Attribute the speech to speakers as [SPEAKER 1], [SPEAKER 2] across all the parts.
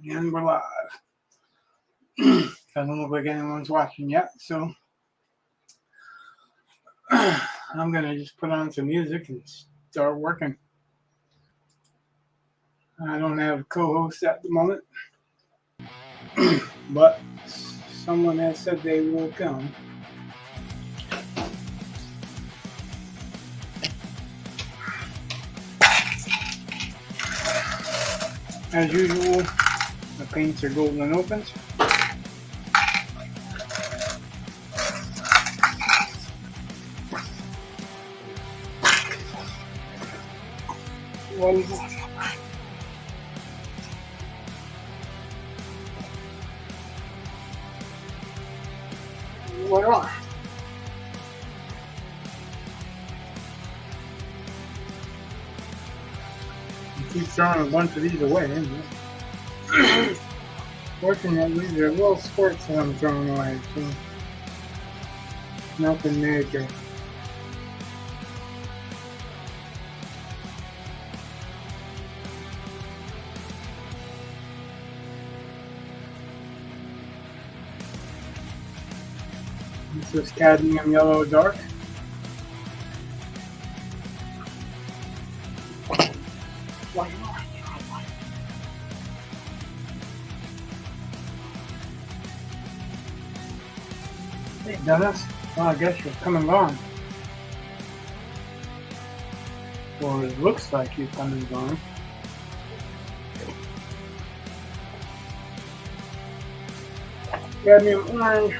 [SPEAKER 1] And we're live. Doesn't look like anyone's watching yet, so I'm gonna just put on some music and start working. I don't have co-hosts at the moment, but someone has said they will come. As usual, the paints are golden opens. One more. What on? Keep throwing a bunch of these away. Fortunately, they're little squirts that I'm throwing away, so nothing major. This is cadmium yellow dark. Hey Dennis, well, I guess you're come and gone. Or it looks like you've come and gone. Cadmium orange.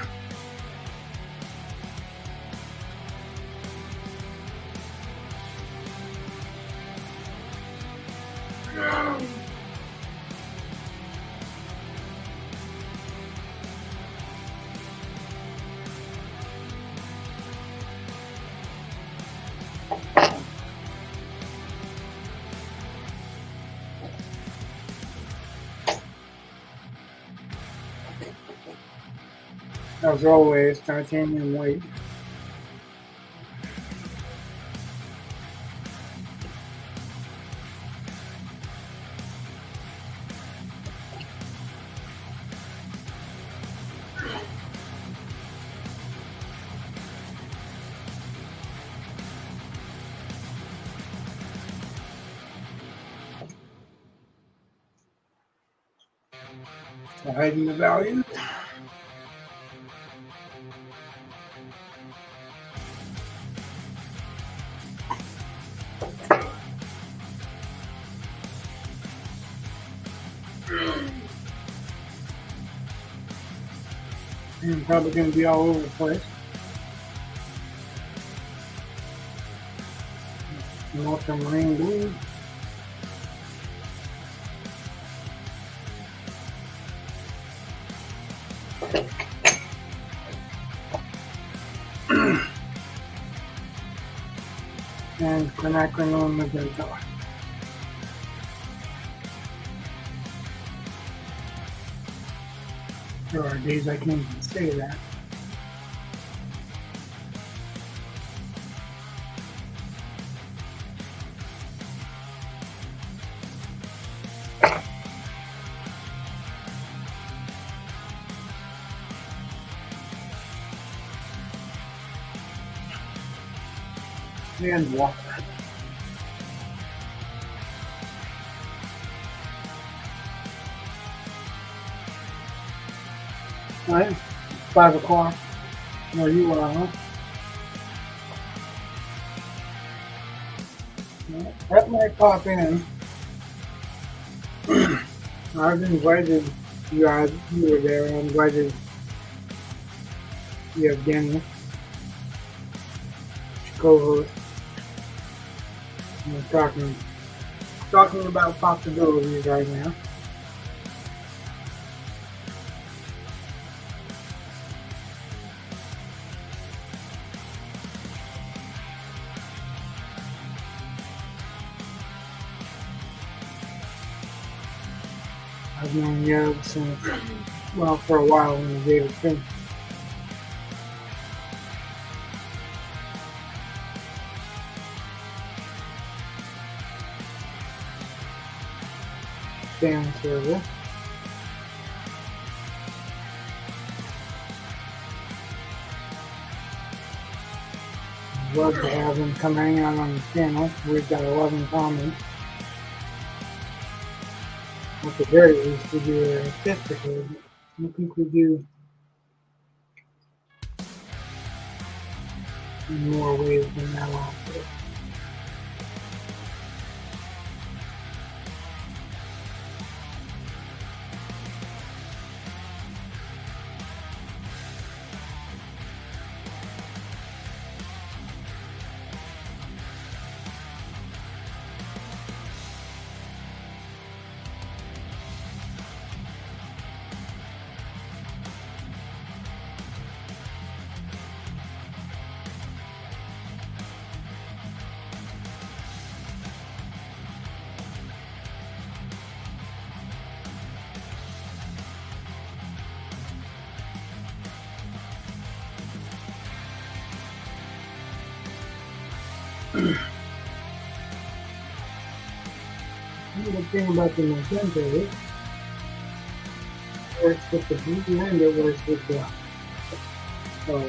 [SPEAKER 1] As always, titanium white. Hiding the values. And probably going to be all over the place. Ultramarine blue. And quinacridone magenta. There are days I can't even say that. And water. Right, 5 o'clock. Where you are, huh? Well, that might pop in. I've invited you guys. You were there. I invited you, Dennis, co-host. We're talking about possibilities right now. I've known you since, well, for a while when the day was finished. Fan server. love to have them come hang out on the channel. We've got 11 comments. At the very least, we do a testicle. I think we do in more ways than that also. The thing about the magenta is it works with the blue and it works with the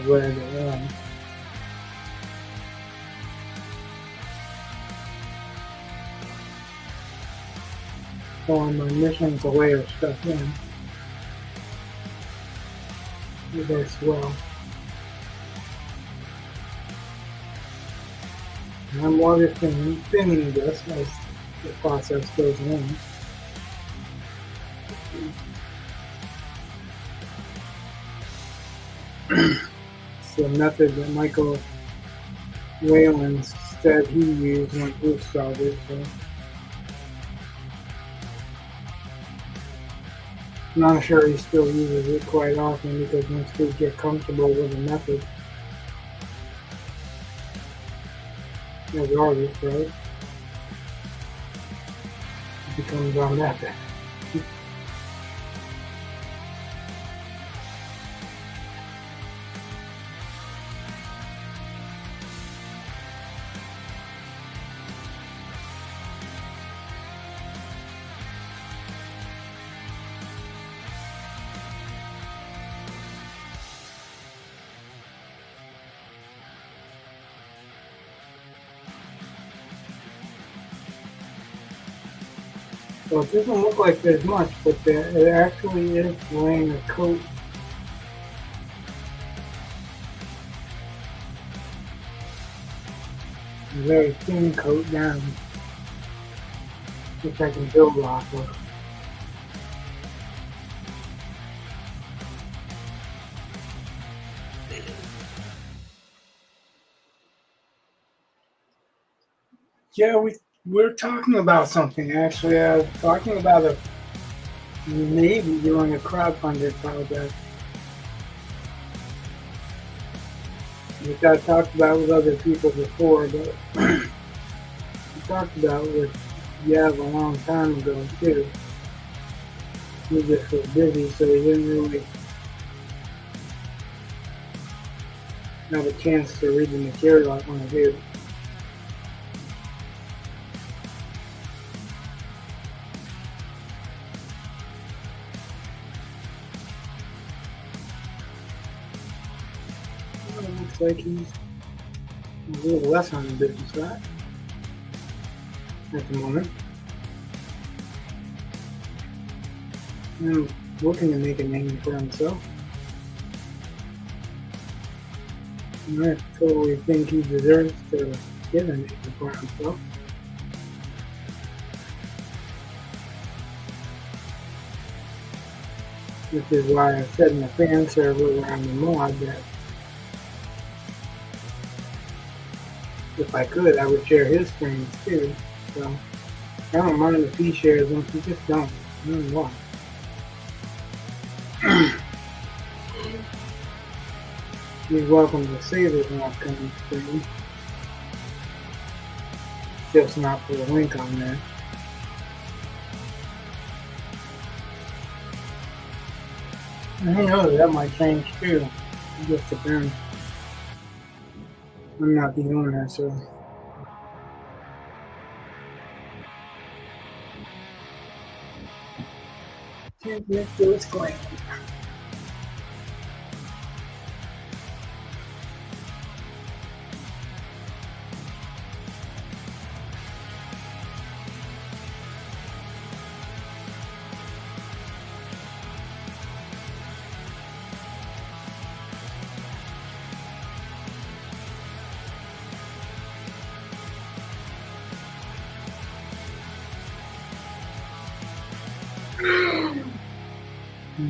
[SPEAKER 1] red one. So on my mission to layer stuff in, it works well. And I'm water thinning this as the process goes on. It's the method that Michael Whalen said he used when he started. So I'm not sure he still uses it quite often because once kids get comfortable with the method, as artists, right? It becomes our method. So it doesn't look like there's much, but it actually is laying a coat. A very thin coat down, which I can build off of. Yeah, we're talking about something actually. I was talking about maybe doing a crowdfunded project, which I talked about with other people before, but we talked about with Yev a long time ago too. He just was busy, so he didn't really have a chance to read the material I want to do. Looks like he's a little less on the business side at the moment. And looking to make a name for himself. And I totally think he deserves to get a name for himself. Which is why I said in the fan server where I'm the mod that if I could, I would share his screens too. So I don't mind if he shares them, he just don't. I don't know why. He's welcome to save his upcoming screen. Just not put a link on there. And who knows, that might change too. It just depends. I'm not the owner, so. Can't make those claims.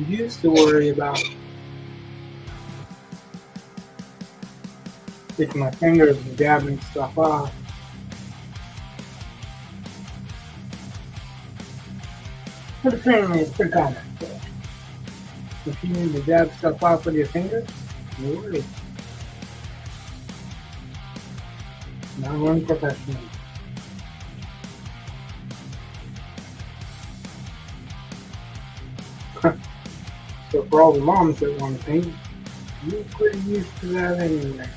[SPEAKER 1] used to worry about sticking my fingers and dabbing stuff off. But apparently it's pretty common. So if you need to dab stuff off with your fingers, no worries. Not one professional. So for all the moms that want to paint, you're pretty used to that anyway.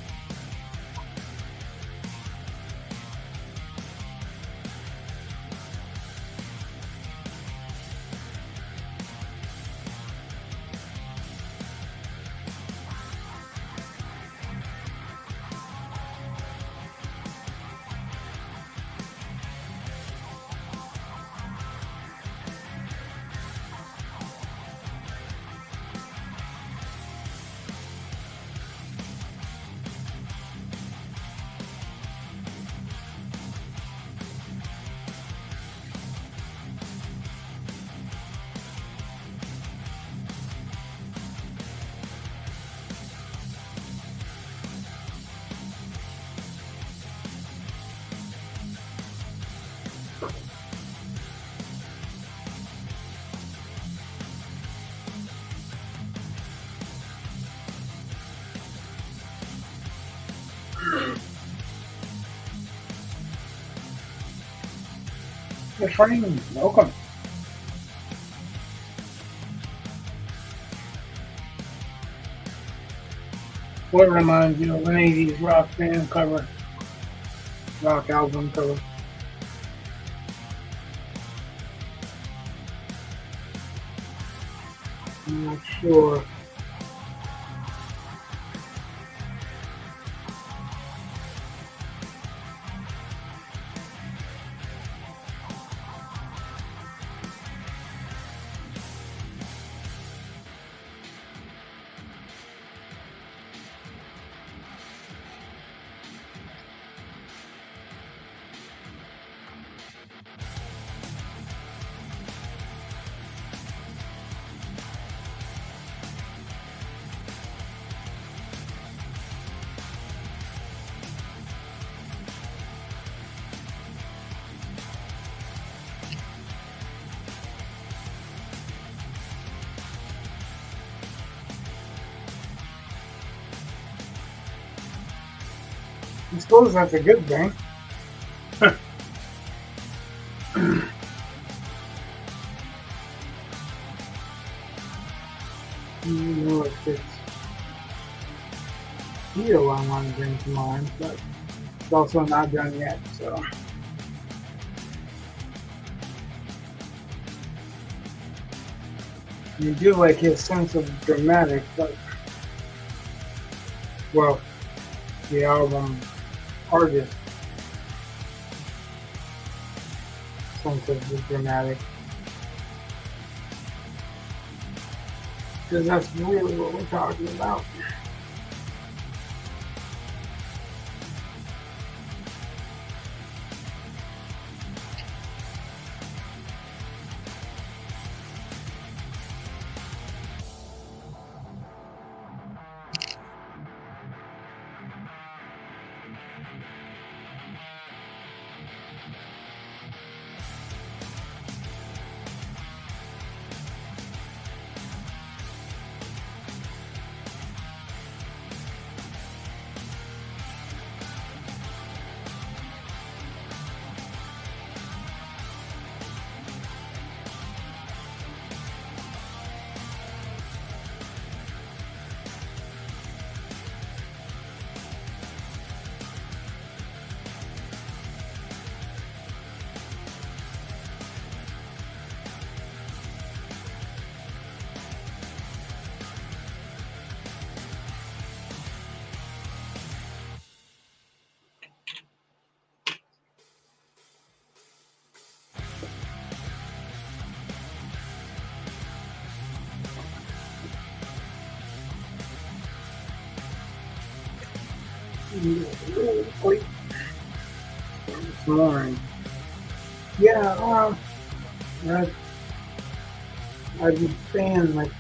[SPEAKER 1] Good friend, welcome. What reminds you of an 80s rock band cover, rock album cover? I'm not sure. I suppose that's a good thing. You know, if it's steel I want to bring to mind, but it's also not done yet, so. You do like his sense of dramatic, but, well, the album artist sense of the dramatic. Because that's really what we're talking about. Wait, this morning. Yeah, that I've been saying, like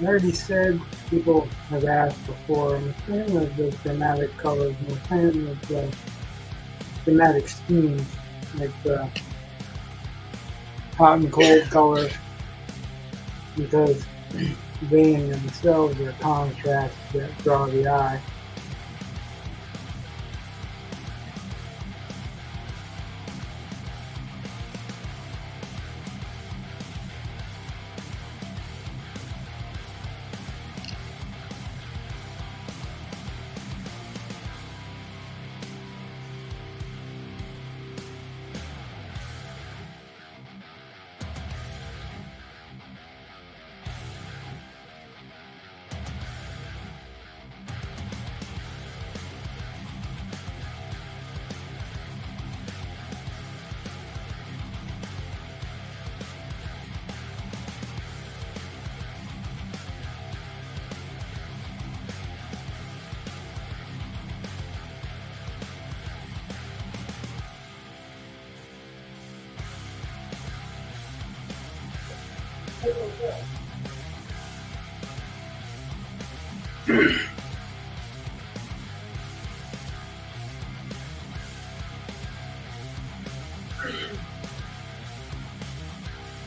[SPEAKER 1] I already said, people have asked before, I'm a fan of the dramatic colors, I'm a fan of the dramatic schemes, like the hot and cold color, because they in themselves are contrasts that draw the eye.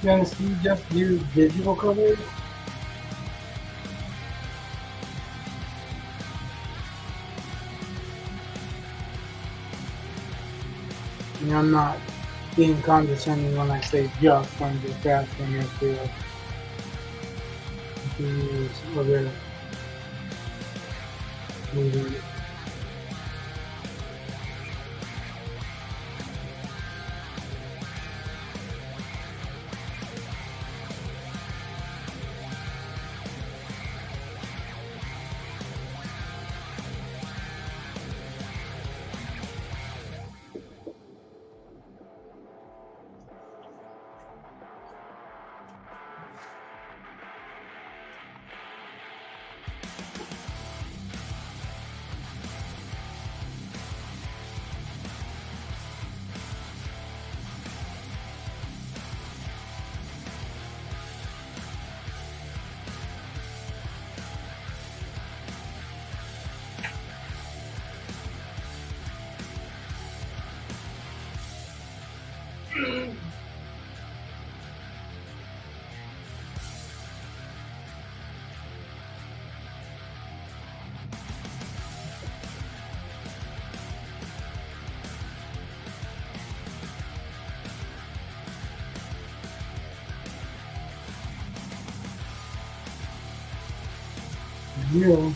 [SPEAKER 1] Dennis, do you just do digital colors? And I'm not being condescending when I say just, I'm just asking if you use other media. You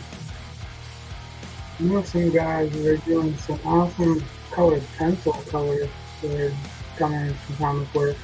[SPEAKER 1] know some guys that are doing some awesome colored pencil colors that are coming from comic work.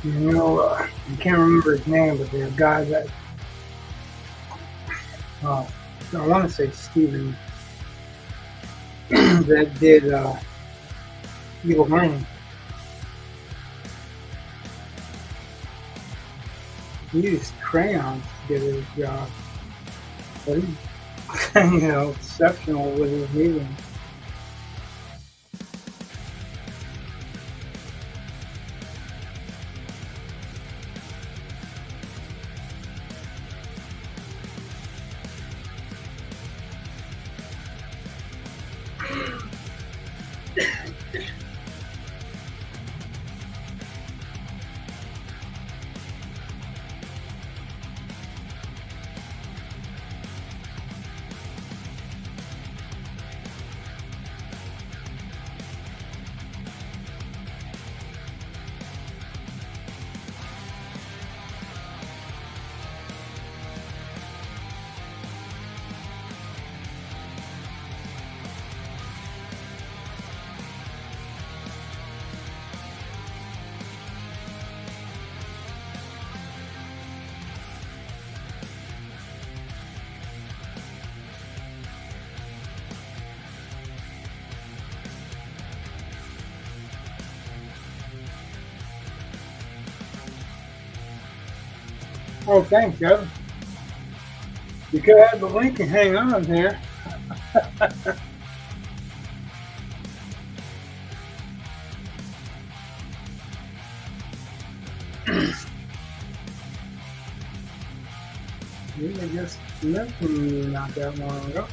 [SPEAKER 1] You know, I can't remember his name, but there's a guy that, uh, I want to say Steven, that did Evil Green. He used crayons to get his job, but he's, exceptional with his medium. Oh, thanks, Kevin. You could have the link and hang on there. You were just mentioning me not that long ago.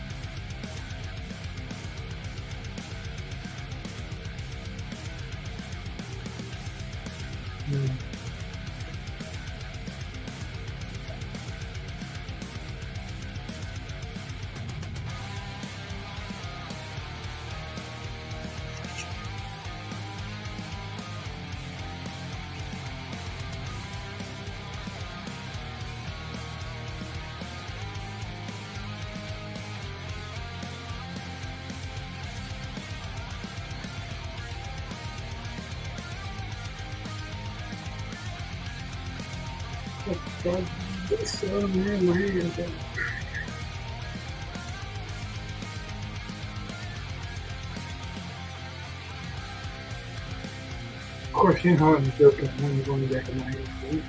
[SPEAKER 1] Of course, you know I'm joking when you're going back to my age.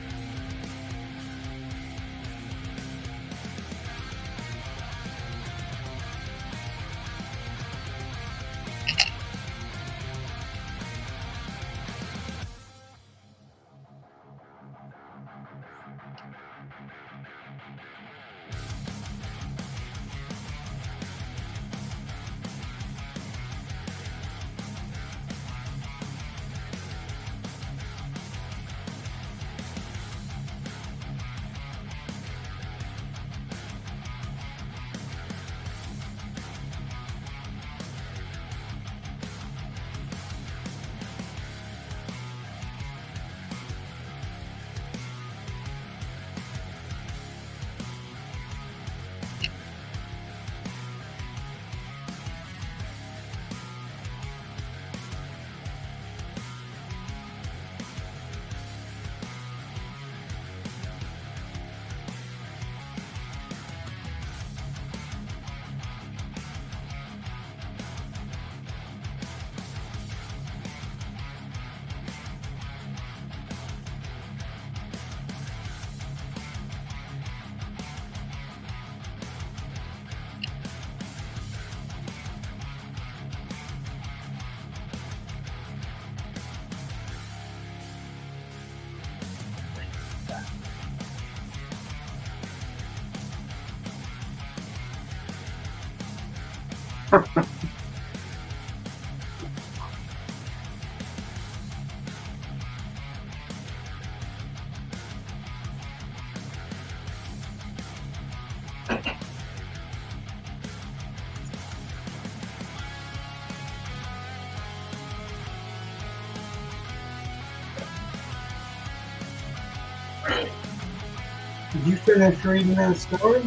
[SPEAKER 1] Did you finish reading that story?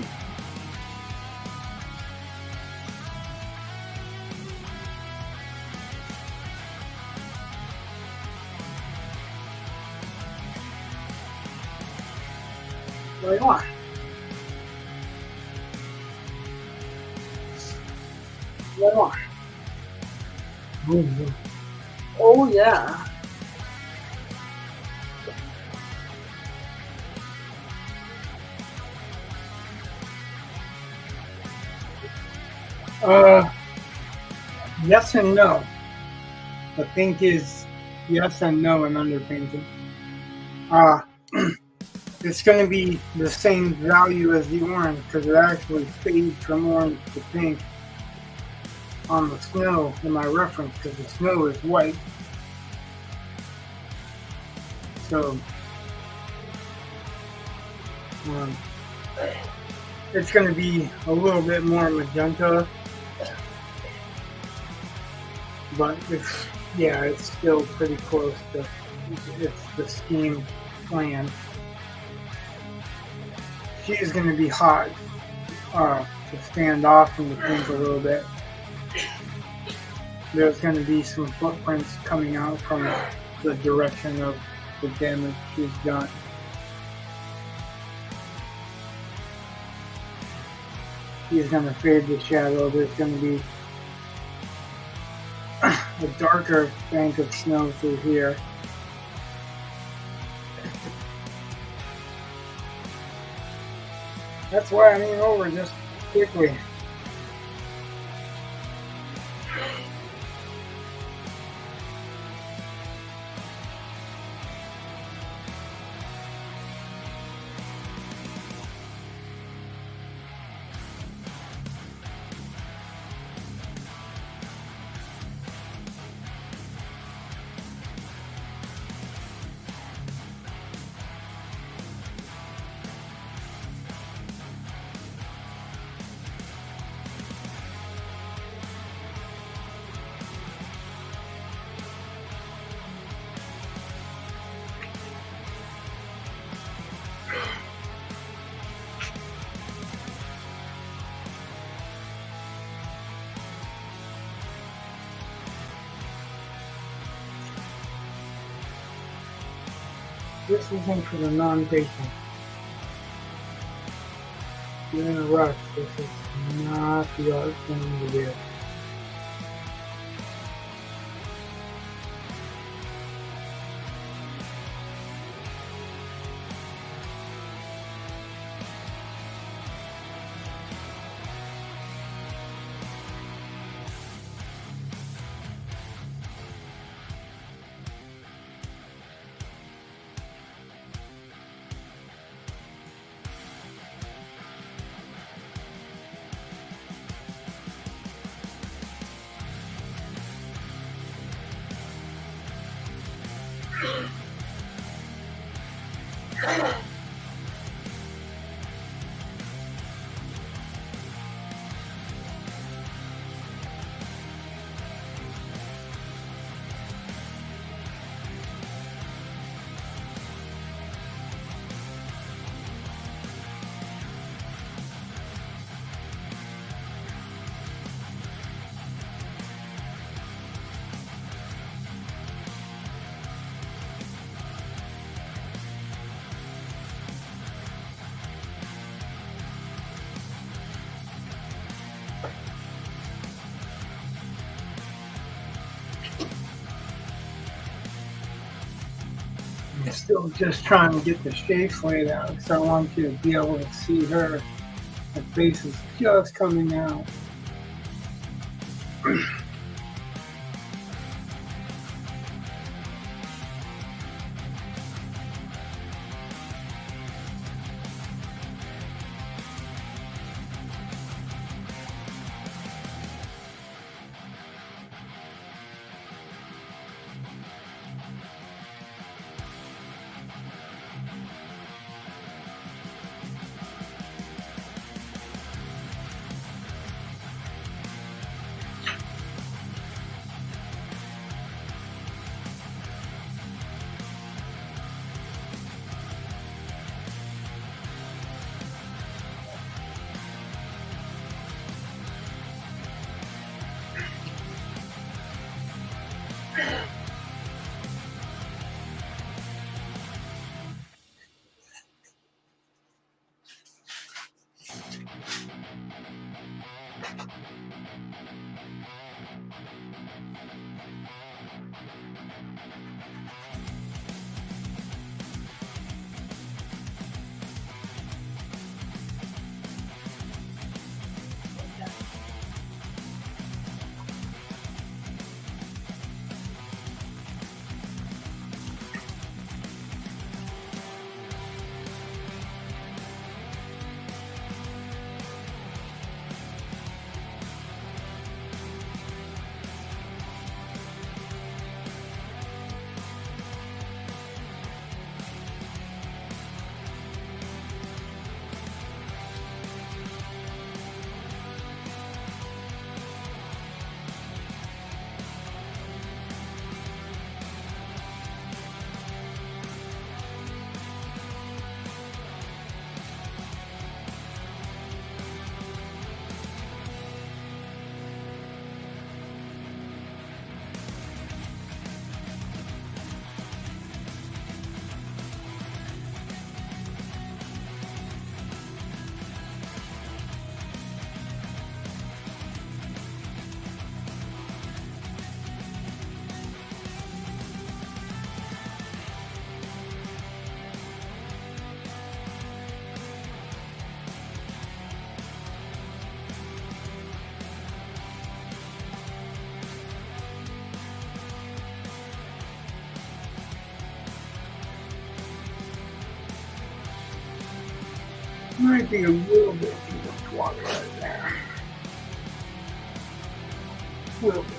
[SPEAKER 1] Right on. Right on.
[SPEAKER 2] Oh, yeah.
[SPEAKER 1] Yes and no. The pink is yes and no in underpainting. It's going to be the same value as the orange because it actually fades from orange to pink on the snow in my reference because the snow is white. So it's going to be a little bit more magenta, but it's still pretty close to it's the scheme plan. She is going to be hot to stand off from the pink a little bit. There's going to be some footprints coming out from the direction of the damage she's done. She's going to fade the shadow. There's going to be a darker bank of snow through here. That's why I lean over just quickly. This isn't for the non-patient. If you're in a rush, this is not the art thing to do. I'm still just trying to get the shapes laid out because I want you to be able to see her. Her face is just coming out. drinking a little bit too much water right there. A little bit.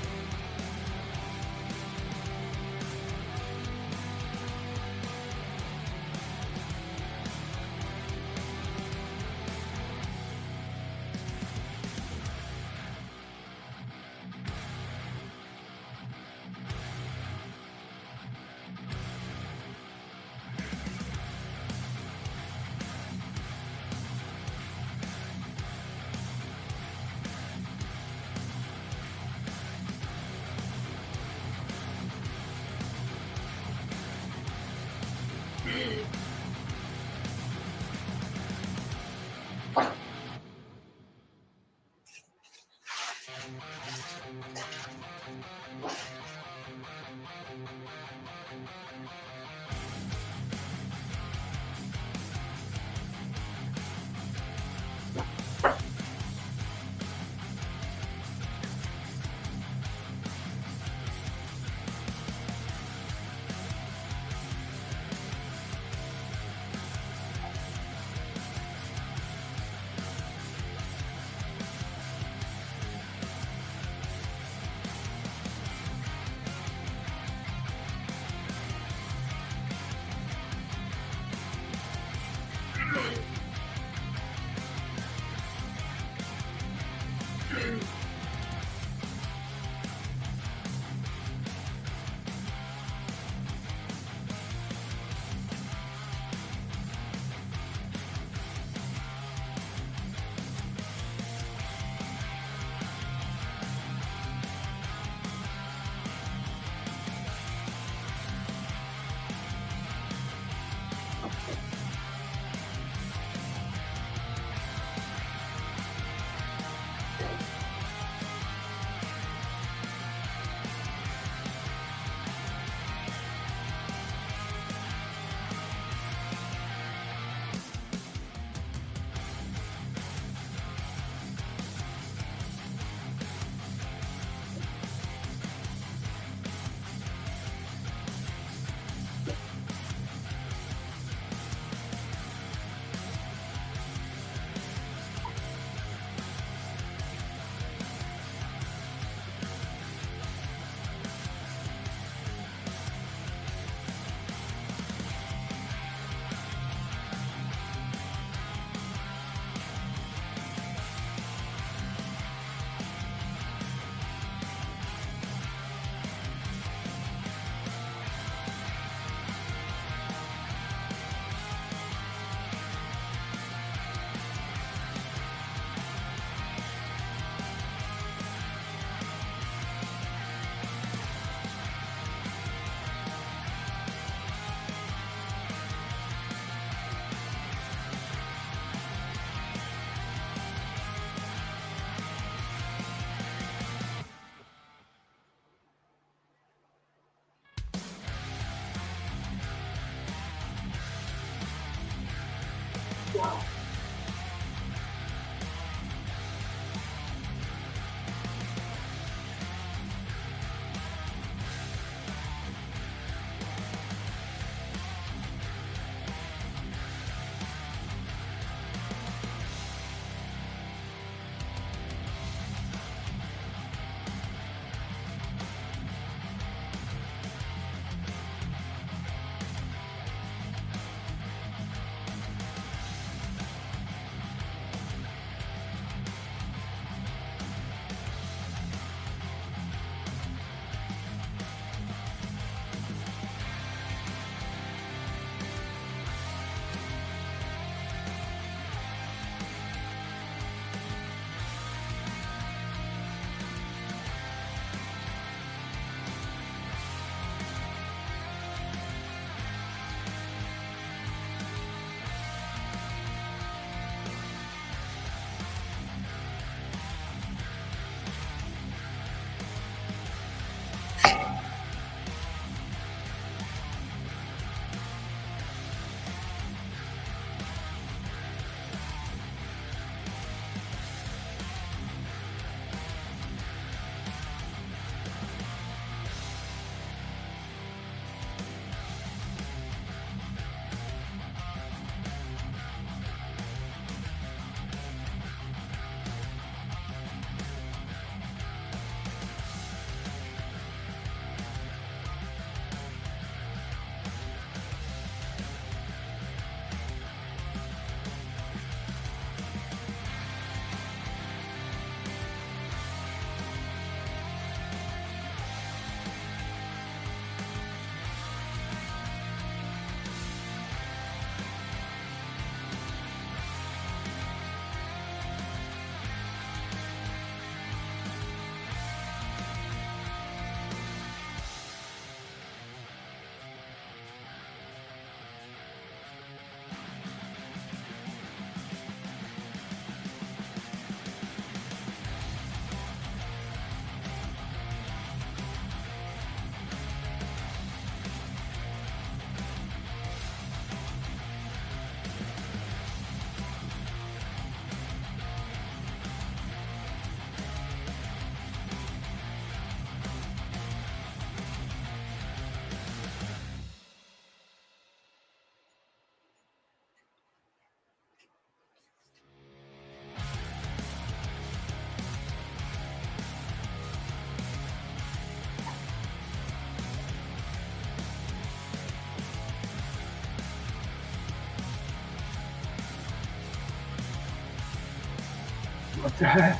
[SPEAKER 1] What's that?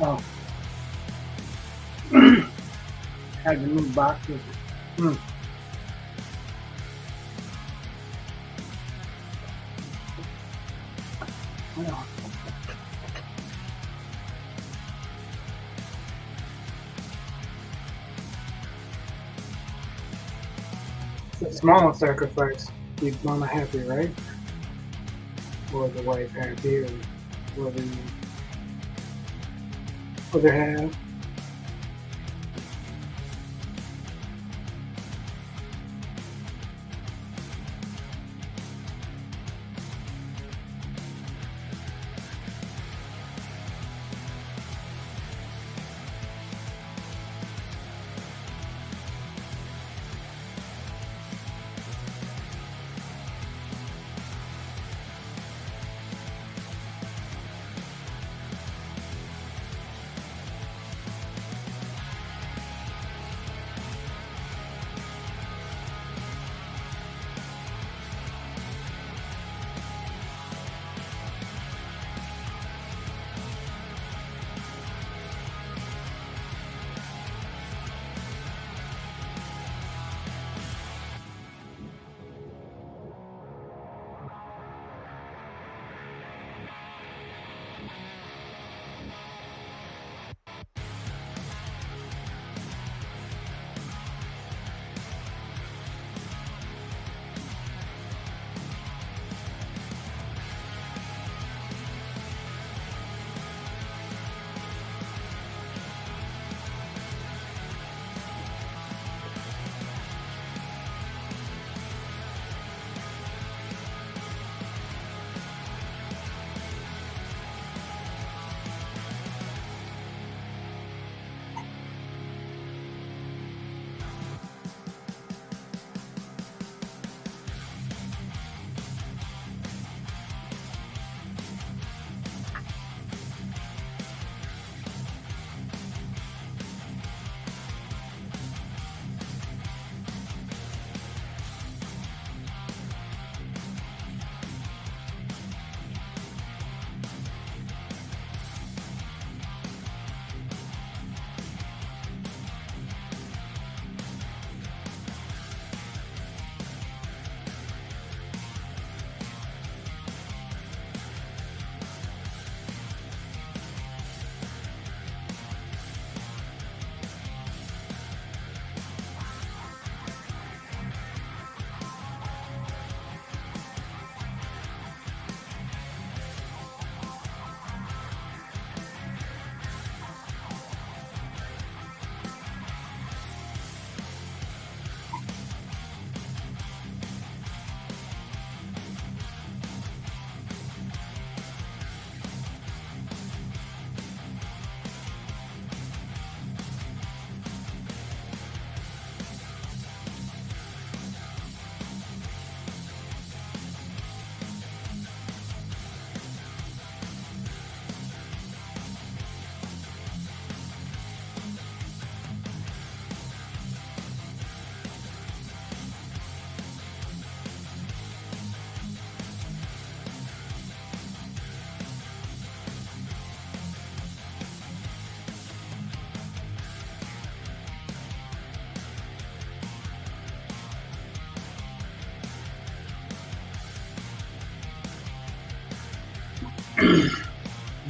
[SPEAKER 1] Oh. Had to move boxes. Well. It's a small sacrifice. Keep mama happy, right? Or the wife happy, or whatever you other half.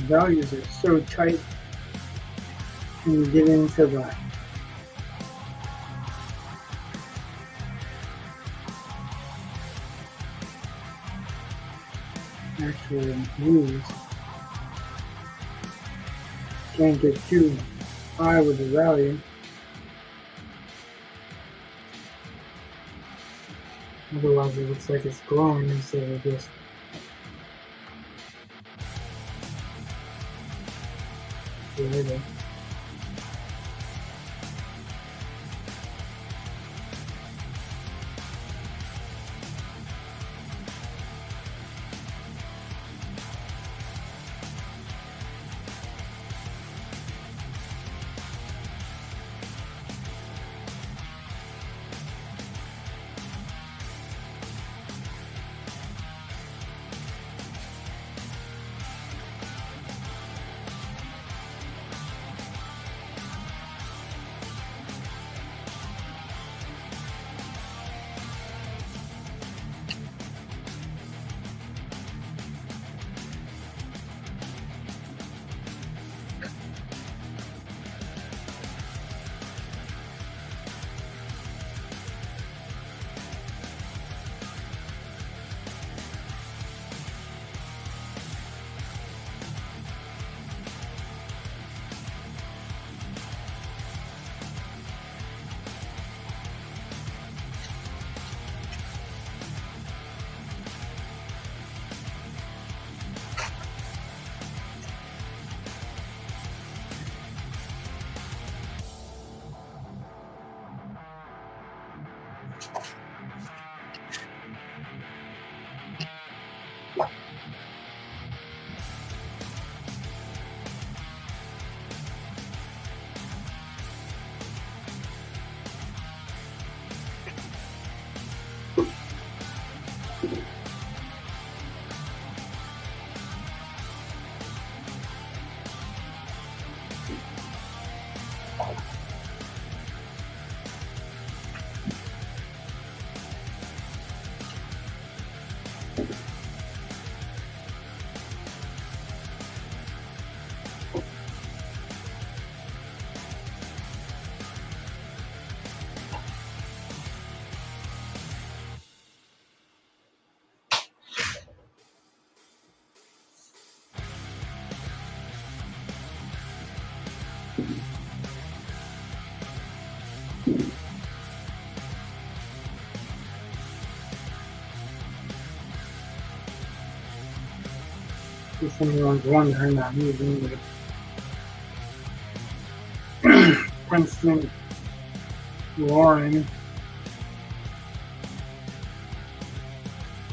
[SPEAKER 1] Values are so tight when you get into the actual rules. Can't get too high with the value. Otherwise it looks like it's glowing instead of just glitter. If anyone's wondering, I'm using the Princeton Warren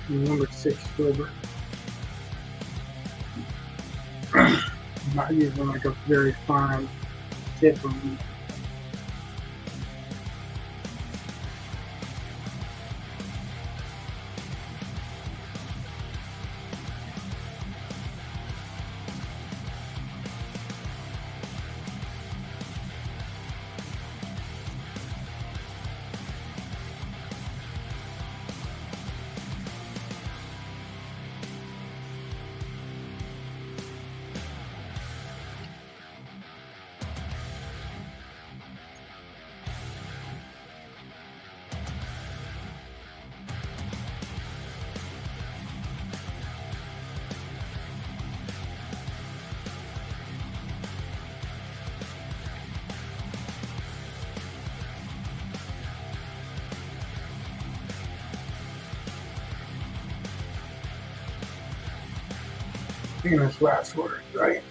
[SPEAKER 1] number 6 filbert. I'm not using like a very fine tip on it. Famous last words, right?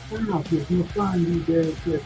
[SPEAKER 1] I don't know if you can find these days yet.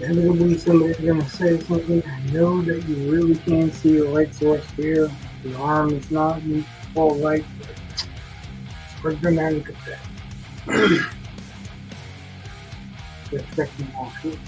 [SPEAKER 1] Inevitably, somebody's gonna say something. I know that you really can see a light source here. The arm is not in full light, but it's for dramatic effect. The effect you want.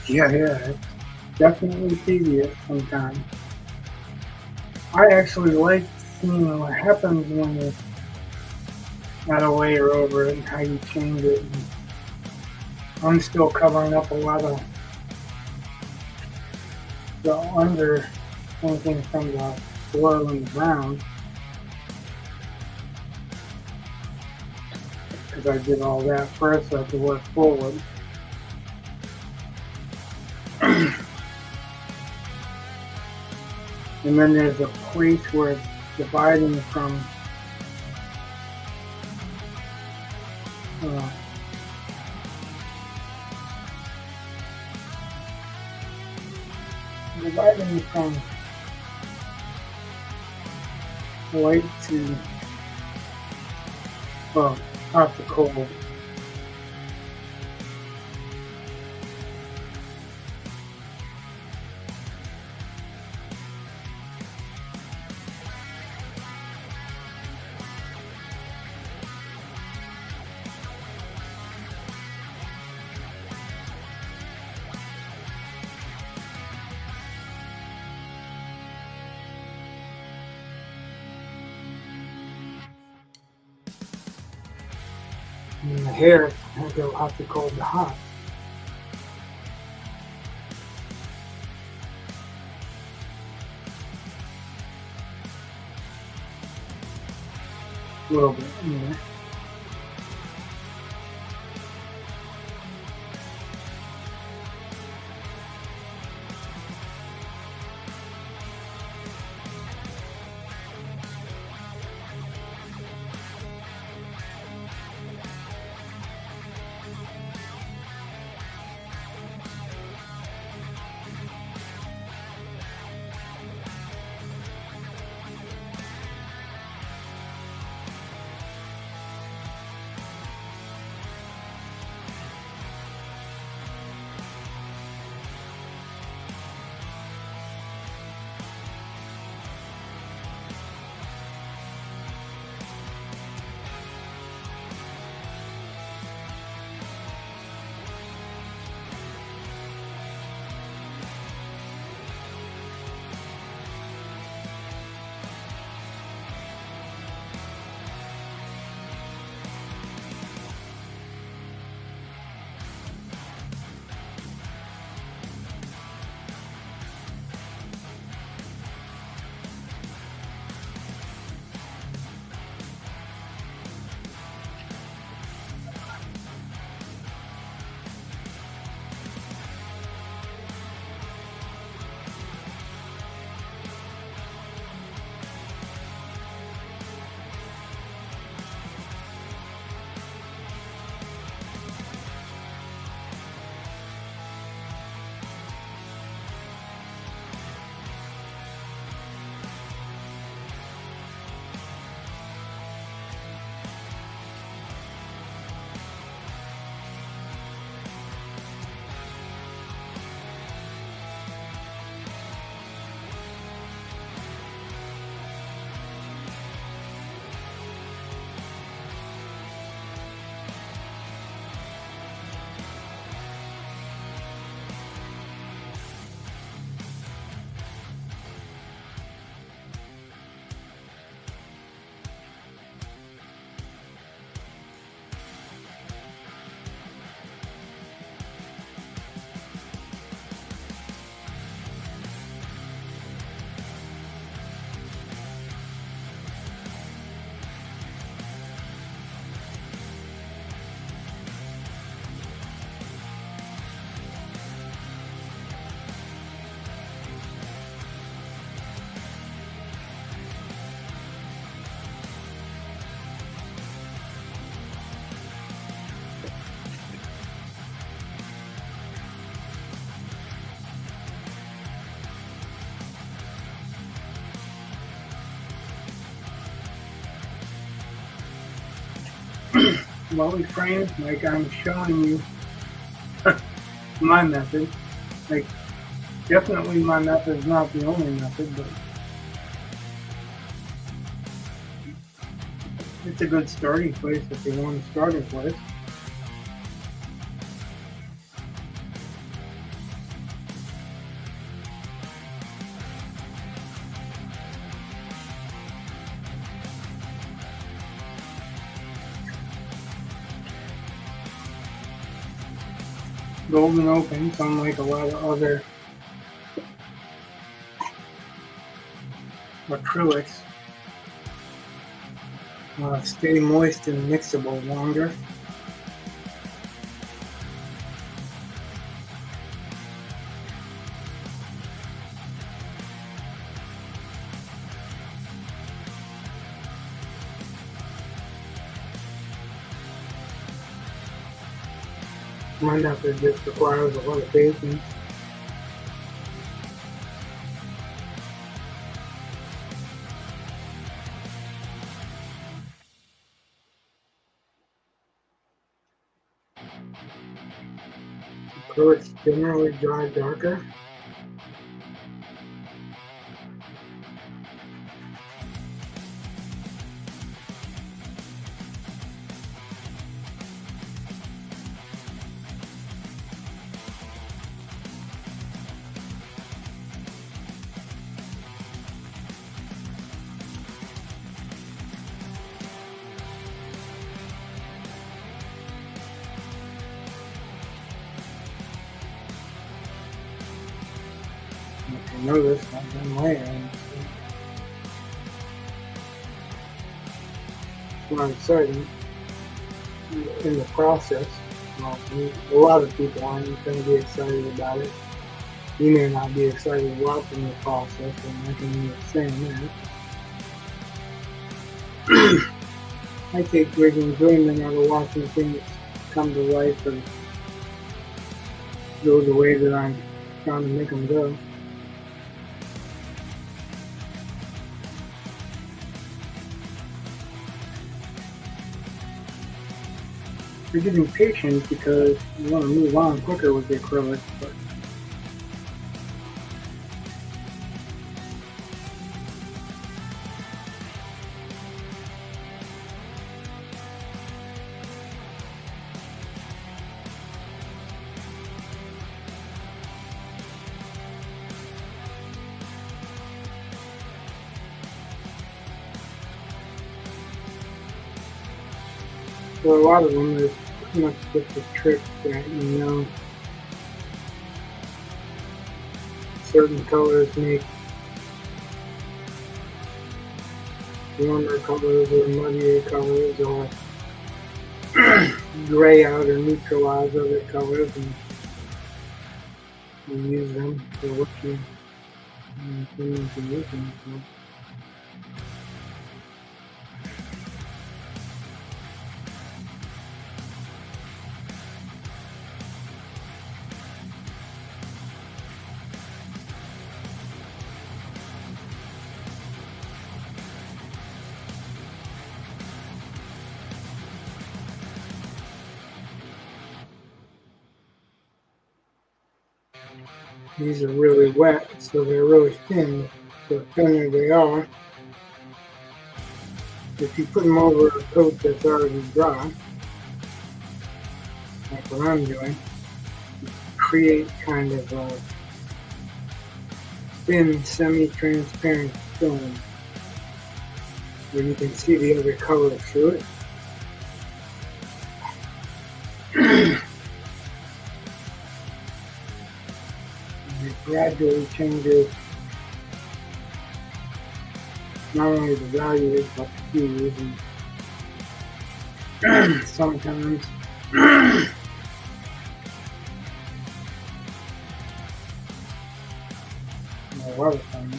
[SPEAKER 1] Yeah, it's definitely tedious sometimes. I actually like seeing what happens when you add a layer over it and how you change it. And I'm still covering up a lot of the under painting from the glow and the brown because I did all that first, so I could work forward. And then there's a place where it's dividing from white to hot to cold. And the hair, I go hot to cold to hot. A little bit in there. slowly frame, like I'm showing you my method. Like, definitely my method is not the only method, but it's a good starting place if you want a starting place. Golden opens, unlike a lot of other acrylics, stay moist and mixable longer. My method just requires a lot of patience. Acrylics generally dry darker. If you notice, I've been layering. It's not exciting in the process. Well, a lot of people aren't going to be excited about it. You may not be excited watching the process, and I can understand that. I take great enjoyment out of watching things come to life and go the way that I'm trying to make them go. You're getting patient because you want to move on quicker with the acrylic, but for a lot of them, there's pretty much just a trick that you know certain colors make warmer colors or muddier colors or gray out or neutralize other colors, and you use them for what you intend to use them for. These are really wet, so they're really thin. The thinner they are, if you put them over a coat that's already dry, like what I'm doing, you create kind of a thin, semi-transparent film where you can see the other color through it. It gradually changes not only the values but the hues, and sometimes a lot of times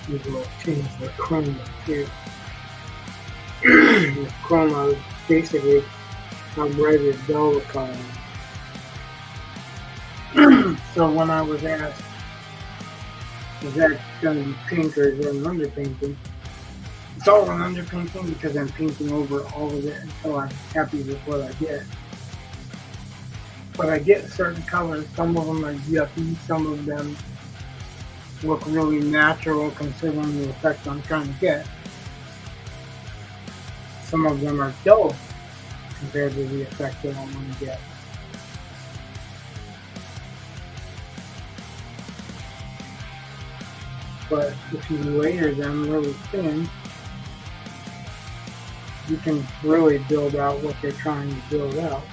[SPEAKER 1] these will change the chroma too. The chroma is basically how bright or dull the color is. So when I was asked, is that going to be pink or is that an underpainting? It's all an underpainting because I'm painting over all of it until I'm happy with what I get. But I get certain colors, some of them are yucky, some of them look really natural considering the effect I'm trying to get. Some of them are dull compared to the effect that I want to get. But if you layer them really thin, you can really build out what they're trying to build out.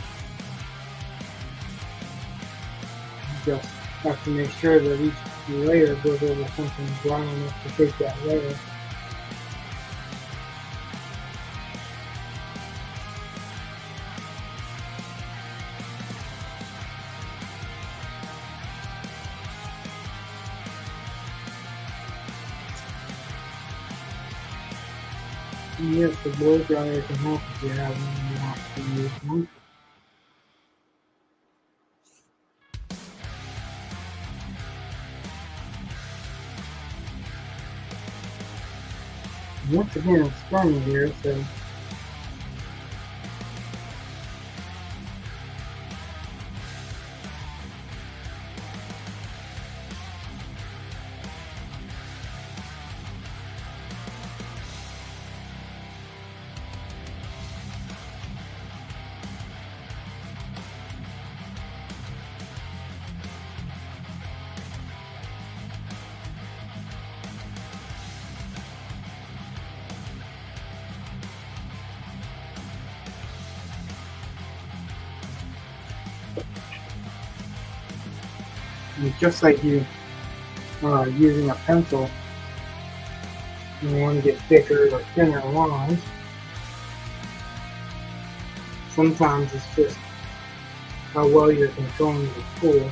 [SPEAKER 1] You just have to make sure that each layer goes over something dry enough to take that layer. And yes, the blow dryer can help if you have one you want to use one. Once again, it's stormy here, so it's just like you using a pencil. You want to get thicker or thinner lines. Sometimes it's just how well you're controlling the tool.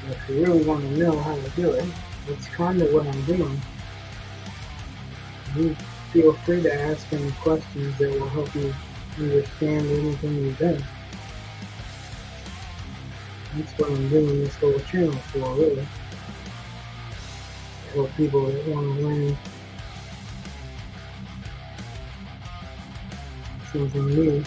[SPEAKER 1] If you really want to know how to do it, it's kind of what I'm doing. You feel free to ask any questions that will help you understand anything you do. That's what I'm doing this whole channel for, really. To help people that want to learn something new.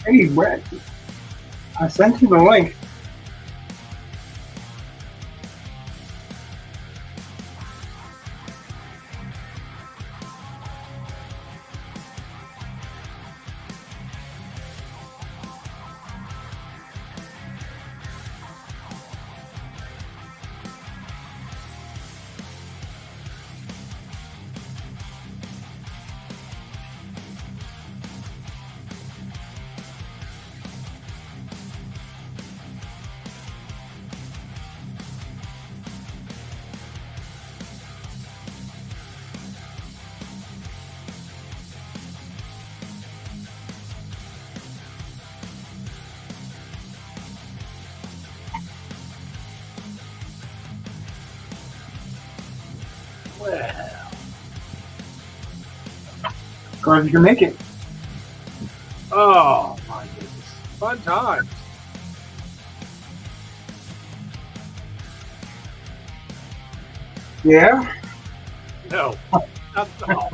[SPEAKER 1] Hey, Brett, I sent you the link.
[SPEAKER 2] Well,
[SPEAKER 1] Glad you can make it.
[SPEAKER 3] Oh my goodness. Fun times.
[SPEAKER 1] Yeah?
[SPEAKER 3] No. Not at all.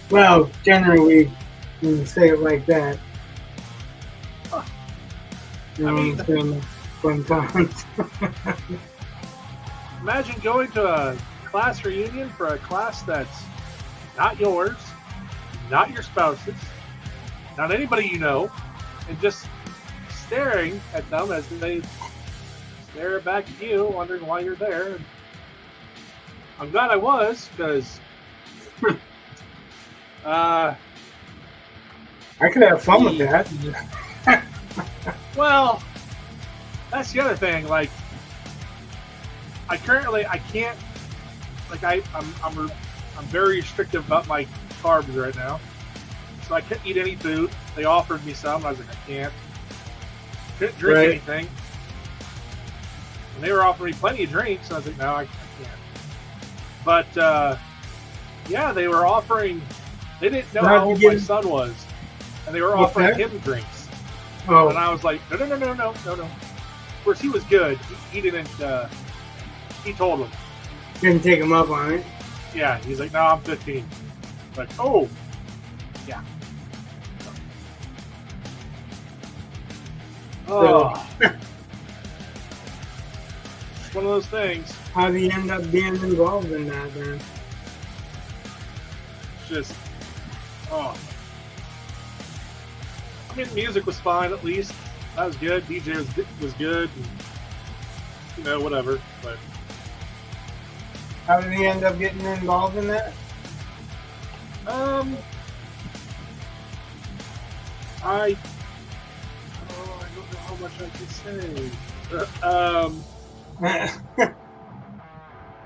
[SPEAKER 1] Well, generally, when you say it like that, you know,
[SPEAKER 3] I mean-
[SPEAKER 1] it's been fun times.
[SPEAKER 3] Imagine going to a class reunion for a class that's not yours, not your spouse's, not anybody you know, and just staring at them as they stare back at you, wondering why you're there. And I'm glad I was, because
[SPEAKER 1] I could have fun with that.
[SPEAKER 3] well, that's the other thing. Like, I can't. Like, I'm very restrictive about my carbs right now, so I couldn't eat any food. They offered me some, and I was like, I can't. Couldn't drink
[SPEAKER 1] Right.
[SPEAKER 3] anything, and they were offering me plenty of drinks. And I was like, no, I can't. But yeah, they were offering. They didn't know
[SPEAKER 1] How'd
[SPEAKER 3] how
[SPEAKER 1] you
[SPEAKER 3] old
[SPEAKER 1] get
[SPEAKER 3] my
[SPEAKER 1] him?
[SPEAKER 3] son was, and they were
[SPEAKER 1] What's
[SPEAKER 3] offering
[SPEAKER 1] that?
[SPEAKER 3] him drinks.
[SPEAKER 1] Oh,
[SPEAKER 3] And I was like, no. Of course, he was good. He didn't. He told him.
[SPEAKER 1] didn't take him up on it.
[SPEAKER 3] Yeah, he's like, no, I'm 15. Like, oh, yeah. Oh, it's one of those things.
[SPEAKER 1] How do you end up being involved in that then?
[SPEAKER 3] Just, oh. I mean, music was fine at least. That was good. DJ was good. And, you know, whatever. But
[SPEAKER 1] How did he end up getting involved in that?
[SPEAKER 3] I don't know how much I can say.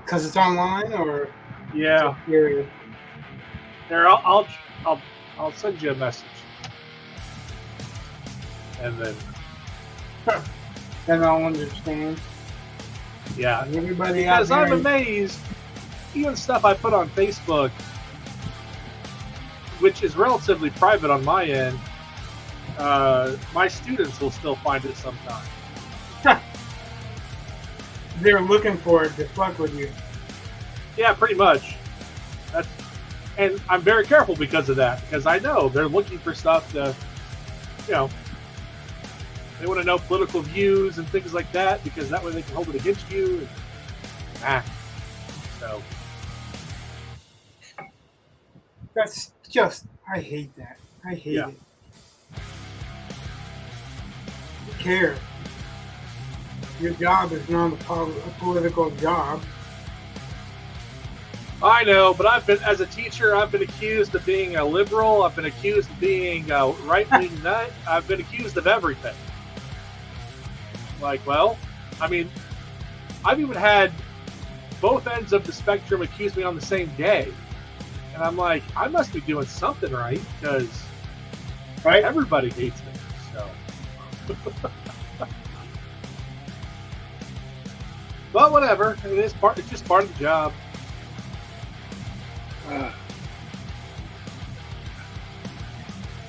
[SPEAKER 1] Because it's online, or
[SPEAKER 3] Yeah.
[SPEAKER 1] you're
[SPEAKER 3] There, I'll send you a message, and then
[SPEAKER 1] then I'll understand.
[SPEAKER 3] yeah,
[SPEAKER 1] Everybody out
[SPEAKER 3] because
[SPEAKER 1] there,
[SPEAKER 3] I'm amazed. Even stuff I put on Facebook, which is relatively private on my end, my students will still find it sometimes.
[SPEAKER 1] they're looking for it to fuck with you.
[SPEAKER 3] Yeah, pretty much. And I'm very careful because of that, because I know they're looking for stuff to, you know, they want to know political views and things like that, because that way they can hold it against you. So,
[SPEAKER 1] That's just, I hate that. I hate
[SPEAKER 3] Yeah.
[SPEAKER 1] it. Who cares? Your job is not a political job.
[SPEAKER 3] I know, but as a teacher, I've been accused of being a liberal. I've been accused of being a right-wing nut. I've been accused of everything. Like, well, I mean, I've even had both ends of the spectrum accuse me on the same day. And I'm like, I must be doing something right, because
[SPEAKER 1] Right?
[SPEAKER 3] everybody hates me. So, but whatever. It's just part of the job.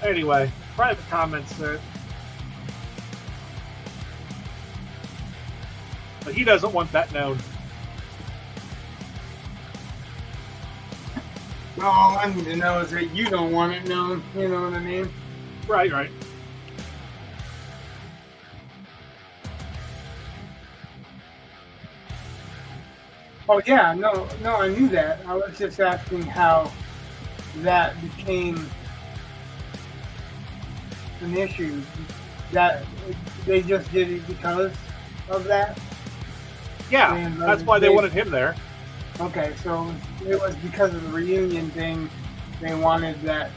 [SPEAKER 3] Anyway, private comments there. But he doesn't want that known.
[SPEAKER 1] All I need to know is that you don't want it known. You know what I mean?
[SPEAKER 3] Right, right.
[SPEAKER 1] Oh yeah, no, I knew that. I was just asking how that became an issue. That they just did it because of that.
[SPEAKER 3] Yeah,
[SPEAKER 1] And,
[SPEAKER 3] that's why they wanted him there.
[SPEAKER 1] Okay, so it was because of the reunion thing. They wanted that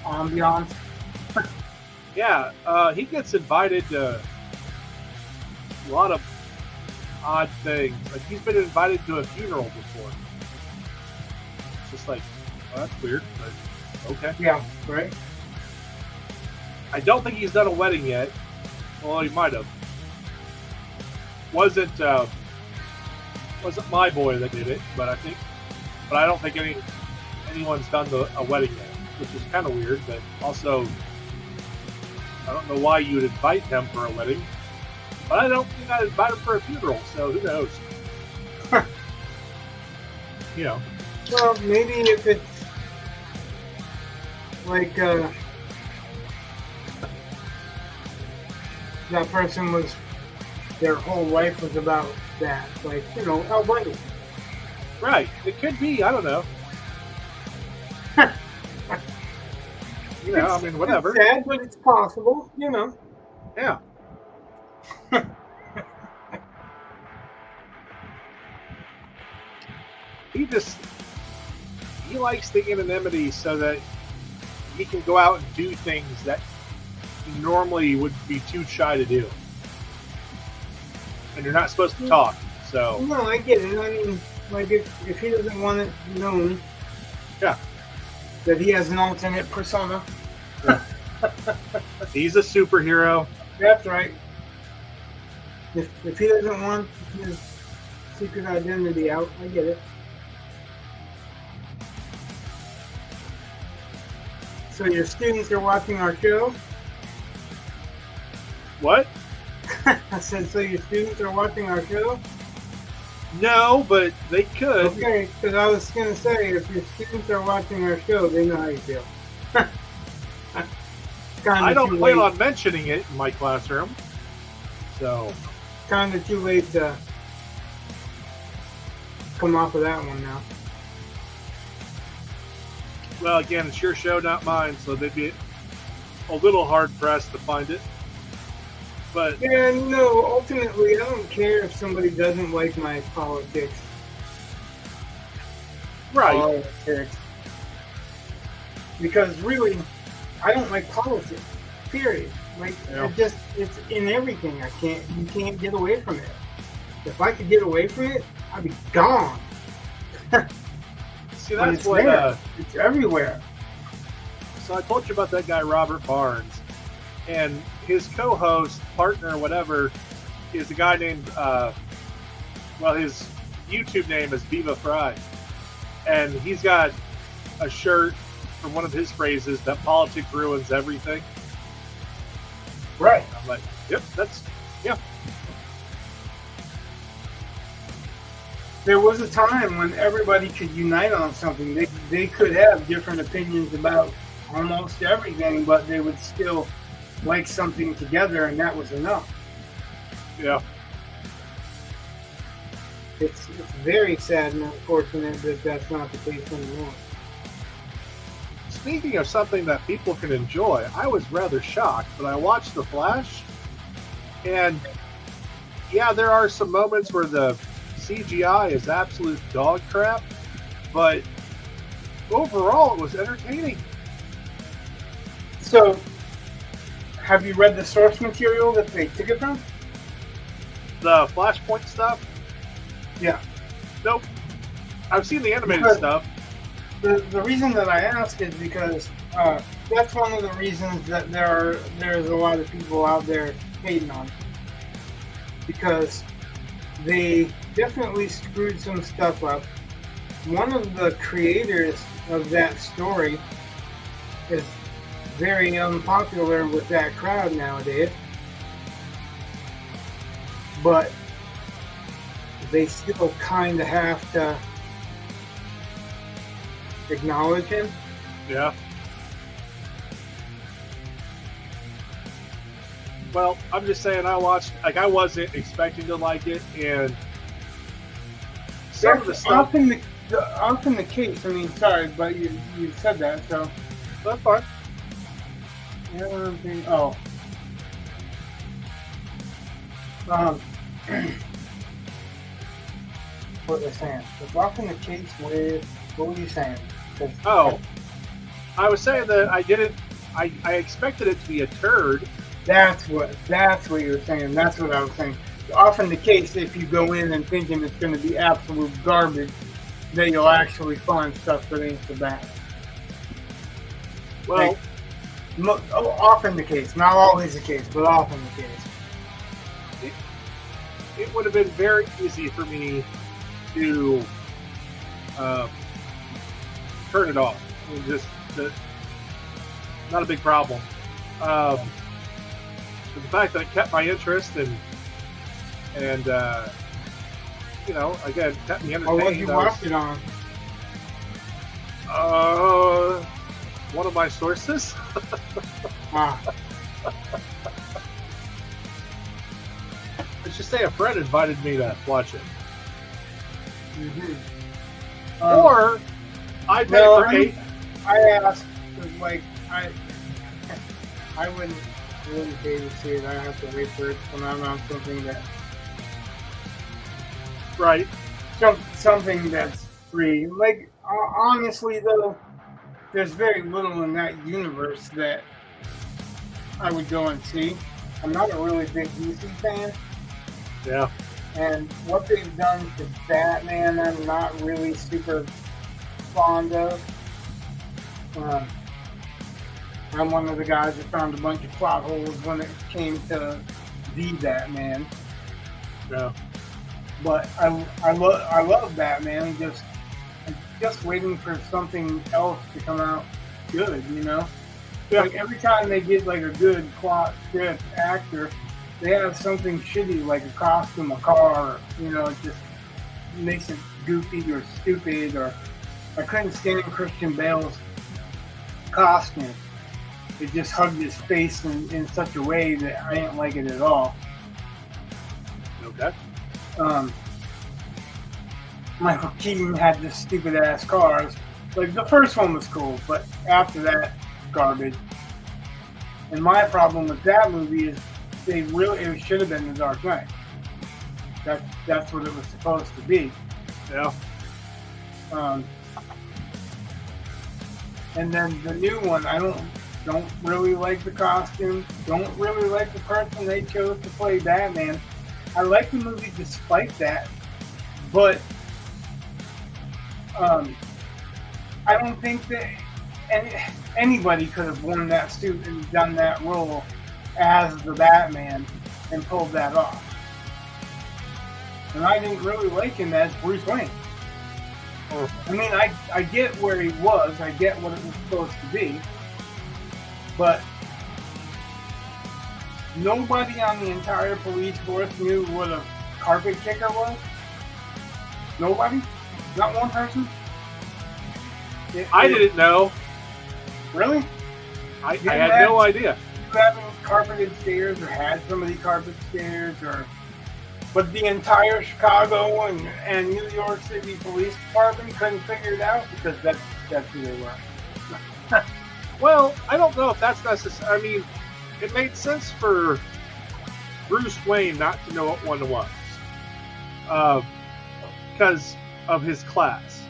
[SPEAKER 1] ambiance.
[SPEAKER 3] Yeah, he gets invited to a lot of odd things. Like he's been invited to a funeral before. It's just like, well, that's weird, but okay.
[SPEAKER 1] Yeah, right.
[SPEAKER 3] I don't think he's done a wedding yet. Well, he might have. Wasn't my boy that did it, but I don't think anyone's done a wedding yet, which is kind of weird. But also, I don't know why you would invite him for a wedding, but I don't think I'd invite him for a funeral. So who knows? You know.
[SPEAKER 1] Well, maybe if it's like that person was, their whole life was about that, like, you know, a wedding.
[SPEAKER 3] Right. It could be. I don't know. You know, I mean, whatever.
[SPEAKER 1] It's sad, but it's possible, you know.
[SPEAKER 3] Yeah. He likes the anonymity so that he can go out and do things that he normally would be too shy to do. And you're not supposed to talk, so.
[SPEAKER 1] No, I get it. I mean, like, if he doesn't want it known,
[SPEAKER 3] Yeah.
[SPEAKER 1] that he has an alternate persona.
[SPEAKER 3] He's a superhero.
[SPEAKER 1] That's right. If he doesn't want his secret identity out, I get it. So your students are watching our show?
[SPEAKER 3] What?
[SPEAKER 1] I said, so your students are watching our show?
[SPEAKER 3] No, but they could.
[SPEAKER 1] Okay, because I was going to say, if your students are watching our show, they know how you feel.
[SPEAKER 3] I don't plan on mentioning it in my classroom. So.
[SPEAKER 1] Kind of too late to come off of that one now.
[SPEAKER 3] Well, again, it's your show, not mine, so they'd be a little hard-pressed to find it. But
[SPEAKER 1] yeah, no, ultimately, I don't care if somebody doesn't like my politics.
[SPEAKER 3] Right.
[SPEAKER 1] Politics. Because really, I don't like politics. Period. Like,
[SPEAKER 3] Yeah.
[SPEAKER 1] it's in everything. You can't get away from it. If I could get away from it, I'd be gone.
[SPEAKER 3] See,
[SPEAKER 1] But
[SPEAKER 3] that's
[SPEAKER 1] it's
[SPEAKER 3] what.
[SPEAKER 1] there. It's everywhere.
[SPEAKER 3] So I told you about that guy, Robert Barnes. And his co-host, partner, whatever, is a guy named, his YouTube name is Viva Fry. And he's got a shirt from one of his phrases that politics ruins everything.
[SPEAKER 1] Right.
[SPEAKER 3] I'm like, yep, yeah.
[SPEAKER 1] There was a time when everybody could unite on something. They could have different opinions about almost everything, but they would still like something together, and that was enough.
[SPEAKER 3] Yeah.
[SPEAKER 1] It's very sad and unfortunate that that's not the case anymore.
[SPEAKER 3] Speaking of something that people can enjoy, I was rather shocked, but I watched The Flash, and yeah, there are some moments where the CGI is absolute dog crap, but overall it was entertaining.
[SPEAKER 1] So, have you read the source material that they took it from?
[SPEAKER 3] The Flashpoint stuff?
[SPEAKER 1] Yeah.
[SPEAKER 3] Nope. I've seen the animated
[SPEAKER 1] Because
[SPEAKER 3] stuff.
[SPEAKER 1] The reason that I ask is because that's one of the reasons that there's a lot of people out there hating on it. Because they definitely screwed some stuff up. One of the creators of that story is very unpopular with that crowd nowadays. But they still kind of have to acknowledge him.
[SPEAKER 3] Yeah. Well, I'm just saying I watched, like, I wasn't expecting to like it, and some of the
[SPEAKER 1] That's
[SPEAKER 3] stuff,
[SPEAKER 1] often the case. I mean, sorry, but you said that, so
[SPEAKER 3] that's fine.
[SPEAKER 1] yeah, oh, um, what was I saying? It's often the case with what were you saying? 'Cause-
[SPEAKER 3] Oh, I was saying that I expected it to be a turd.
[SPEAKER 1] That's what you were saying. That's what I was saying. Often the case if you go in and thinking it's going to be absolute garbage, that you'll actually find stuff that ain't so bad.
[SPEAKER 3] Well,
[SPEAKER 1] Often the case, not always the case, but often the case.
[SPEAKER 3] it would have been very easy for me to turn it off. I mean, not a big problem. But the fact that it kept my interest and you know, again, kept me entertained.
[SPEAKER 1] Or what you watched it on?
[SPEAKER 3] One of my sources.
[SPEAKER 1] Ah,
[SPEAKER 3] Let's just say a friend invited me to watch it,
[SPEAKER 1] mm-hmm.
[SPEAKER 3] or I paid
[SPEAKER 1] no,
[SPEAKER 3] for eight.
[SPEAKER 1] I asked, 'cause, like, I wouldn't pay to see it. I have to wait for it to come out on something that
[SPEAKER 3] Right.
[SPEAKER 1] something that's free. Like, honestly, though, there's very little in that universe that I would go and see. I'm not a really big DC fan,
[SPEAKER 3] Yeah.
[SPEAKER 1] and what they've done to Batman, I'm not really super fond of. I'm one of the guys that found a bunch of plot holes when it came to the Batman.
[SPEAKER 3] Yeah.
[SPEAKER 1] But I love Batman. I'm just waiting for something else to come out good, you know?
[SPEAKER 3] Yeah.
[SPEAKER 1] Like every time they get like a good plot script actor, they have something shitty like a costume, a car, you know, it just makes it goofy or stupid. Or I couldn't stand Christian Bale's costume. It just hugged his face in such a way that I didn't like it at all.
[SPEAKER 3] Okay.
[SPEAKER 1] Michael Keaton had this stupid ass cars. Like the first one was cool, but after that, garbage. And my problem with that movie is it should have been The Dark Knight. That's what it was supposed to be.
[SPEAKER 3] Yeah.
[SPEAKER 1] And then the new one, I don't really like the costume. Don't really like the person they chose to play Batman. I like the movie despite that, but I don't think that anybody could have worn that suit and done that role as the Batman and pulled that off. And I didn't really like him as Bruce Wayne. I mean, I get where he was. I get what it was supposed to be. But nobody on the entire police force knew what a carpet kicker was. Nobody? Not one person?
[SPEAKER 3] I didn't know.
[SPEAKER 1] Really?
[SPEAKER 3] I had no idea.
[SPEAKER 1] You haven't carpeted stairs or had somebody carpet stairs or... But the entire Chicago and New York City Police Department couldn't figure it out because that's who they were.
[SPEAKER 3] Well, I don't know if that's necessary. I mean, it made sense for Bruce Wayne not to know what one was because of his class.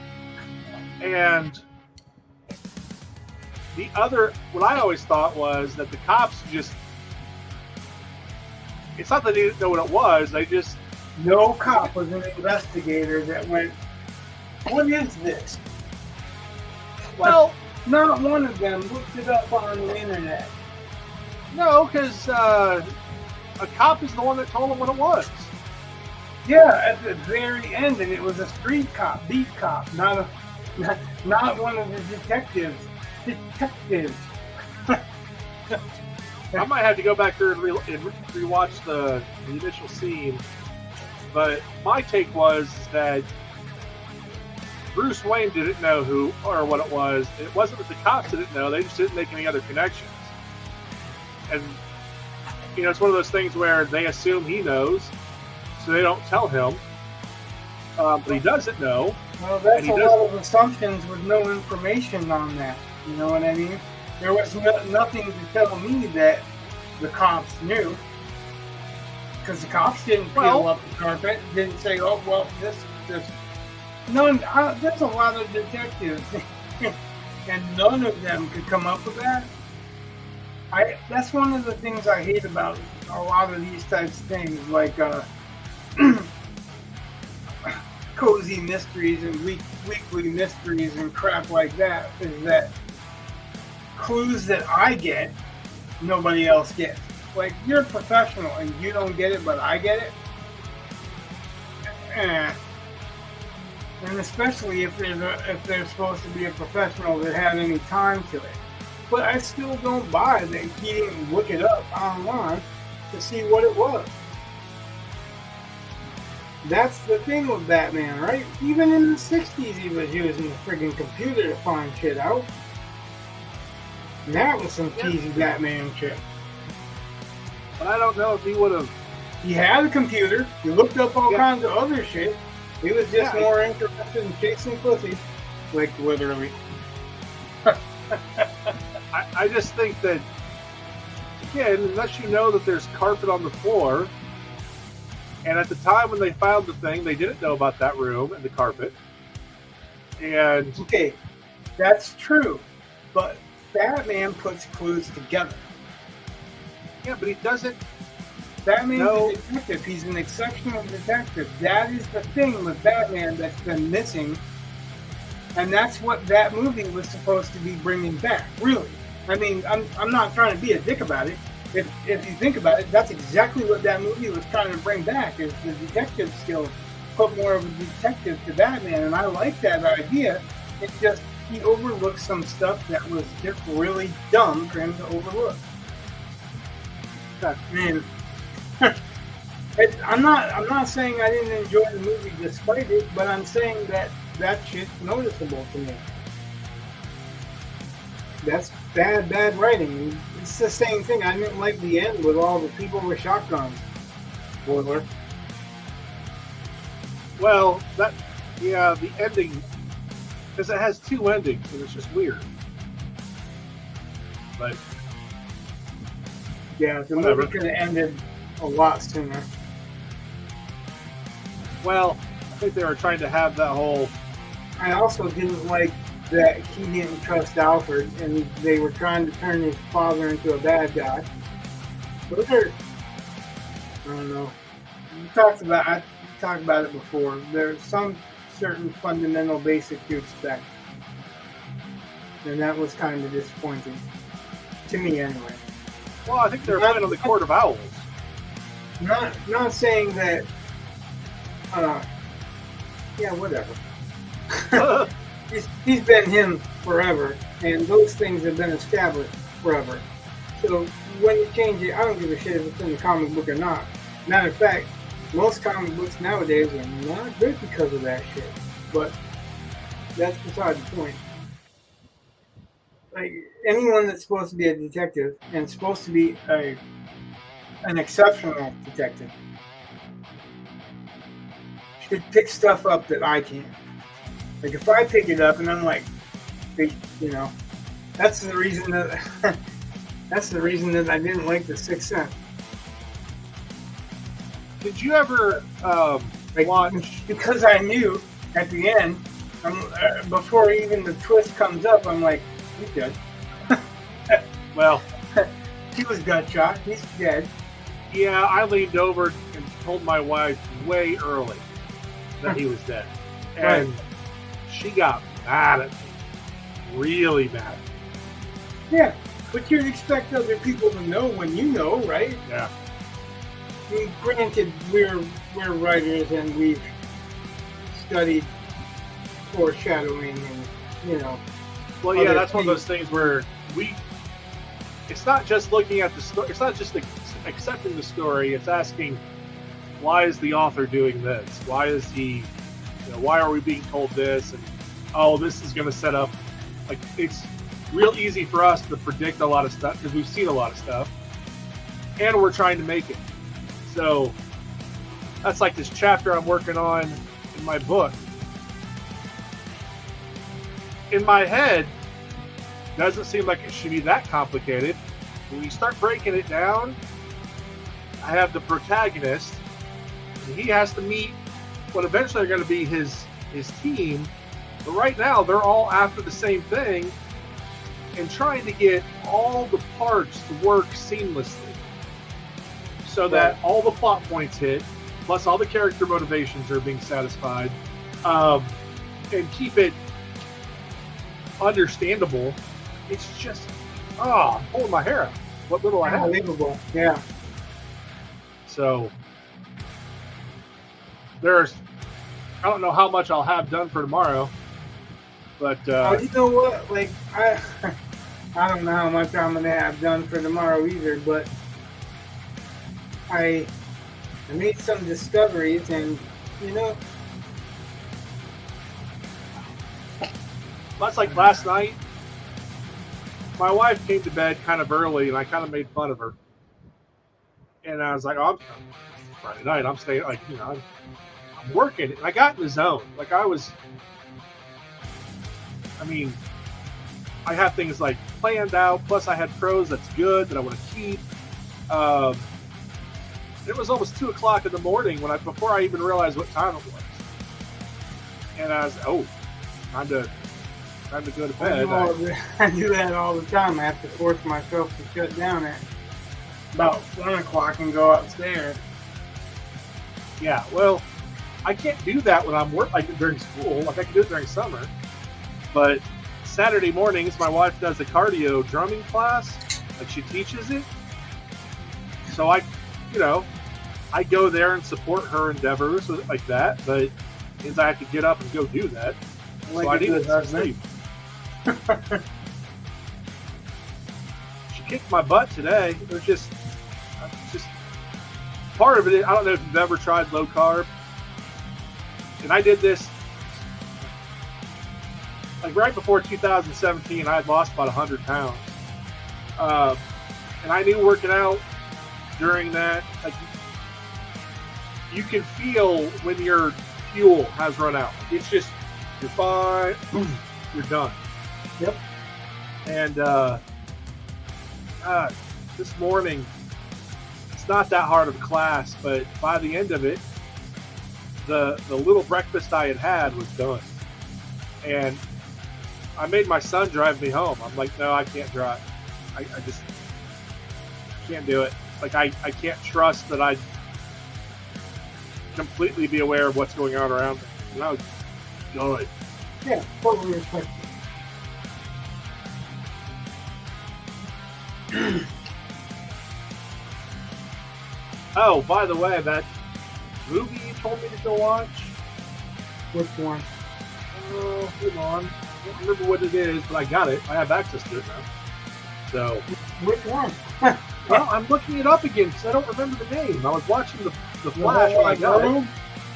[SPEAKER 3] And the other, what I always thought was that the cops just, it's not that they didn't know what it was, they just...
[SPEAKER 1] No cop was an investigator that went, what is this?
[SPEAKER 3] Well...
[SPEAKER 1] Not one of them looked it up on the internet.
[SPEAKER 3] No, because a cop is the one that told them what it was.
[SPEAKER 1] Yeah, at the very end, and it was a street cop, beat cop, not one of the detectives. Detectives.
[SPEAKER 3] I might have to go back there and rewatch the initial scene, but my take was that Bruce Wayne didn't know who or what it was. It wasn't that the cops didn't know; they just didn't make any other connections. And it's one of those things where they assume he knows, so they don't tell him. But he doesn't know.
[SPEAKER 1] Well, that's
[SPEAKER 3] And he
[SPEAKER 1] a
[SPEAKER 3] does-
[SPEAKER 1] lot of assumptions with no information on that. You know what I mean? There was nothing to tell me that the cops knew. Because the cops didn't peel
[SPEAKER 3] Well-
[SPEAKER 1] up the carpet, didn't say, oh, well, this. No, there's a lot of detectives, and none of them could come up with that. That's one of the things I hate about a lot of these types of things, like cozy mysteries and weekly mysteries and crap like that, is that clues that I get, nobody else gets. Like, you're a professional and you don't get it, but I get it. And especially if there's supposed to be a professional that had any time to it. But I still don't buy that he didn't look it up online to see what it was. That's the thing with Batman, right? Even in the 60s he was using the friggin' computer to find shit out. And that was some cheesy Batman shit.
[SPEAKER 3] But I don't know if he would have.
[SPEAKER 1] He had a computer. He looked up all kinds of other shit. He was just more interested in chasing pussy. Like, literally.
[SPEAKER 3] I just think that, again, unless you know that there's carpet on the floor, and at the time when they found the thing, they didn't know about that room and the carpet. And
[SPEAKER 1] Okay, that's true. But Batman puts clues together.
[SPEAKER 3] yeah, but he doesn't.
[SPEAKER 1] Batman's
[SPEAKER 3] No.
[SPEAKER 1] a detective. He's an exceptional detective. That is the thing with Batman that's been missing. And that's what that movie was supposed to be bringing back, really. I mean, I'm not trying to be a dick about it. If you think about it, that's exactly what that movie was trying to bring back, is the detective skills. Put more of a detective to Batman, and I like that idea. It's just, he overlooked some stuff that was just really dumb for him to overlook. Man, I'm not saying I didn't enjoy the movie despite it, but I'm saying that shit's noticeable to me. That's bad writing. It's the same thing. I didn't like the end with all the people with shotguns. Spoiler.
[SPEAKER 3] Well, the ending, because it has two endings, and it's just weird. But
[SPEAKER 1] Yeah, the
[SPEAKER 3] Whatever.
[SPEAKER 1] movie could have ended a lot sooner.
[SPEAKER 3] well, I think they were trying to have that whole.
[SPEAKER 1] I also didn't like that he didn't trust Alfred, and they were trying to turn his father into a bad guy. But I don't know. We talked about it before. There's some certain fundamental basic to expect, and that was kind of disappointing to me, anyway.
[SPEAKER 3] Well, I think they were playing on the Court of Owls.
[SPEAKER 1] Not saying that. Yeah, whatever. He's been him forever, and those things have been established forever. So when you change it, I don't give a shit if it's in the comic book or not. Matter of fact, most comic books nowadays are not good because of that shit. But that's beside the point. Like, anyone that's supposed to be a detective and supposed to be an exceptional detective should pick stuff up that I can't. Like, if I pick it up and I'm like, that's the reason that I didn't like The Sixth Sense.
[SPEAKER 3] Did you ever
[SPEAKER 1] Like,
[SPEAKER 3] watch?
[SPEAKER 1] because I knew at the end, before even the twist comes up, I'm like, he's dead.
[SPEAKER 3] Well,
[SPEAKER 1] He was gut shot. He's dead.
[SPEAKER 3] yeah, I leaned over and told my wife way early that he was dead, and
[SPEAKER 1] Right.
[SPEAKER 3] she got mad at me, really mad.
[SPEAKER 1] Yeah, but you'd expect other people to know when you know, right?
[SPEAKER 3] Yeah.
[SPEAKER 1] I mean, granted, we're writers and we've studied foreshadowing and
[SPEAKER 3] Well, yeah,
[SPEAKER 1] other
[SPEAKER 3] that's one of
[SPEAKER 1] things.
[SPEAKER 3] those things where it's not just looking at the story, it's not just accepting the story, it's asking, why is the author doing this? Why is he, why are we being told this? And, oh, this is going to set up, like, it's real easy for us to predict a lot of stuff because we've seen a lot of stuff. and we're trying to make it. So that's like this chapter I'm working on in my book. In my head, doesn't seem like it should be that complicated. When you start breaking it down, I have the protagonist, and he has to meet what eventually are going to be his team. But right now, they're all after the same thing and trying to get all the parts to work seamlessly so that all the plot points hit, plus all the character motivations are being satisfied, and keep it understandable. It's just, I'm pulling my hair out. What little I have.
[SPEAKER 1] Unbelievable. Yeah.
[SPEAKER 3] So I don't know how much I'll have done for tomorrow, but
[SPEAKER 1] you know what? Like I don't know how much I'm gonna have done for tomorrow either, but I made some discoveries, and
[SPEAKER 3] that's like last night. My wife came to bed kind of early, and I kind of made fun of her. And I was like, I'm Friday night. I'm staying, I'm working. And I got in the zone. I have things like planned out. Plus, I had pros that's good that I want to keep. It was almost 2 o'clock in the morning before I even realized what time it was. And I was, time to go to bed.
[SPEAKER 1] I do that all the time. I have to force myself to shut down at about 1 o'clock and go upstairs.
[SPEAKER 3] Yeah, well, I can't do that when I'm during school. Like I can do it during summer. But Saturday mornings, my wife does a cardio drumming class. Like she teaches it. So I go there and support her endeavors like that. But it means I have to get up and go do that. So I need to sleep. She kicked my butt today. It was just part of it. I don't know if you've ever tried low carb, and I did this like right before 2017. I had lost about 100 pounds, and I knew working out during that, like you can feel when your fuel has run out. It's just you're fine, you're done.
[SPEAKER 1] Yep.
[SPEAKER 3] And this morning, it's not that hard of a class, but by the end of it, the little breakfast I had was done. And I made my son drive me home. I'm like, no, I can't drive. I just can't do it. Like, I can't trust that I'd completely be aware of what's going on around me. And I was done.
[SPEAKER 1] Yeah, totally respect it.
[SPEAKER 3] Oh, by the way, that movie you told me to go watch?
[SPEAKER 1] Which one?
[SPEAKER 3] Oh, hold on. I don't remember what it is, but I got it. I have access to it now. So.
[SPEAKER 1] Which one?
[SPEAKER 3] Well, I'm looking it up again because I don't remember the name. I was watching the Flash when I got it.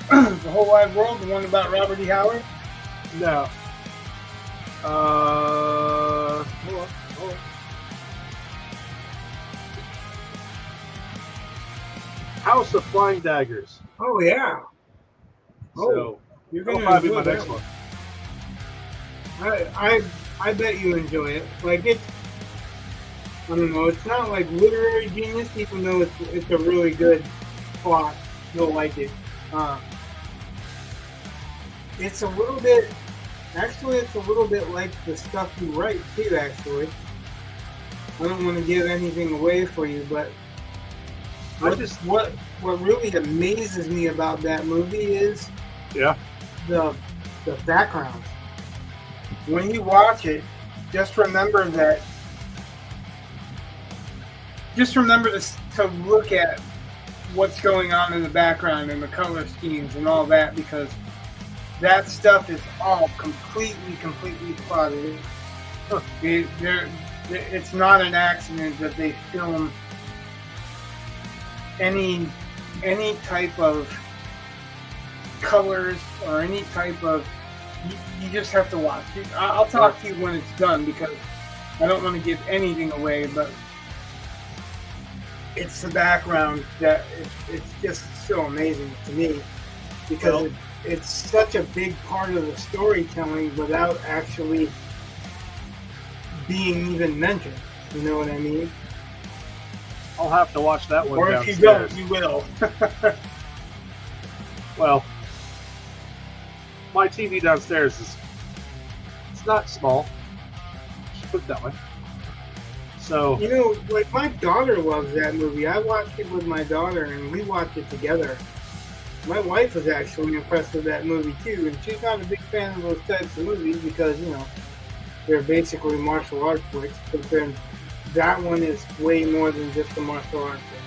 [SPEAKER 1] The Whole Wide World, the one about Robert E. Howard?
[SPEAKER 3] No. Hold on. House of Flying Daggers.
[SPEAKER 1] Oh, yeah.
[SPEAKER 3] So,
[SPEAKER 1] you're
[SPEAKER 3] that'll
[SPEAKER 1] gonna
[SPEAKER 3] probably be my
[SPEAKER 1] enjoy
[SPEAKER 3] next
[SPEAKER 1] that
[SPEAKER 3] one.
[SPEAKER 1] I bet you enjoy it. Like, I don't know, it's not like literary genius, even though it's a really good plot. You'll like it. It's a little bit like the stuff you write too, actually. I don't want to give anything away for you, but what really amazes me about that movie is the background. When you watch it, just remember to look at what's going on in the background and the color schemes and all that, because that stuff is all completely plotted. It's not an accident that they film any type of colors or any type of. You just have to watch it. I'll talk to you when it's done because I don't want to give anything away, but it's the background that it's just so amazing to me because it's such a big part of the storytelling without actually being even mentioned. You know what I mean?
[SPEAKER 3] I'll have to watch that one.
[SPEAKER 1] Or if you don't, you will.
[SPEAKER 3] Well, my TV downstairs it's not small. Just put it that way. So
[SPEAKER 1] you know, like my daughter loves that movie. I watched it with my daughter, and we watched it together. My wife was actually impressed with that movie too, and she's not a big fan of those types of movies because they're basically martial arts flicks. But then that one is way more than just a martial arts flick.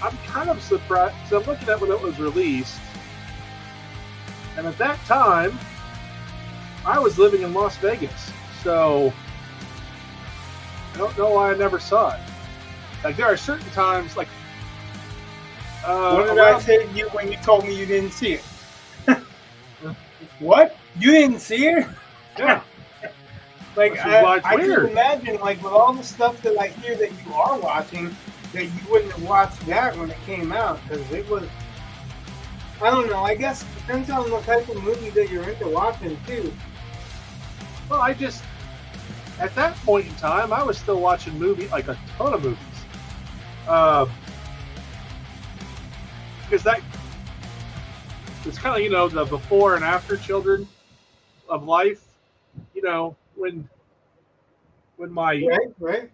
[SPEAKER 3] I'm kind of surprised. So I'm looking at when it was released, and at that time, I was living in Las Vegas, so I don't know why I never saw it. Like there are certain times, like
[SPEAKER 1] what did I say to you when you told me you didn't see it? What? You didn't see it?
[SPEAKER 3] Yeah.
[SPEAKER 1] Like I can imagine, like with all the stuff that I hear that you are watching, that you wouldn't have watched that when it came out because it was. I don't know. I guess it depends on the type of movie that you're into watching too.
[SPEAKER 3] Well, at that point in time, I was still watching like a ton of movies. Because it's kind of, the before and after children of life, when my
[SPEAKER 1] right.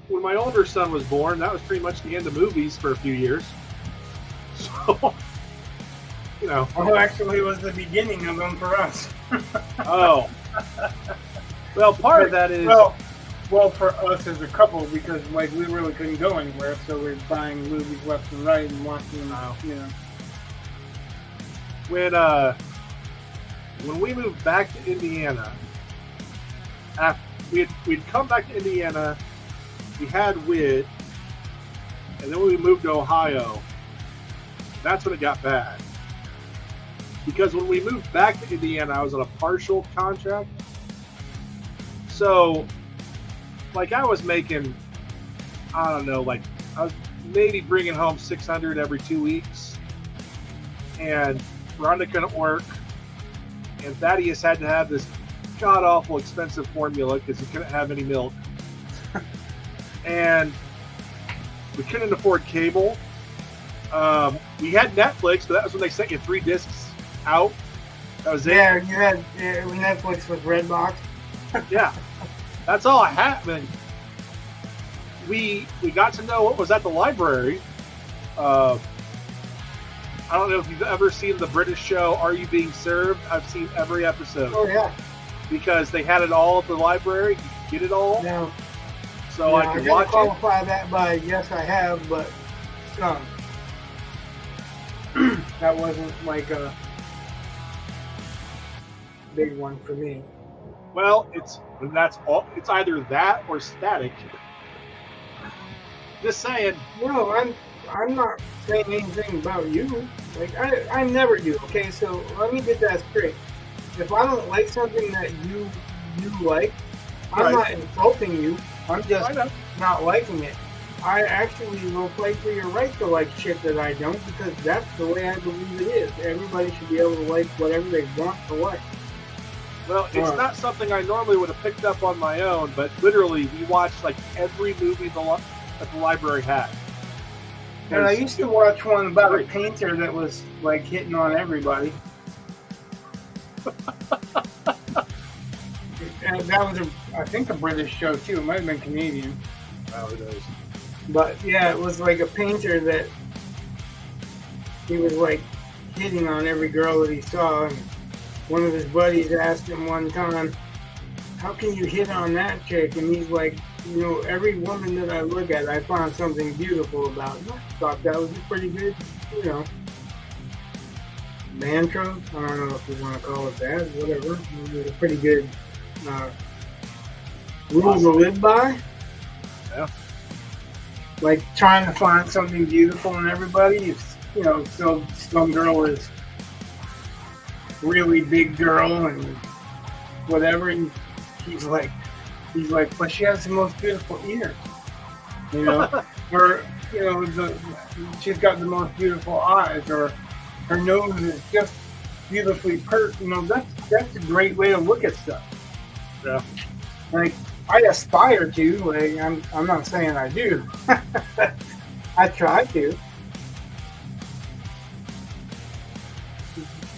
[SPEAKER 3] When my older son was born, that was pretty much the end of movies for a few years. So,
[SPEAKER 1] Oh, actually, it was the beginning of them for us.
[SPEAKER 3] Oh. Well, part of that is...
[SPEAKER 1] Well, for us as a couple, because, like, we really couldn't go anywhere, so we're buying movies left and right and watching them out,
[SPEAKER 3] When we moved back to Indiana, we'd come back to Indiana, we had WIT, and then when we moved to Ohio, that's when it got bad. Because when we moved back to Indiana, I was on a partial contract. So, like, I was making, I don't know, like, I was maybe bringing home $600 every 2 weeks. And Rhonda couldn't work. And Thaddeus had to have this god-awful expensive formula because he couldn't have any milk. And we couldn't afford cable. We had Netflix, but that was when they sent you 3 discs out. That was it.
[SPEAKER 1] Yeah, you had Netflix with Redbox.
[SPEAKER 3] Yeah. That's all I had. I mean, we got to know what was at the library. I don't know if you've ever seen the British show Are You Being Served? I've seen every episode.
[SPEAKER 1] Oh, yeah.
[SPEAKER 3] Because they had it all at the library. You could get it all.
[SPEAKER 1] No.
[SPEAKER 3] So I could watch it.
[SPEAKER 1] I qualify that by yes, I have, but that wasn't like a big one for me.
[SPEAKER 3] Well, it's either that or static. Just saying.
[SPEAKER 1] No, I'm not saying anything about you. Like I never do. Okay, so let me get that straight. If I don't like something that you like, I'm not insulting you. I'm just not liking it. I actually will fight for your right to like shit that I don't because that's the way I believe it is. Everybody should be able to like whatever they want to like.
[SPEAKER 3] Well, it's not something I normally would have picked up on my own, but literally we watched like every movie that the library had.
[SPEAKER 1] And I used to watch one about a painter that was like hitting on everybody. And that was, I think, a British show too. It might have been Canadian.
[SPEAKER 3] Oh, it is.
[SPEAKER 1] But yeah, it was like a painter that he was like hitting on every girl that he saw. And one of his buddies asked him one time, "How can you hit on that chick?" And he's like, every woman that I look at, I find something beautiful about. And I thought that was a pretty good, mantra. I don't know if you want to call it that, whatever. It was a pretty good rule to live by.
[SPEAKER 3] Yeah.
[SPEAKER 1] Like trying to find something beautiful in everybody. If, so some girl is really big girl and whatever, and he's like, but she has the most beautiful ears. or she's got the most beautiful eyes, or her nose is just beautifully perked. That's a great way to look at stuff.
[SPEAKER 3] Yeah.
[SPEAKER 1] Like, I aspire to. Like, I'm not saying I do. I try to.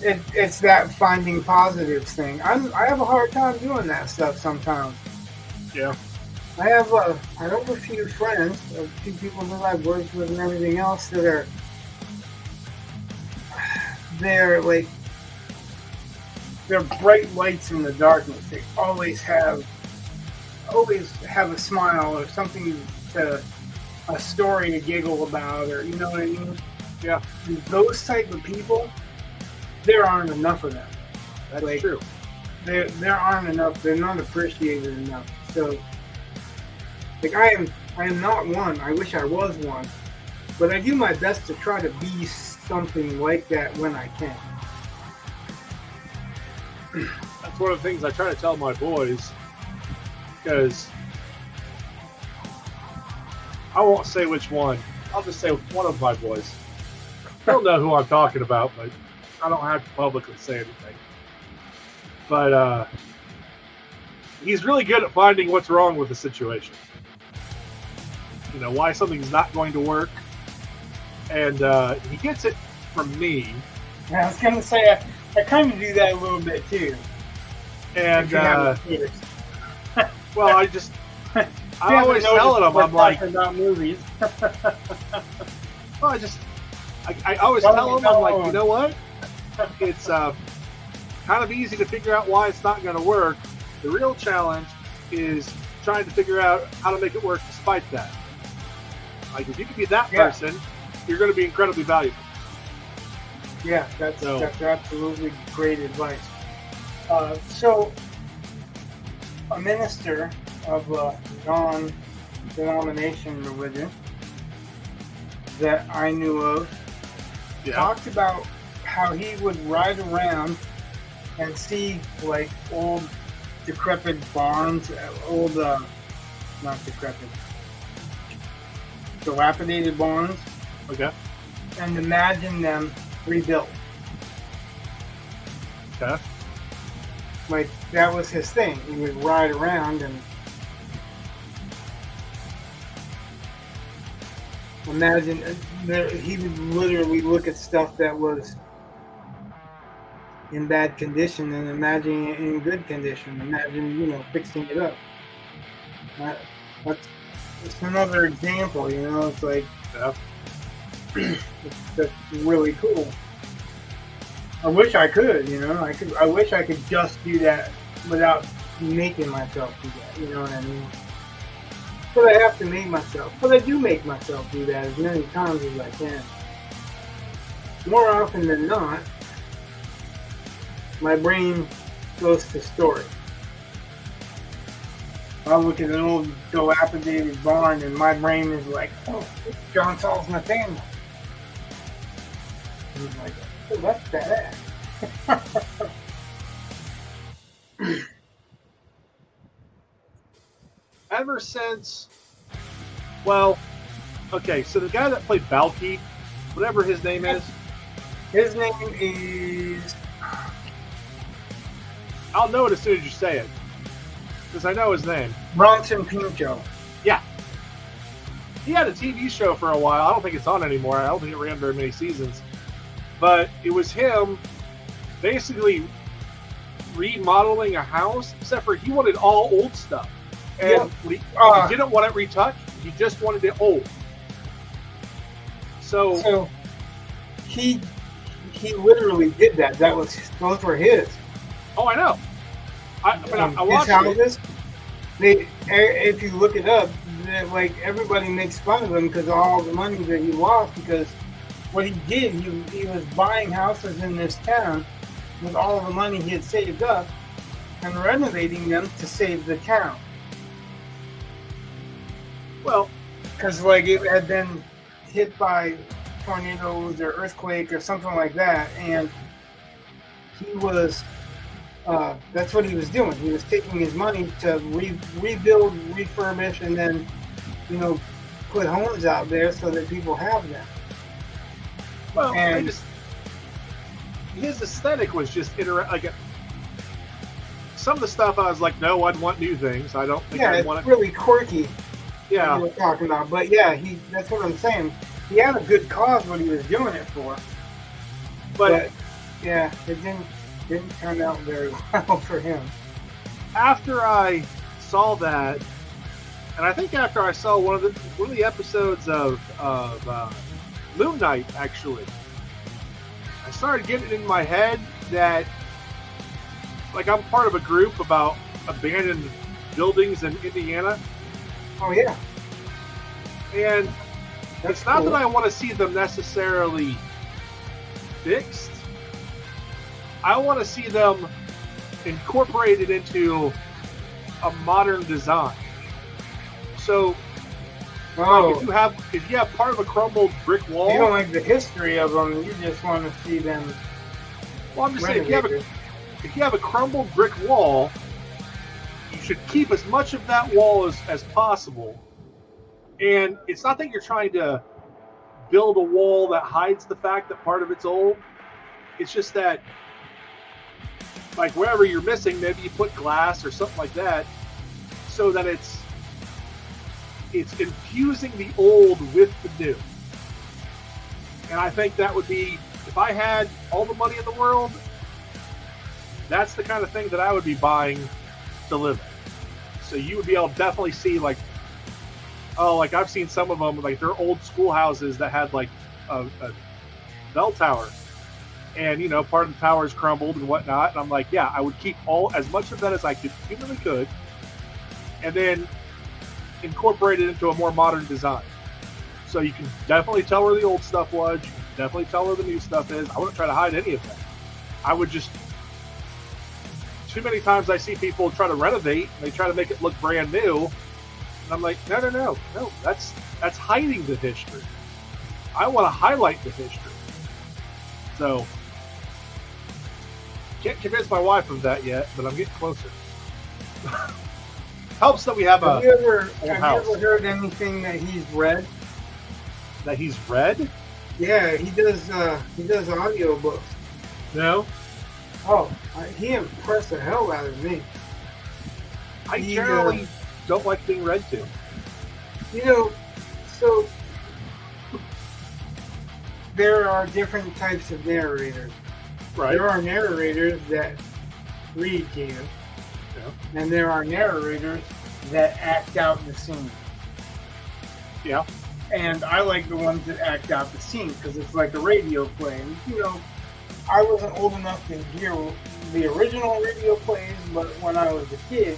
[SPEAKER 1] It's that finding positives thing. I have a hard time doing that stuff sometimes.
[SPEAKER 3] Yeah.
[SPEAKER 1] I have a few friends, a few people that I've worked with and everything else that they're bright lights in the darkness. They always have a smile or something a story to giggle about, or you know what I mean?
[SPEAKER 3] Yeah.
[SPEAKER 1] Those type of people, there aren't enough of them.
[SPEAKER 3] That's true.
[SPEAKER 1] There aren't enough. They're not appreciated enough. So, like, I am not one. I wish I was one, but I do my best to try to be something like that when I can.
[SPEAKER 3] That's one of the things I try to tell my boys, because I won't say which one. I'll just say one of my boys. They'll know who I'm talking about, but I don't have to publicly say anything. But he's really good at finding what's wrong with the situation. Why something's not going to work. And he gets it from me.
[SPEAKER 1] I was going to say, I kind of do that a little bit too.
[SPEAKER 3] And, well, I always tell him, I'm like,
[SPEAKER 1] about movies.
[SPEAKER 3] well, I always tell him, I'm like, you know what? It's kind of easy to figure out why it's not going to work. The real challenge is trying to figure out how to make it work despite that. Like, if you can be that person, you're going to be incredibly valuable.
[SPEAKER 1] Yeah, that's absolutely great advice. So, a minister of a non-denomination religion that I knew of talked about how he would ride around and see, like, old decrepit barns, dilapidated barns.
[SPEAKER 3] Okay.
[SPEAKER 1] And imagine them rebuilt.
[SPEAKER 3] Okay.
[SPEAKER 1] Like, that was his thing. He would ride around and imagine, he would literally look at stuff that was in bad condition and imagine it in good condition. Imagine, fixing it up. That's another example, it's like, that's really cool. I wish I could, I wish I could just do that without making myself do that, you know what I mean? But I have to make myself. But I do make myself do that as many times as I can. More often than not, my brain goes to story. I'll look at an old dilapidated barn and my brain is like, oh, John Saul's Nathaniel. And he's like, oh, that's badass.
[SPEAKER 3] Ever since, well, okay, so the guy that played Balky, whatever his name is.
[SPEAKER 1] His name is...
[SPEAKER 3] I'll know it as soon as you say it. Because I know his name.
[SPEAKER 1] Bronson Pinchot.
[SPEAKER 3] Yeah. He had a TV show for a while. I don't think it's on anymore. I don't think it ran very many seasons. But it was him basically remodeling a house, except for he wanted all old stuff. And he didn't want it retouched. He just wanted it old. So he literally did that. Those were his. Oh, I know. I watched
[SPEAKER 1] houses. If you look it up, like, everybody makes fun of him because of all the money that he lost. Because what he did, he was buying houses in this town with all the money he had saved up and renovating them to save the town.
[SPEAKER 3] Well,
[SPEAKER 1] because, like, it had been hit by tornadoes or earthquake or something like that, and he was, that's what he was doing. He was taking his money to rebuild, refurbish, and then, put homes out there so that people have them.
[SPEAKER 3] Well,
[SPEAKER 1] And-
[SPEAKER 3] his aesthetic was just some of the stuff I was like, no, I'd want new things. I don't think
[SPEAKER 1] Yeah,
[SPEAKER 3] I'd
[SPEAKER 1] it's
[SPEAKER 3] want it.
[SPEAKER 1] really quirky.
[SPEAKER 3] Yeah,
[SPEAKER 1] What we're talking about, but yeah, that's what I'm saying. He had a good cause what he was doing it for,
[SPEAKER 3] but
[SPEAKER 1] yeah, it didn't turn out very well for him.
[SPEAKER 3] after I saw that, and I think after I saw one of the episodes of Moon Knight, actually, I started getting in my head that, like, I'm part of a group about abandoned buildings in Indiana,
[SPEAKER 1] Oh yeah,
[SPEAKER 3] and
[SPEAKER 1] that's
[SPEAKER 3] it's not
[SPEAKER 1] cool.
[SPEAKER 3] that I want to see them necessarily fixed. I want to see them incorporated into a modern design. So,
[SPEAKER 1] Oh,
[SPEAKER 3] like, if you have part of a crumbled brick wall,
[SPEAKER 1] you don't like the history of them. You just want to see them
[SPEAKER 3] well, I'm just saying,
[SPEAKER 1] renovated.
[SPEAKER 3] if you have a crumbled brick wall, you should keep as much of that wall as possible. And it's not that you're trying to build a wall that hides the fact that part of it's old. It's just that, like, wherever you're missing, maybe you put glass or something like that, so that it's infusing the old with the new. And I think that would be, if I had all the money in the world, that's the kind of thing that I would be buying to live in. So you would be able to definitely see, like, like I've seen some of them, like they're old schoolhouses that had like a bell tower, and part of the tower is crumbled and whatnot. And I'm like, yeah, I would keep as much of that as I humanly could, and then incorporate it into a more modern design. So you can definitely tell where the old stuff was. You can definitely tell where the new stuff is. I wouldn't try to hide any of that. I would just. Too many times I see people try to renovate and they try to make it look brand new, and I'm like, no, that's hiding the history. I want to highlight the history. So can't convince my wife of that yet, but I'm getting closer. Helps that we have
[SPEAKER 1] Have you ever
[SPEAKER 3] house.
[SPEAKER 1] heard anything that he's read?
[SPEAKER 3] that he's read.
[SPEAKER 1] Yeah, he does audiobooks.
[SPEAKER 3] No,
[SPEAKER 1] Oh, he impressed the hell out of me.
[SPEAKER 3] I
[SPEAKER 1] He,
[SPEAKER 3] generally don't like being read to.
[SPEAKER 1] So there are different types of narrators.
[SPEAKER 3] Right.
[SPEAKER 1] There are narrators that read to you, and there are narrators that act out the scene.
[SPEAKER 3] Yeah.
[SPEAKER 1] And I like the ones that act out the scene because it's like a radio play. And, I wasn't old enough to hear the original radio plays, but when I was a kid,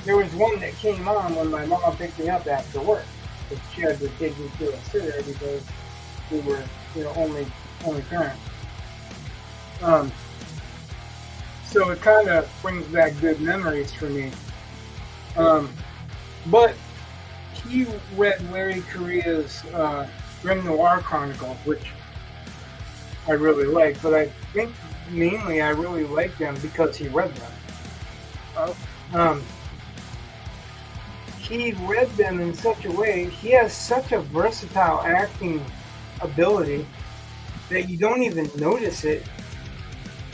[SPEAKER 1] there was one that came on when my mom picked me up after work. But she had to take me to a sitter because we were, only parents. So it kind of brings back good memories for me. But he read Larry Correia's Grim Noir Chronicles, which I really like, but I think mainly I really like them because he read them. He read them in such a way, he has such a versatile acting ability that you don't even notice it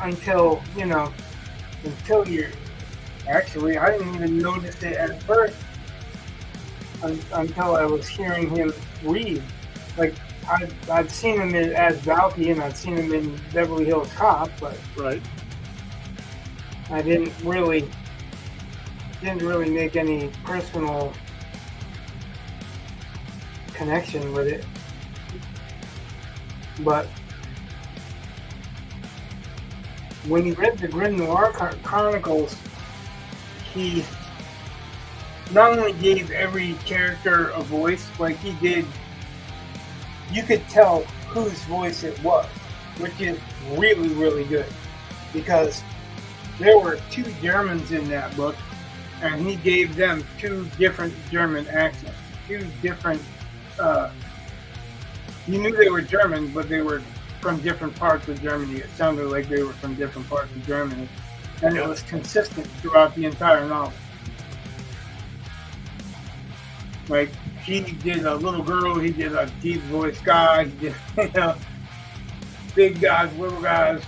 [SPEAKER 1] until you're, actually, I didn't even notice it at first until I was hearing him read. Like, I'd seen him as Valky and I'd seen him in Beverly Hills Cop, but
[SPEAKER 3] Right.
[SPEAKER 1] I didn't really make any personal connection with it. But when he read the Grim Noir Chronicles, he not only gave every character a voice, like he did, you could tell whose voice it was, which is really, really good. Because there were 2 Germans in that book, and he gave them 2 different German accents. 2 different, you knew they were German, but they were from different parts of Germany. It sounded like they were from different parts of Germany. And it was consistent throughout the entire novel. Like, he did a little girl, he did a deep voice guy, he did, big guys, little guys,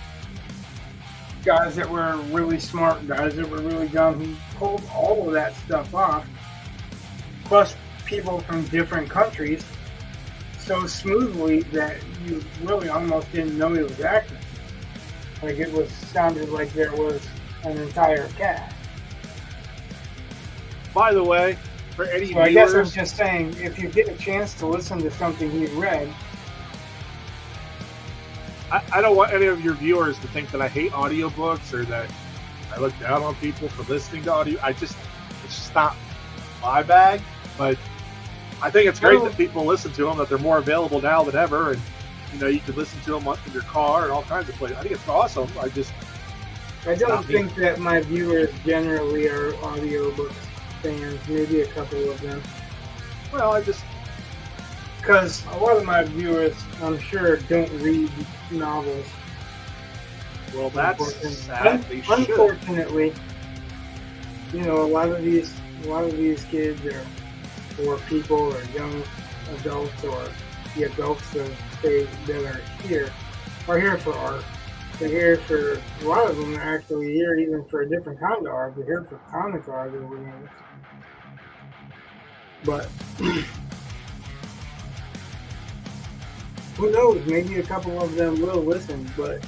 [SPEAKER 1] guys that were really smart, guys that were really dumb. He pulled all of that stuff off, plus people from different countries, so smoothly that you really almost didn't know he was acting. Like it sounded like there was an entire cast.
[SPEAKER 3] By the way, for any
[SPEAKER 1] So I guess I'm
[SPEAKER 3] viewers,
[SPEAKER 1] just saying, if you get a chance to listen to something he read,
[SPEAKER 3] I don't want any of your viewers to think that I hate audiobooks or that I look down on people for listening to audio. It's just not my bag. But I think it's great that people listen to them, that they're more available now than ever, and you can listen to them in your car and all kinds of places. I think it's awesome. I
[SPEAKER 1] don't think that my viewers generally are audiobooks fans. Maybe a couple of them.
[SPEAKER 3] Well,
[SPEAKER 1] because a lot of my viewers, I'm sure, don't read novels.
[SPEAKER 3] Well, that's sad. They should.
[SPEAKER 1] Unfortunately, a lot of these kids or people or young adults or the adults that are here for art. They're here for, a lot of them are actually here even for a different kind of art. They're here for comic art or whatever. But who knows? Maybe a couple of them will listen. But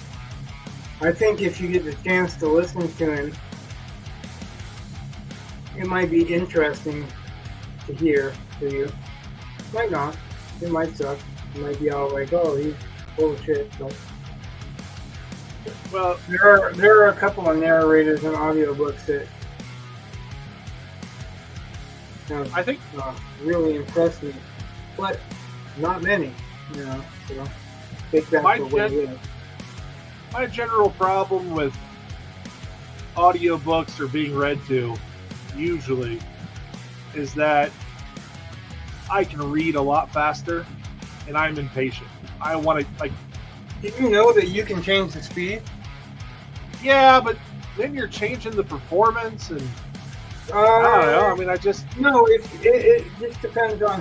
[SPEAKER 1] I think if you get the chance to listen to him, it might be interesting to hear for you. It might not. It might suck. It might be all like, oh, he's bullshit. But
[SPEAKER 3] well,
[SPEAKER 1] there are a couple of narrators and audiobooks that
[SPEAKER 3] I think
[SPEAKER 1] really impressed me, but not many. So take that for what it is.
[SPEAKER 3] My general problem with audiobooks or being read to usually is that I can read a lot faster and I'm impatient. I want to
[SPEAKER 1] Did you know that you can change the speed?
[SPEAKER 3] Yeah, but then you're changing the performance and I don't know. I mean, it just depends on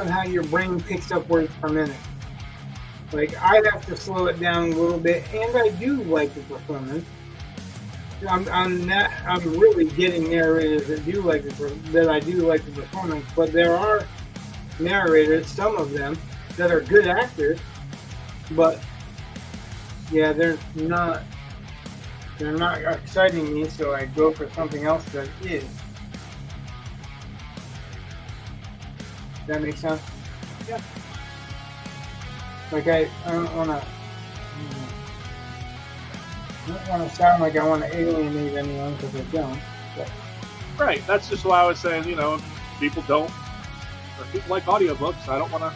[SPEAKER 3] how your brain picks up words per minute. Like, I'd have to slow it down a little bit, and I do like the performance. I'm really getting narrators that I do like the performance, but there are narrators, some of them, that are good actors, but yeah, they're not exciting me, so I go for something else that is. That makes sense? Yeah.
[SPEAKER 1] Like I don't want to sound like I want to alienate anyone, because I don't. But.
[SPEAKER 3] Right. That's just why I was saying, if people don't, or people like audiobooks, I don't want to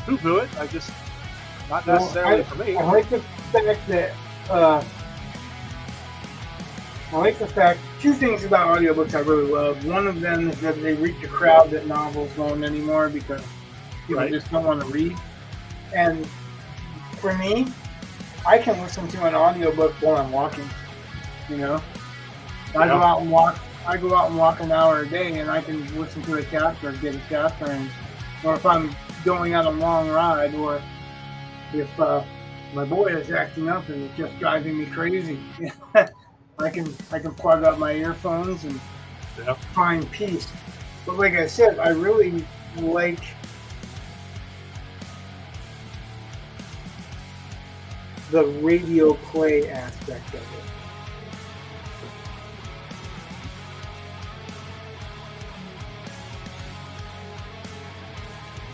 [SPEAKER 3] poo-poo it. Not necessarily for me.
[SPEAKER 1] I like the fact two things about audiobooks I really love. One of them is that they reach a crowd that novels won't anymore, because people just don't want to read. And for me, I can listen to an audiobook while I'm walking. I go out and walk an hour a day, and I can listen to a chapter, get a chapter, or if I'm going on a long ride, or if my boy is acting up and it's just driving me crazy, I can plug up my earphones and find peace. But like I said, I really like the radio play aspect of it.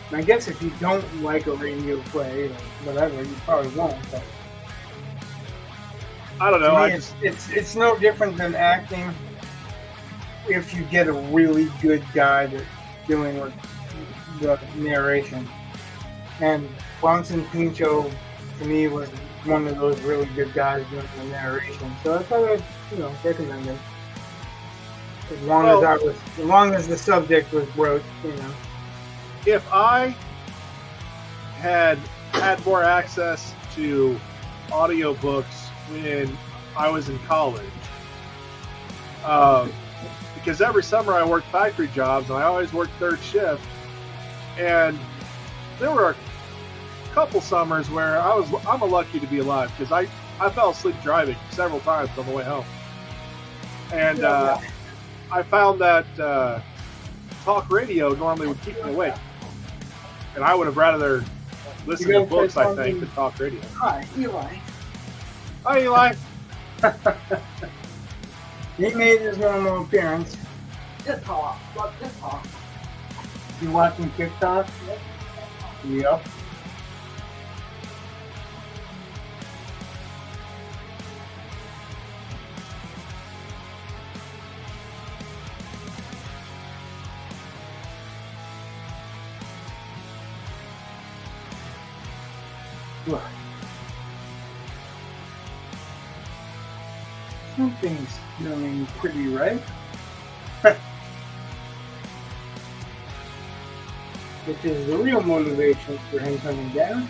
[SPEAKER 1] I guess if you don't like a radio play or whatever, you probably won't. But
[SPEAKER 3] I don't know.
[SPEAKER 1] It's no different than acting. If you get a really good guy that's doing the narration, and Bronson Pinchot to me was one of those really good guys doing the narration. So I thought I'd recommend him. As long as the subject was broached,
[SPEAKER 3] If I had more access to audiobooks when I was in college, because every summer I worked factory jobs and I always worked third shift. And there were a couple summers where I'm lucky to be alive because I fell asleep driving several times on the way home. And I found that talk radio normally would keep me awake. And I would have rather listened to books, I think, than talk radio.
[SPEAKER 1] Hi, Eli.
[SPEAKER 3] Hi, Eli.
[SPEAKER 1] He made his normal appearance.
[SPEAKER 2] Good talk. Love good talk.
[SPEAKER 1] You watching TikTok? Yep. Look. Something's feeling pretty right. Which is the real motivation for him coming down.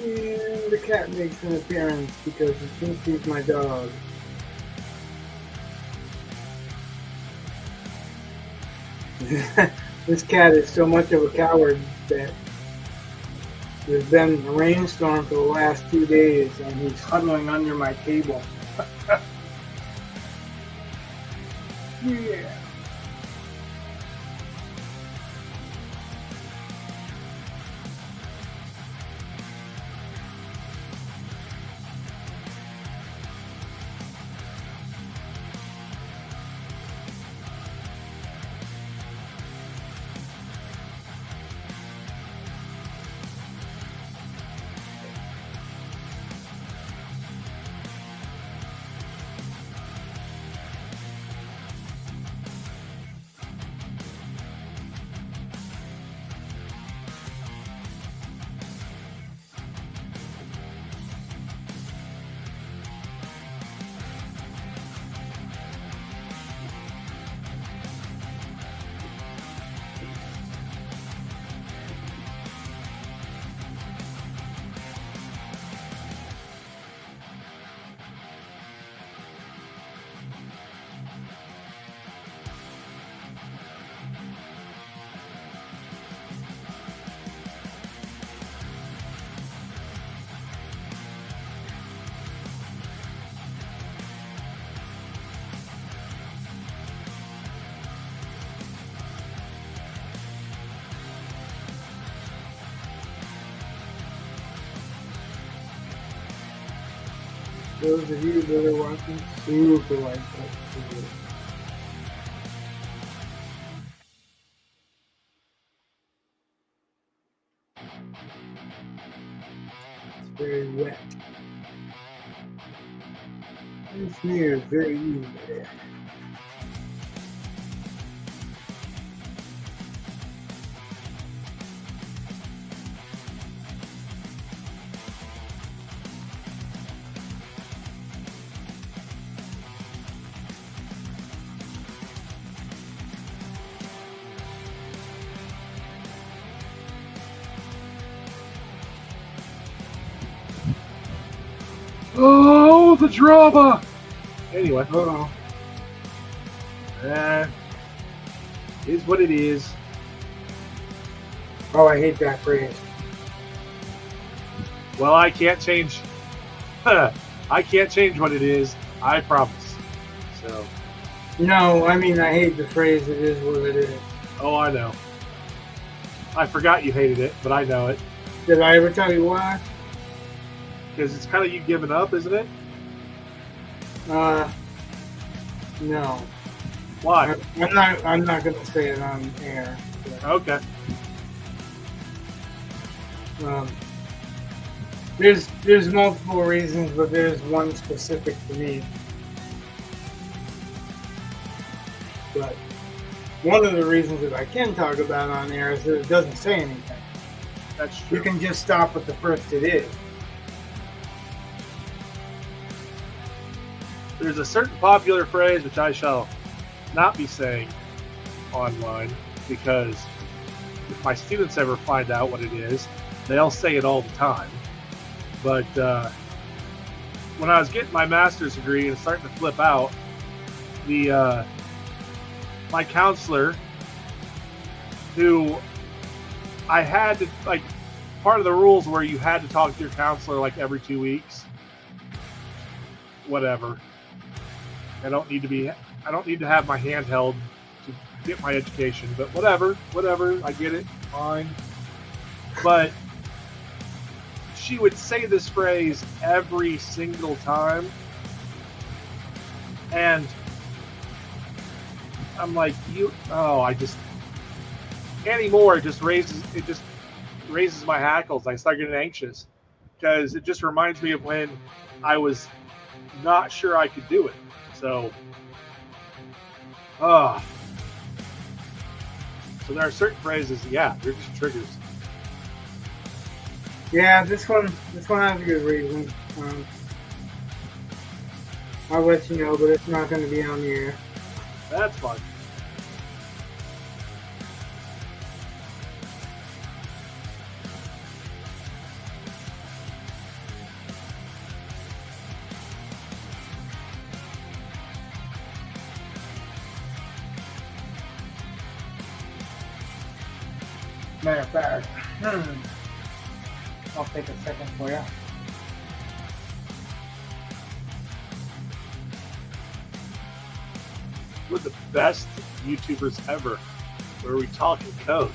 [SPEAKER 1] And the cat makes an appearance because he thinks he's my dog. This cat is so much of a coward that there's been a rainstorm for the last 2 days and he's huddling under my table. Yeah. Those of you that are watching, super like that video. It's very wet. This mirror is very easy there.
[SPEAKER 3] Oh, the drama! Anyway.
[SPEAKER 1] Uh-oh.
[SPEAKER 3] Is what it is.
[SPEAKER 1] Oh, I hate that phrase.
[SPEAKER 3] Well, I can't change. I can't change what it is. I promise. So.
[SPEAKER 1] No, I mean, I hate the phrase, it is what it is.
[SPEAKER 3] Oh, I know. I forgot you hated it, but I know it.
[SPEAKER 1] Did I ever tell you why?
[SPEAKER 3] Because it's kind of you giving up, isn't it?
[SPEAKER 1] No.
[SPEAKER 3] Why?
[SPEAKER 1] I'm not gonna say it on air. But,
[SPEAKER 3] Okay.
[SPEAKER 1] there's multiple reasons, but there's one specific to me. But one of the reasons that I can talk about on air is that it doesn't say anything.
[SPEAKER 3] That's true.
[SPEAKER 1] You can just stop with the first "it is."
[SPEAKER 3] There's a certain popular phrase which I shall not be saying online, because if my students ever find out what it is, they'll say it all the time. But when I was getting my master's degree and starting to flip out, my counselor, who I had to, like, part of the rules were you had to talk to your counselor like every 2 weeks. Whatever. I don't need to have my hand held to get my education, but whatever, I get it, fine. But she would say this phrase every single time, and I'm like, anymore, it just raises my hackles. I start getting anxious because it just reminds me of when I was not sure I could do it. So there are certain phrases, they're just triggers.
[SPEAKER 1] Yeah, this one has a good reason. I'll let you know, but it's not going to be on the air.
[SPEAKER 3] That's fine.
[SPEAKER 1] Matter of fact, I'll take a second for you.
[SPEAKER 3] We're the best YouTubers ever, where we talk in code.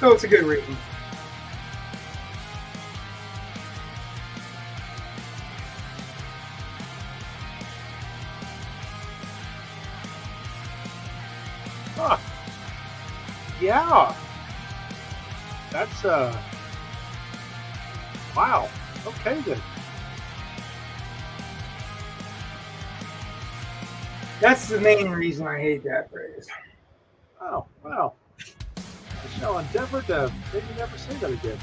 [SPEAKER 1] So it's a good reason.
[SPEAKER 3] Huh. Yeah. That's wow. Okay then.
[SPEAKER 1] That's the main reason I hate that phrase.
[SPEAKER 3] Oh, wow. I shall endeavor to maybe never say that again.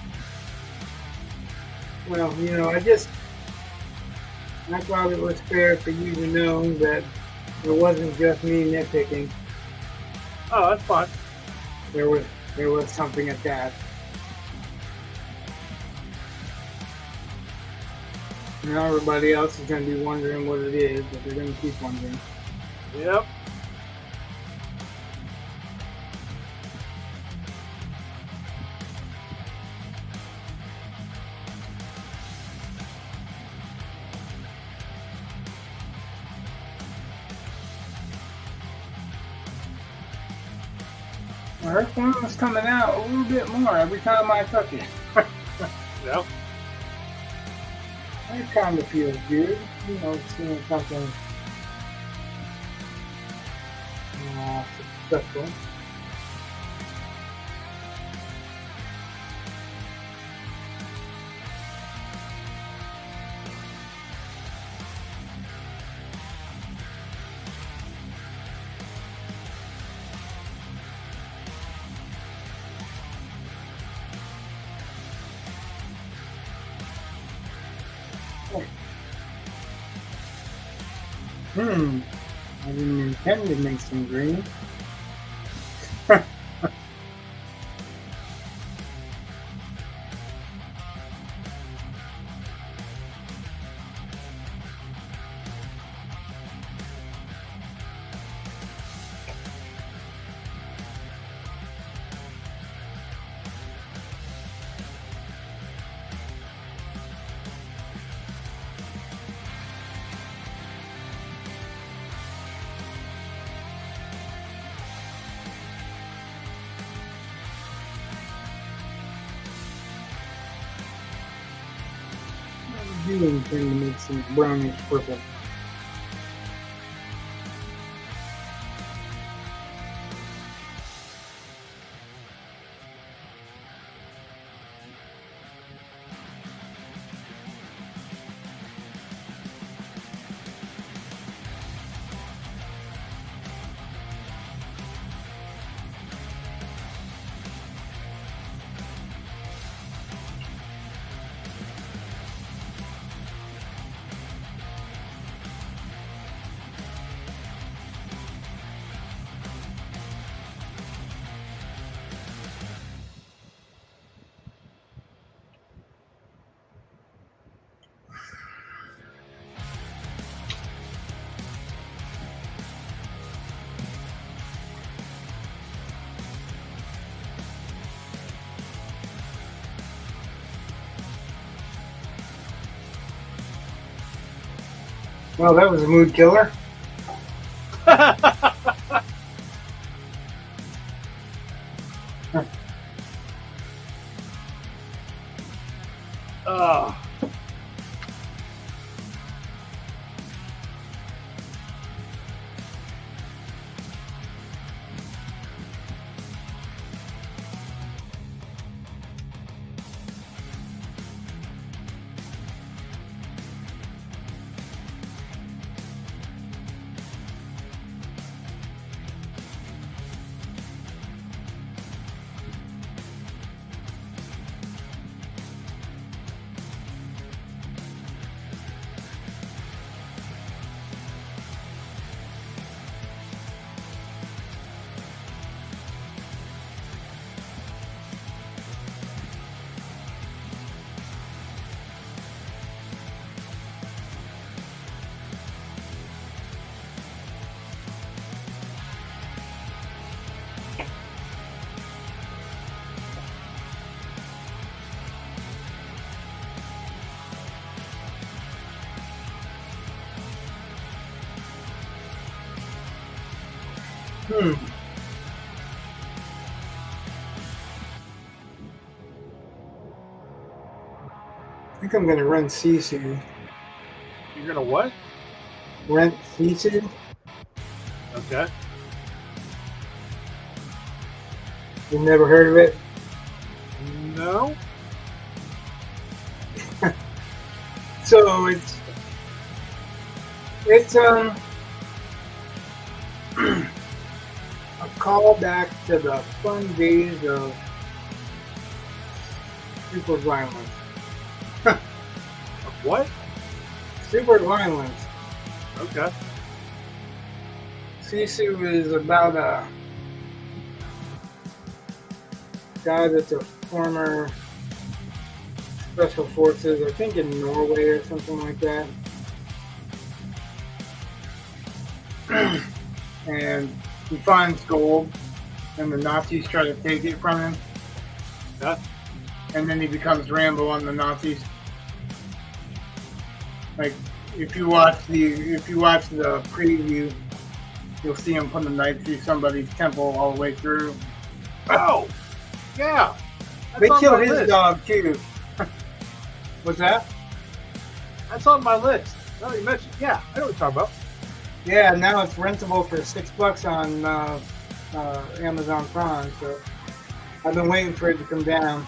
[SPEAKER 1] Well, I thought it was fair for you to know that it wasn't just me nitpicking.
[SPEAKER 3] Oh, that's fine.
[SPEAKER 1] There was something attached. Now everybody else is going to be wondering what it is, but they're going to keep wondering.
[SPEAKER 3] Yep.
[SPEAKER 1] Her phone was coming out a little bit more every time I took it.
[SPEAKER 3] Yep.
[SPEAKER 1] It kind of feels good, seeing something successful. I didn't intend to make some green. I do intend to make some brownish purple. Well, that was a mood killer.
[SPEAKER 3] Oh.
[SPEAKER 1] I think I'm gonna rent Sisu.
[SPEAKER 3] You're gonna what?
[SPEAKER 1] Rent Sisu?
[SPEAKER 3] Okay.
[SPEAKER 1] You never heard of it?
[SPEAKER 3] No.
[SPEAKER 1] So it's a callback to the fun days of super violence.
[SPEAKER 3] What?
[SPEAKER 1] Super violence.
[SPEAKER 3] Okay.
[SPEAKER 1] Sisu is about a guy that's a former special forces, I think in Norway or something like that. And he finds gold, and the Nazis try to take it from him.
[SPEAKER 3] Yeah.
[SPEAKER 1] And then he becomes Rambo on the Nazis. Like if you watch the preview, you'll see him put a knife through somebody's temple all the way through.
[SPEAKER 3] Oh, yeah.
[SPEAKER 1] They
[SPEAKER 3] That's on
[SPEAKER 1] kill
[SPEAKER 3] my
[SPEAKER 1] his
[SPEAKER 3] list.
[SPEAKER 1] dog too. What's that?
[SPEAKER 3] That's on my list. Oh, you mentioned. Yeah, I know what you're talking about.
[SPEAKER 1] Yeah, now it's rentable for $6 on Amazon Prime. So I've been waiting for it to come down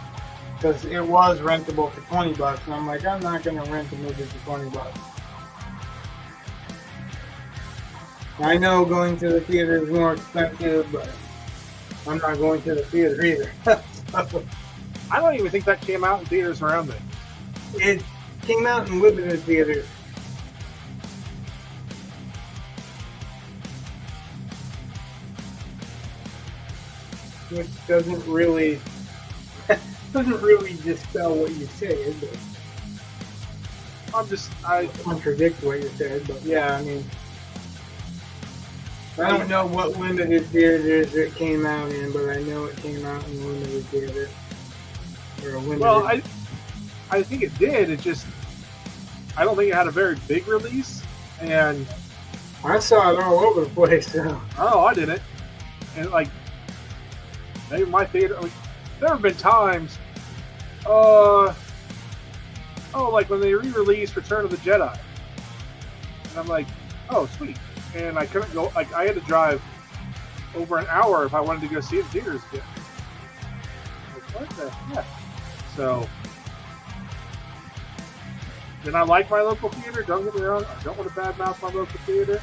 [SPEAKER 1] because it was rentable for $20, and I'm like, I'm not gonna rent a movie for $20. I know going to the theater is more expensive, but I'm not going to the theater either.
[SPEAKER 3] I don't even think that came out in theaters around me.
[SPEAKER 1] It came out in limited theaters. which doesn't really dispel what you said, but
[SPEAKER 3] I
[SPEAKER 1] contradict what you said. But yeah, I mean, I don't know what limited theaters it came out in, but I know it came out in limited theater. Or a limited.
[SPEAKER 3] well, I think it did. It just, I don't think it had a very big release, and
[SPEAKER 1] I saw it all over the place. So.
[SPEAKER 3] oh, I didn't. And like, maybe my theater. Like, there have been times, like when they re-released Return of the Jedi, and I'm like, oh, sweet. And I couldn't go. Like, I had to drive over an hour if I wanted to go see it in theaters again. Like, what the heck? So, and I like my local theater. Don't get me wrong. I don't want to badmouth my local theater.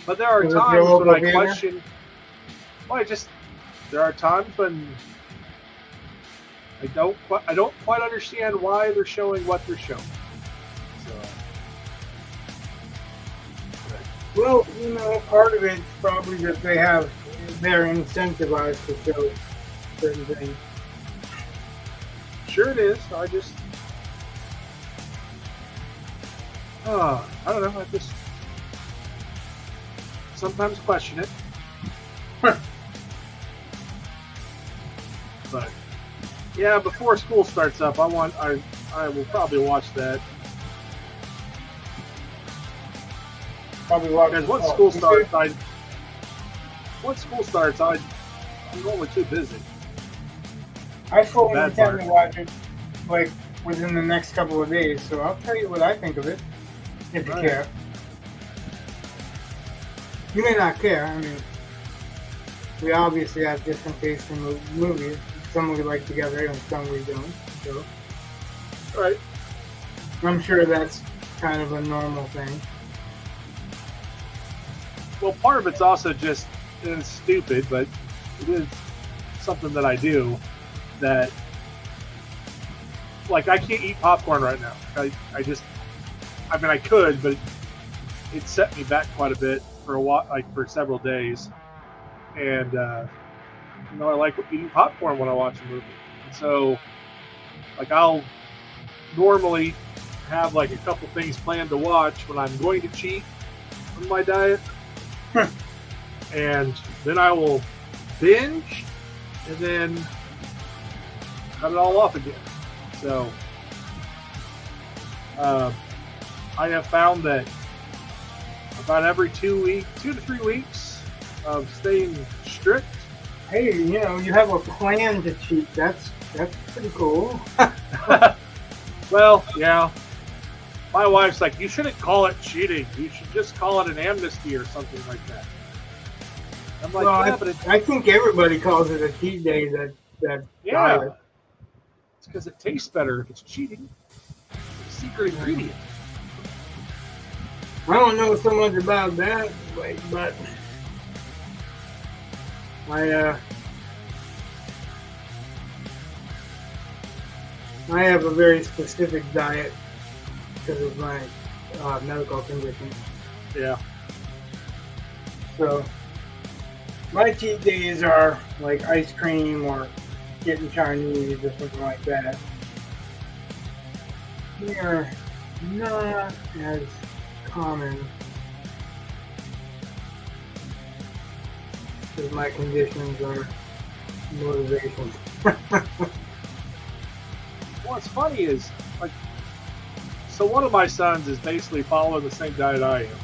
[SPEAKER 3] But there are
[SPEAKER 1] Is it your
[SPEAKER 3] times when
[SPEAKER 1] local
[SPEAKER 3] I
[SPEAKER 1] theater?
[SPEAKER 3] question. Well, there are times when I don't quite understand why they're showing what they're showing. So,
[SPEAKER 1] Well, you know, part of it's probably that they're incentivized to show certain things.
[SPEAKER 3] sure it is. I don't know. I just sometimes question it. But yeah, before school starts up, I will probably watch that.
[SPEAKER 1] Probably watch
[SPEAKER 3] Because once school starts, I'm normally too busy.
[SPEAKER 1] I fully
[SPEAKER 3] Bad
[SPEAKER 1] intend
[SPEAKER 3] part.
[SPEAKER 1] to watch it like within the next couple of days, so I'll tell you what I think of it. If you
[SPEAKER 3] Right.
[SPEAKER 1] care. You may not care. I mean, we obviously have different tastes in movies. Some we like together and some we don't. So
[SPEAKER 3] Right.
[SPEAKER 1] I'm sure that's kind of a normal thing.
[SPEAKER 3] Well, part of it's also just, and it's stupid, but it is something that I do that, like, I can't eat popcorn right now. I could, but it set me back quite a bit for a while, like for several days. And, I like eating popcorn when I watch a movie. And so, like, I'll normally have like a couple things planned to watch when I'm going to cheat on my diet. And then I will binge and then cut it all off again. So I have found that about every 2 to 3 weeks of staying strict.
[SPEAKER 1] Hey, you know, you have a plan to cheat. That's pretty cool.
[SPEAKER 3] Well, yeah. My wife's like, you shouldn't call it cheating. You should just call it an amnesty or something like that. I'm like,
[SPEAKER 1] Well,
[SPEAKER 3] yeah, but it's
[SPEAKER 1] I think everybody calls it a cheat day. That
[SPEAKER 3] yeah.
[SPEAKER 1] diet.
[SPEAKER 3] It's because it tastes better if it's cheating. It's a secret ingredient.
[SPEAKER 1] I don't know so much about that, but I have a very specific diet because of my medical condition.
[SPEAKER 3] Yeah.
[SPEAKER 1] So my cheat days are like ice cream or getting Chinese or something like that. They're not as common because my conditions are motivation.
[SPEAKER 3] What's funny is, like, so one of my sons is basically following the same diet I am.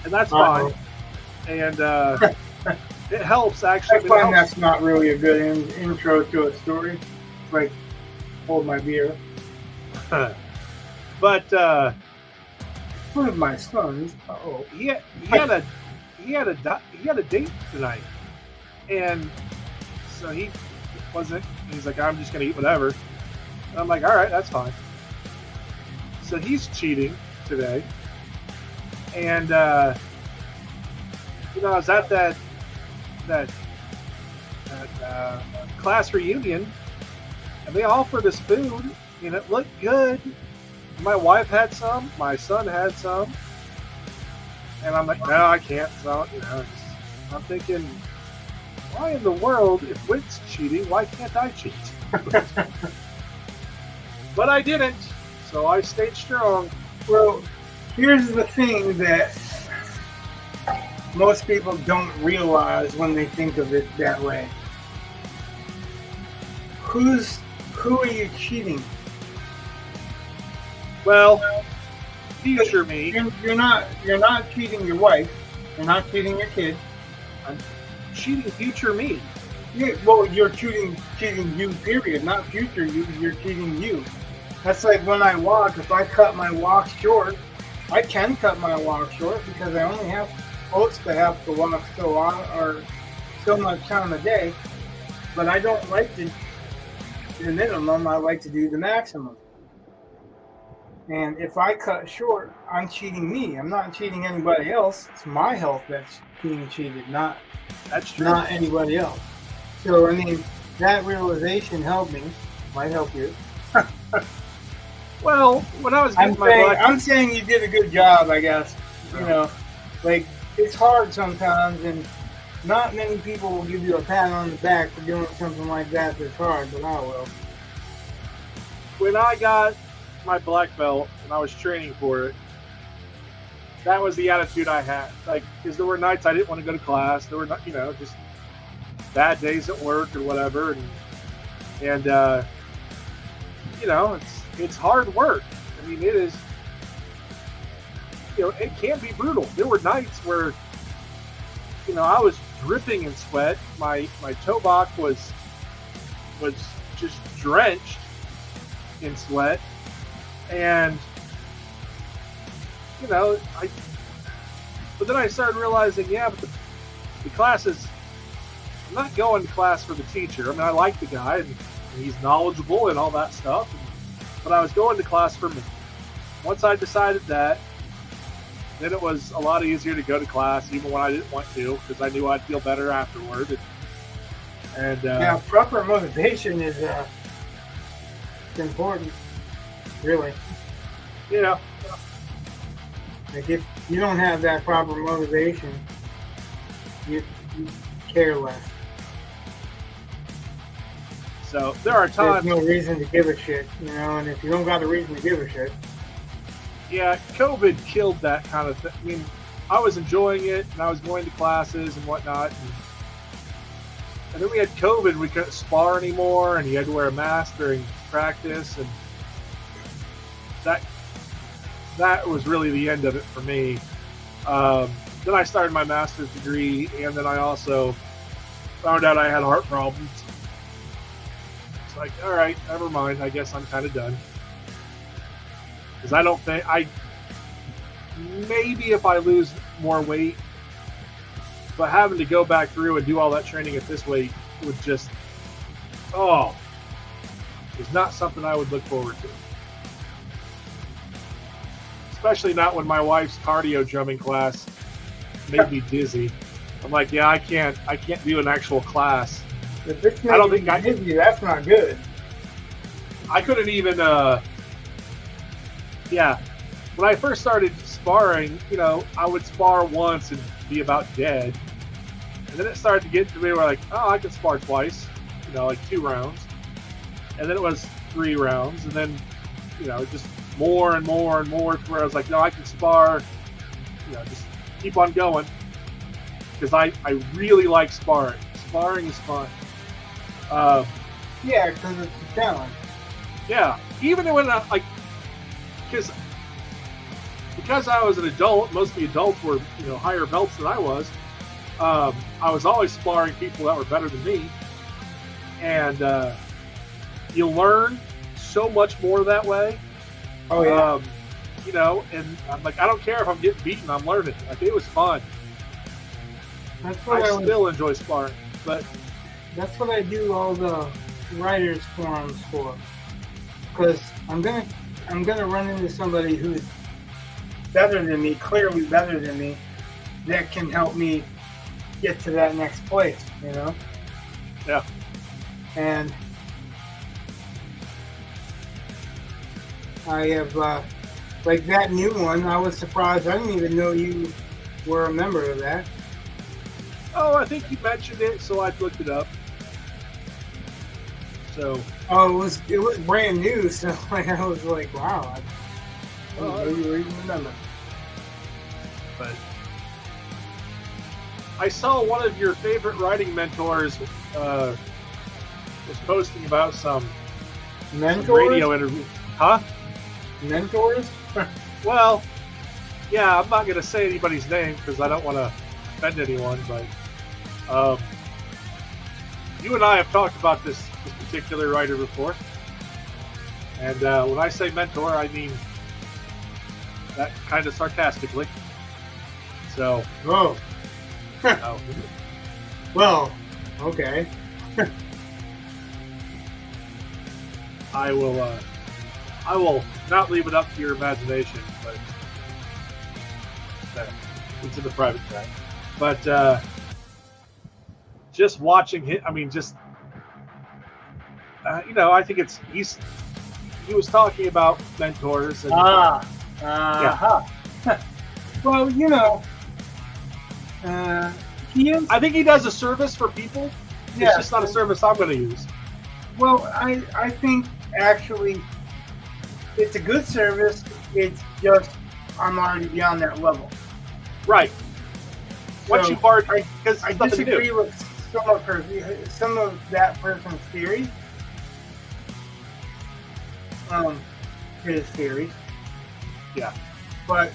[SPEAKER 3] And that's fine. And it helps, actually.
[SPEAKER 1] I find that's not really a good intro to a story. It's like, hold my beer.
[SPEAKER 3] But
[SPEAKER 1] One of my sons.
[SPEAKER 3] he had a date tonight, and so he wasn't. He's like, I'm just gonna eat whatever, and I'm like, all right, that's fine. So he's cheating today, and I was at that class reunion, and they offered us food, and it looked good. My wife had some, my son had some, and I'm like, no, I can't. So I'm thinking, why in the world, if Whit's cheating, why can't I cheat? But I didn't, so I stayed strong.
[SPEAKER 1] Well, here's the thing that most people don't realize when they think of it that way. Who are you cheating?
[SPEAKER 3] Well, future me.
[SPEAKER 1] You're not cheating your wife. You're not cheating your kid.
[SPEAKER 3] I'm cheating future me.
[SPEAKER 1] Well, you're cheating you, period. Not future you. You're cheating you. That's like when I walk. If I cut my walk short, I can cut my walk short because I only have supposed to have to walk so long or so much time a day. But I don't like to do the minimum. I like to do the maximum. And if I cut short, I'm cheating me. I'm not cheating anybody else. It's my health that's being cheated, not anybody else. So I mean, that realization helped me. Might help you.
[SPEAKER 3] Well, when I was getting
[SPEAKER 1] I'm saying you did a good job, I guess. You know, like it's hard sometimes, and not many people will give you a pat on the back for doing something like that that's hard, but I will.
[SPEAKER 3] When I got my black belt and I was training for it, that was the attitude I had. Like, because there were nights I didn't want to go to class. There were, just bad days at work or whatever, and it's hard work. I mean, it is. It can be brutal. There were nights where, I was dripping in sweat. My toe box was just drenched in sweat, and but then I started realizing, but the classes, I'm not going to class for the teacher. I mean, I like the guy, and he's knowledgeable and all that stuff, but I was going to class for me. Once I decided that, then it was a lot easier to go to class, even when I didn't want to, because I knew I'd feel better afterward. And
[SPEAKER 1] proper motivation is important, really.
[SPEAKER 3] Yeah.
[SPEAKER 1] Like if you don't have that proper motivation, you care less.
[SPEAKER 3] So there are times.
[SPEAKER 1] There's no reason to give a shit, and if you don't got a reason to give a shit.
[SPEAKER 3] Yeah, COVID killed that kind of thing. I mean, I was enjoying it, and I was going to classes and whatnot. And then we had COVID, and we couldn't spar anymore, and you had to wear a mask during practice, and that was really the end of it for me. Then I started my master's degree, and then I also found out I had heart problems. It's like, all right, never mind. I guess I'm kind of done. Because I don't think maybe if I lose more weight, but having to go back through and do all that training at this weight would just, is not something I would look forward to. Especially not when my wife's cardio jumping class made me dizzy. I'm like, I can't do an actual class.
[SPEAKER 1] If it's I don't think dizzy, that's not good.
[SPEAKER 3] I couldn't even. When I first started sparring, I would spar once and be about dead, and then it started to get to me where like, I can spar twice, like 2 rounds, and then it was 3 rounds, and then, just more and more and more to where I was like, no, I can spar, just keep on going, because I really like sparring. Sparring is fun.
[SPEAKER 1] Because it's a challenge.
[SPEAKER 3] Yeah, even when because I was an adult, most of the adults were, higher belts than I was always sparring people that were better than me. And you learn so much more that way.
[SPEAKER 1] Oh, yeah.
[SPEAKER 3] And I'm like, I don't care if I'm getting beaten, I'm learning. Like, it was fun.
[SPEAKER 1] That's what
[SPEAKER 3] I still enjoy sparring. But
[SPEAKER 1] that's what I do all the writers' forums for. Because I'm gonna run into somebody who's better than me, clearly better than me, that can help me get to that next place,
[SPEAKER 3] Yeah.
[SPEAKER 1] And I have, like that new one, I was surprised. I didn't even know you were a member of that.
[SPEAKER 3] Oh, I think you mentioned it, so I looked it up. So,
[SPEAKER 1] Oh, it was brand new, so like, I was like, wow, I didn't know you were even remember.
[SPEAKER 3] but I saw one of your favorite writing mentors was posting about some
[SPEAKER 1] Mentors?
[SPEAKER 3] radio interview. Huh?
[SPEAKER 1] Mentors?
[SPEAKER 3] Well, yeah, I'm not going to say anybody's name because I don't want to offend anyone, but you and I have talked about this particular writer before. And when I say mentor, I mean that kind of sarcastically. So,
[SPEAKER 1] Oh,
[SPEAKER 3] uh,
[SPEAKER 1] well, okay.
[SPEAKER 3] I will not leave it up to your imagination, but it's in the private track. But just watching him, I mean, just I think he was talking about mentors and
[SPEAKER 1] Well, he is.
[SPEAKER 3] I think he does a service for people.
[SPEAKER 1] Yeah.
[SPEAKER 3] It's just not a service I'm going to use.
[SPEAKER 1] Well, I think actually it's a good service. It's just I'm already beyond that level.
[SPEAKER 3] Right. Once
[SPEAKER 1] So,
[SPEAKER 3] you've already, because
[SPEAKER 1] I
[SPEAKER 3] it's nothing
[SPEAKER 1] disagree
[SPEAKER 3] new.
[SPEAKER 1] with some of that person's theories. His theories.
[SPEAKER 3] Yeah.
[SPEAKER 1] But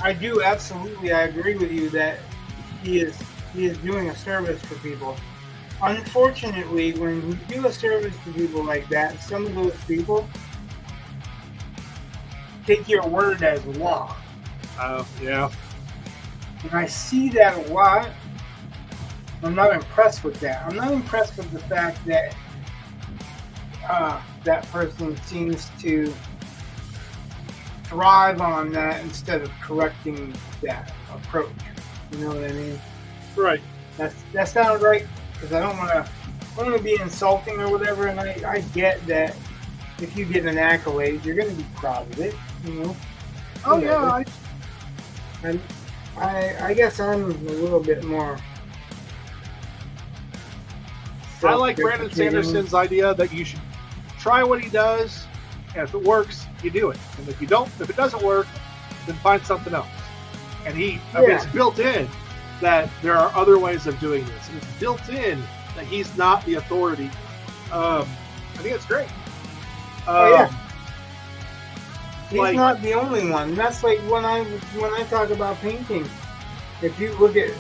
[SPEAKER 1] I agree with you that he is doing a service for people. Unfortunately, when you do a service to people like that, some of those people take your word as law.
[SPEAKER 3] Yeah.
[SPEAKER 1] And I see that a lot. I'm not impressed with that. I'm not impressed with the fact that that person seems to thrive on that instead of correcting that approach. You know what I mean?
[SPEAKER 3] Right.
[SPEAKER 1] That sounds right, because I don't want to be insulting or whatever. And I get that if you get an accolade, you're going to be proud of it. You know?
[SPEAKER 3] Oh yeah.
[SPEAKER 1] And I guess I'm a little bit more.
[SPEAKER 3] I like Brandon Sanderson's idea that you should try what he does, and if it works, you do it. And if it doesn't work, then find something else. And I mean, it's built in that there are other ways of doing this. And it's built in that he's not the authority. I think it's great.
[SPEAKER 1] He's not the only one. That's like when I talk about painting. If you look at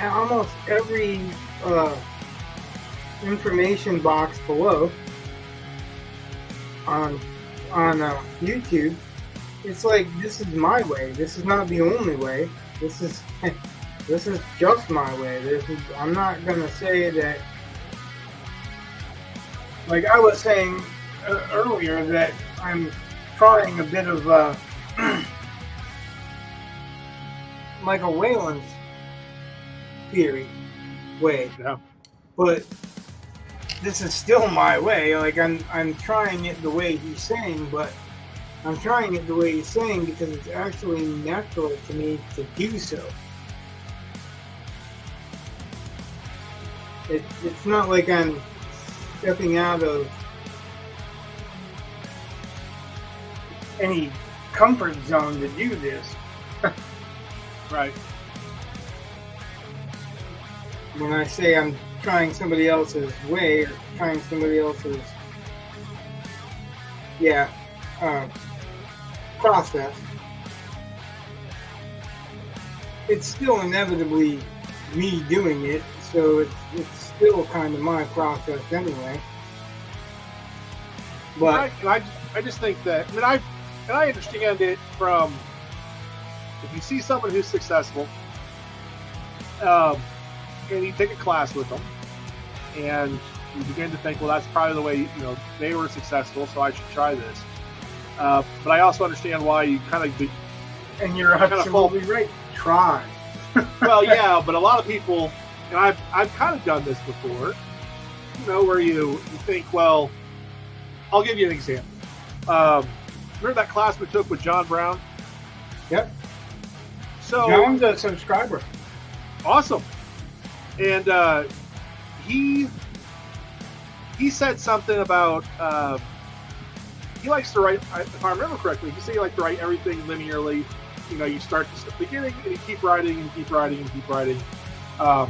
[SPEAKER 1] almost every information box below on YouTube, it's like, this is my way. This is not the only way. This is just my way. I'm not gonna say that. Like I was saying earlier, that I'm trying a bit of Michael Whalen's way,
[SPEAKER 3] Yeah.
[SPEAKER 1] but this is still my way. Like I'm trying it the way he's saying, but I'm trying it the way he's saying because it's actually natural to me to do so. It's not like I'm stepping out of any comfort zone to do this.
[SPEAKER 3] Right.
[SPEAKER 1] When I say I'm trying somebody else's way or trying somebody else's process, it's still inevitably me doing it, so it's still kind of my process anyway. But
[SPEAKER 3] I just think that, I understand it from, if you see someone who's successful, and you take a class with them, and you begin to think, well, that's probably the way, they were successful, so I should try this. But I also understand why you kind of
[SPEAKER 1] and you're absolutely right. Try.
[SPEAKER 3] Well, yeah, but a lot of people, and I've kind of done this before, where you think, well, I'll give you an example. Remember that class we took with John Brown?
[SPEAKER 1] Yep.
[SPEAKER 3] So
[SPEAKER 1] John's a subscriber.
[SPEAKER 3] awesome. And he said something about he likes to write. If I remember correctly, he said he likes to write everything linearly. You know, you start at the beginning and you keep writing and keep writing and keep writing.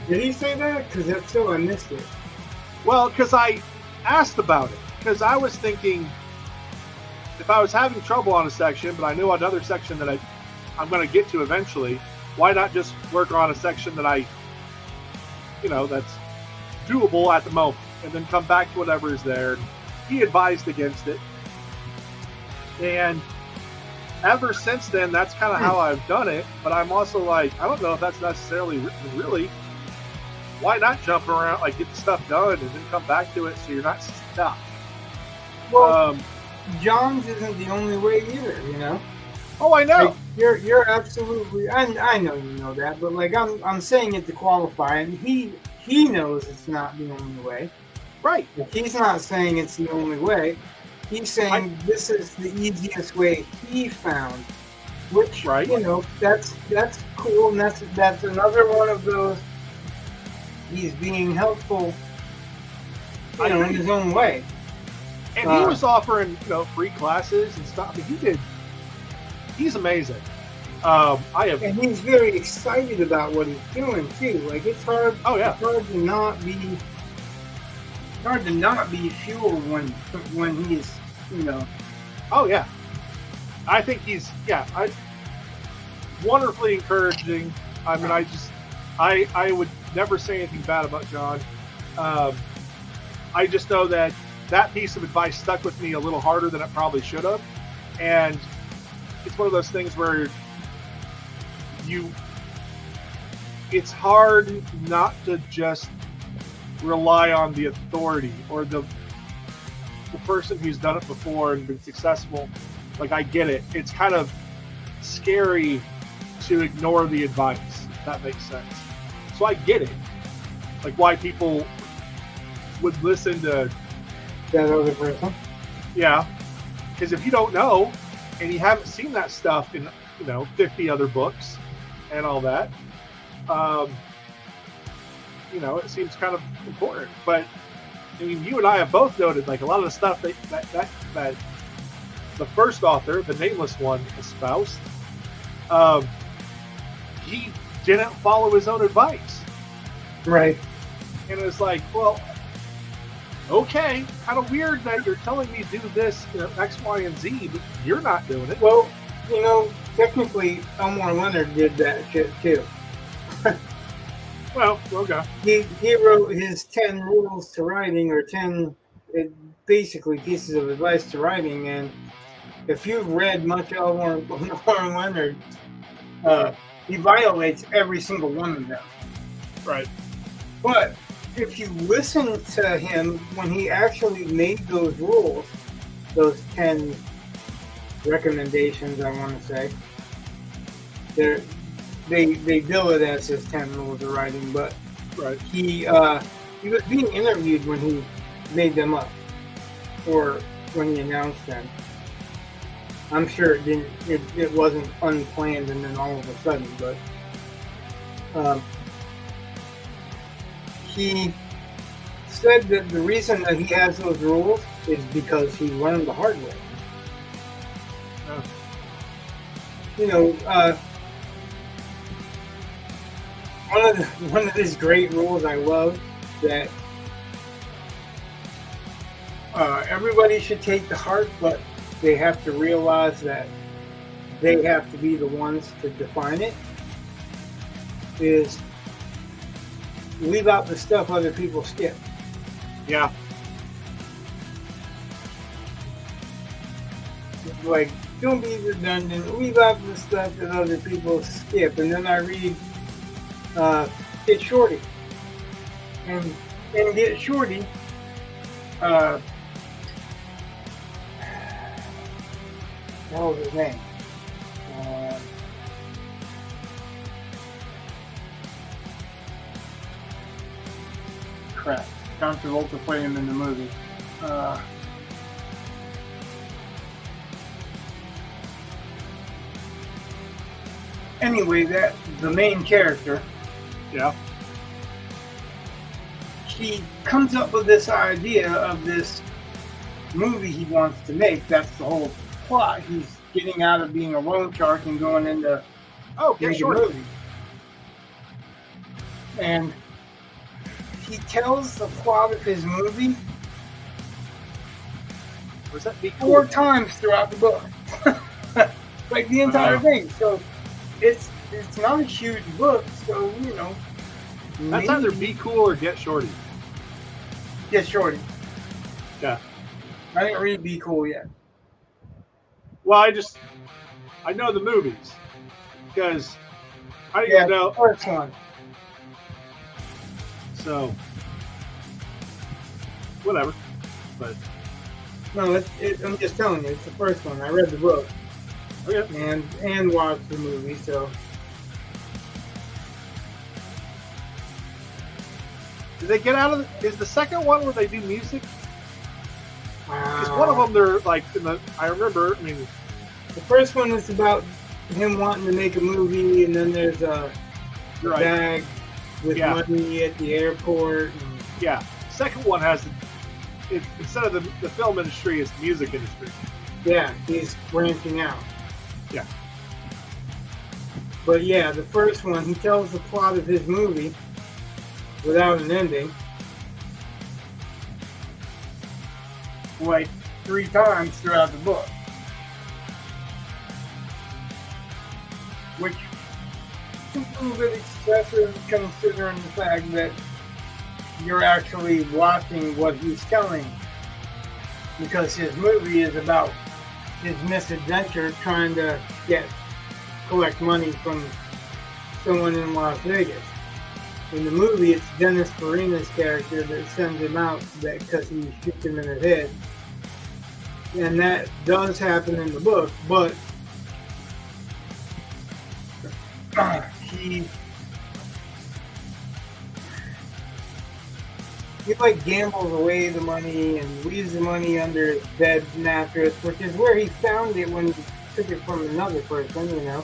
[SPEAKER 1] Did he say that? Because that's so I missed it.
[SPEAKER 3] Well, because I asked about it, because I was thinking if I was having trouble on a section, but I knew another section that I'm going to get to eventually, why not just work on a section that that's doable at the moment, and then come back to whatever is there. He advised against it, and ever since then, that's kind of how I've done it. But I'm also like, I don't know if that's necessarily really. Why not jump around, like get the stuff done, and then come back to it so you're not stuck?
[SPEAKER 1] Well, John's isn't the only way either, you know.
[SPEAKER 3] Oh, I know.
[SPEAKER 1] Like, you're absolutely. I know you know that, but like I'm saying it to qualify, and he knows it's not the only way.
[SPEAKER 3] Right.
[SPEAKER 1] He's not saying it's the only way. He's saying this is the easiest way he found, which that's cool, and that's another one of those. He's being helpful, in his own way.
[SPEAKER 3] And he was offering, free classes and stuff. I mean, he's amazing.
[SPEAKER 1] And he's very excited about what he's doing too. Like it's hard.
[SPEAKER 3] Oh yeah.
[SPEAKER 1] It's hard to not be fueled when he's,
[SPEAKER 3] Oh yeah. I think he's wonderfully encouraging. I mean, I would never say anything bad about John. I just know that piece of advice stuck with me a little harder than it probably should have, and it's one of those things where it's hard not to just rely on the authority or the person who's done it before and been successful. Like, I get it. It's kind of scary to ignore the advice, if that makes sense. So I get it. Like, why people would listen to
[SPEAKER 1] that other person.
[SPEAKER 3] Yeah. Because if you don't know and you haven't seen that stuff in, 50 other books and all that, it seems kind of important. But I mean, you and I have both noted, like, a lot of the stuff that the first author, the nameless one, espoused, he didn't follow his own advice.
[SPEAKER 1] Right.
[SPEAKER 3] And it's like, well, okay, kind of weird that you're telling me to do this, X, Y, and Z, but you're not doing it.
[SPEAKER 1] Well, technically, Elmore Leonard did that shit too.
[SPEAKER 3] Well, okay.
[SPEAKER 1] He wrote his 10 rules to writing, or 10 basically pieces of advice to writing, and if you've read much Elmore Leonard, he violates every single one of them.
[SPEAKER 3] Right.
[SPEAKER 1] But if you listen to him when he actually made those rules, those 10 recommendations, I want to say, they bill it as his 10 rules of writing, but
[SPEAKER 3] right.
[SPEAKER 1] He was being interviewed when he made them up, or when he announced them. I'm sure it wasn't unplanned and then all of a sudden, but he said that the reason that he has those rules is because he learned the hard way.
[SPEAKER 3] Oh.
[SPEAKER 1] One of these great rules I love, that everybody should take to heart, but they have to realize that they have to be the ones to define it, is leave out the stuff other people skip.
[SPEAKER 3] Yeah.
[SPEAKER 1] Like, don't be redundant. Leave out the stuff that other people skip. And then I read Get Shorty. And Get Shorty, what was his name? Crap. John Travolta played him in the movie. Anyway, the main character,
[SPEAKER 3] Yeah.
[SPEAKER 4] He comes up with this idea of this movie he wants to make. That's the whole plot. He's getting out of being a loan shark and going into
[SPEAKER 3] Oh, Get
[SPEAKER 4] making
[SPEAKER 3] Shorty.
[SPEAKER 4] movies. And he tells the plot of his movie
[SPEAKER 3] Was that Be
[SPEAKER 4] four
[SPEAKER 3] Cool?
[SPEAKER 4] times throughout the book. Like the entire
[SPEAKER 3] Wow.
[SPEAKER 4] thing. So it's not a huge book, so
[SPEAKER 3] That's
[SPEAKER 4] maybe
[SPEAKER 3] either Be Cool or Get Shorty.
[SPEAKER 4] Get Shorty.
[SPEAKER 3] Yeah.
[SPEAKER 4] I didn't read Be Cool yet.
[SPEAKER 3] Well, I know the movies because I didn't
[SPEAKER 4] Yeah,
[SPEAKER 3] even know.
[SPEAKER 4] the first one.
[SPEAKER 3] So whatever. But
[SPEAKER 4] No, I'm just telling you, it's the first one. I read the book
[SPEAKER 3] okay.
[SPEAKER 4] and watched the movie, so
[SPEAKER 3] Did they get out of? Is the second one where they do music? Because one of them, they're like in the. I remember. I mean,
[SPEAKER 4] the first one is about him wanting to make a movie, and then there's a
[SPEAKER 3] you're right.
[SPEAKER 4] bag with
[SPEAKER 3] Yeah.
[SPEAKER 4] money at the airport. And,
[SPEAKER 3] Yeah. Second one has instead of the film industry, it's the music industry.
[SPEAKER 4] yeah, he's branching out.
[SPEAKER 3] Yeah.
[SPEAKER 4] But yeah, the first one, he tells the plot of his movie without an ending, like 3 times throughout the book. Which is a little bit excessive considering the fact that you're actually watching what he's telling. Because his movie is about his misadventure trying to collect money from someone in Las Vegas. In the movie, it's Dennis Farina's character that sends him out because he shoots him in the head. And that does happen in the book, but he like gambles away the money and leaves the money under his bed mattress, which is where he found it when he took it from another person, And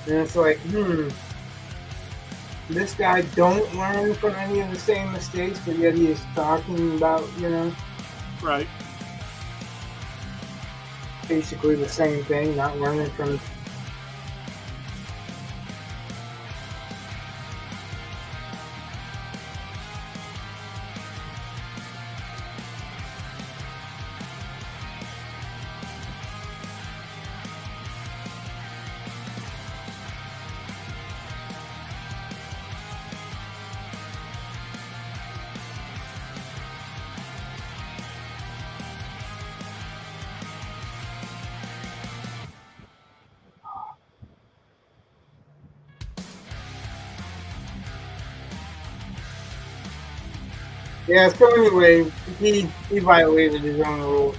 [SPEAKER 4] it's like, this guy don't learn from any of the same mistakes, but yet he is talking about,
[SPEAKER 3] Right.
[SPEAKER 4] basically the same thing, not learning from. Yeah, so anyway, he violated his own rules.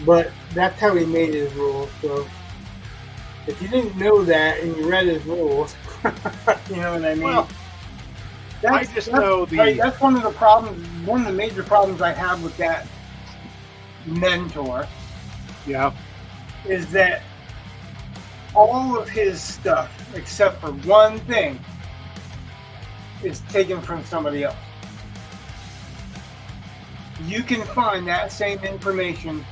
[SPEAKER 4] But that's how he made his rules, so if you didn't know that and you read his rules, you know what I mean?
[SPEAKER 3] Well, I just know
[SPEAKER 4] that's one of the problems, one of the major problems I have with that mentor
[SPEAKER 3] Yeah.
[SPEAKER 4] is that all of his stuff, except for one thing, is taken from somebody else. You can find that same information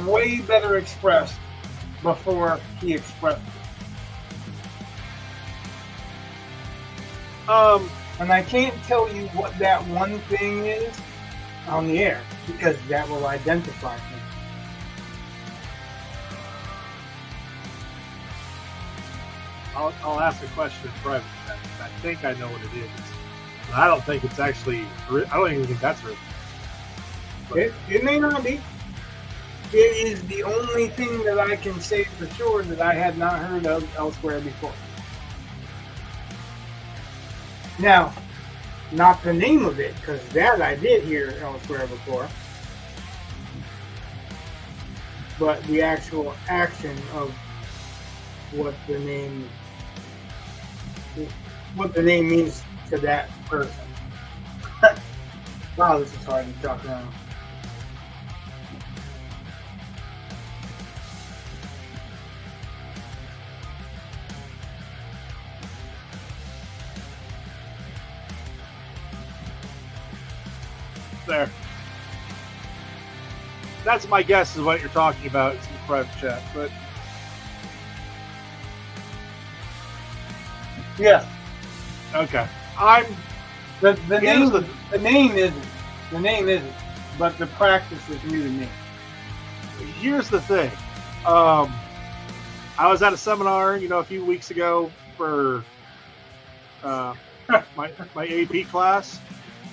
[SPEAKER 4] way better expressed before he expressed it. And I can't tell you what that one thing is on the air because that will identify him.
[SPEAKER 3] I'll ask a question in private. I think I know what it is. But I don't think it's actually. I don't even think that's real.
[SPEAKER 4] It may not be. It is the only thing that I can say for sure that I had not heard of elsewhere before. Now, not the name of it, because that I did hear elsewhere before. But the actual action of what the name means to that person. Wow, this is hard to talk around.
[SPEAKER 3] there. That's my guess is what you're talking about. It's in the private chat, but
[SPEAKER 4] Yes.
[SPEAKER 3] okay. I'm
[SPEAKER 4] The
[SPEAKER 3] Here's
[SPEAKER 4] name isn't, but the practice is new to me.
[SPEAKER 3] here's the thing. I was at a seminar, a few weeks ago for my AP class,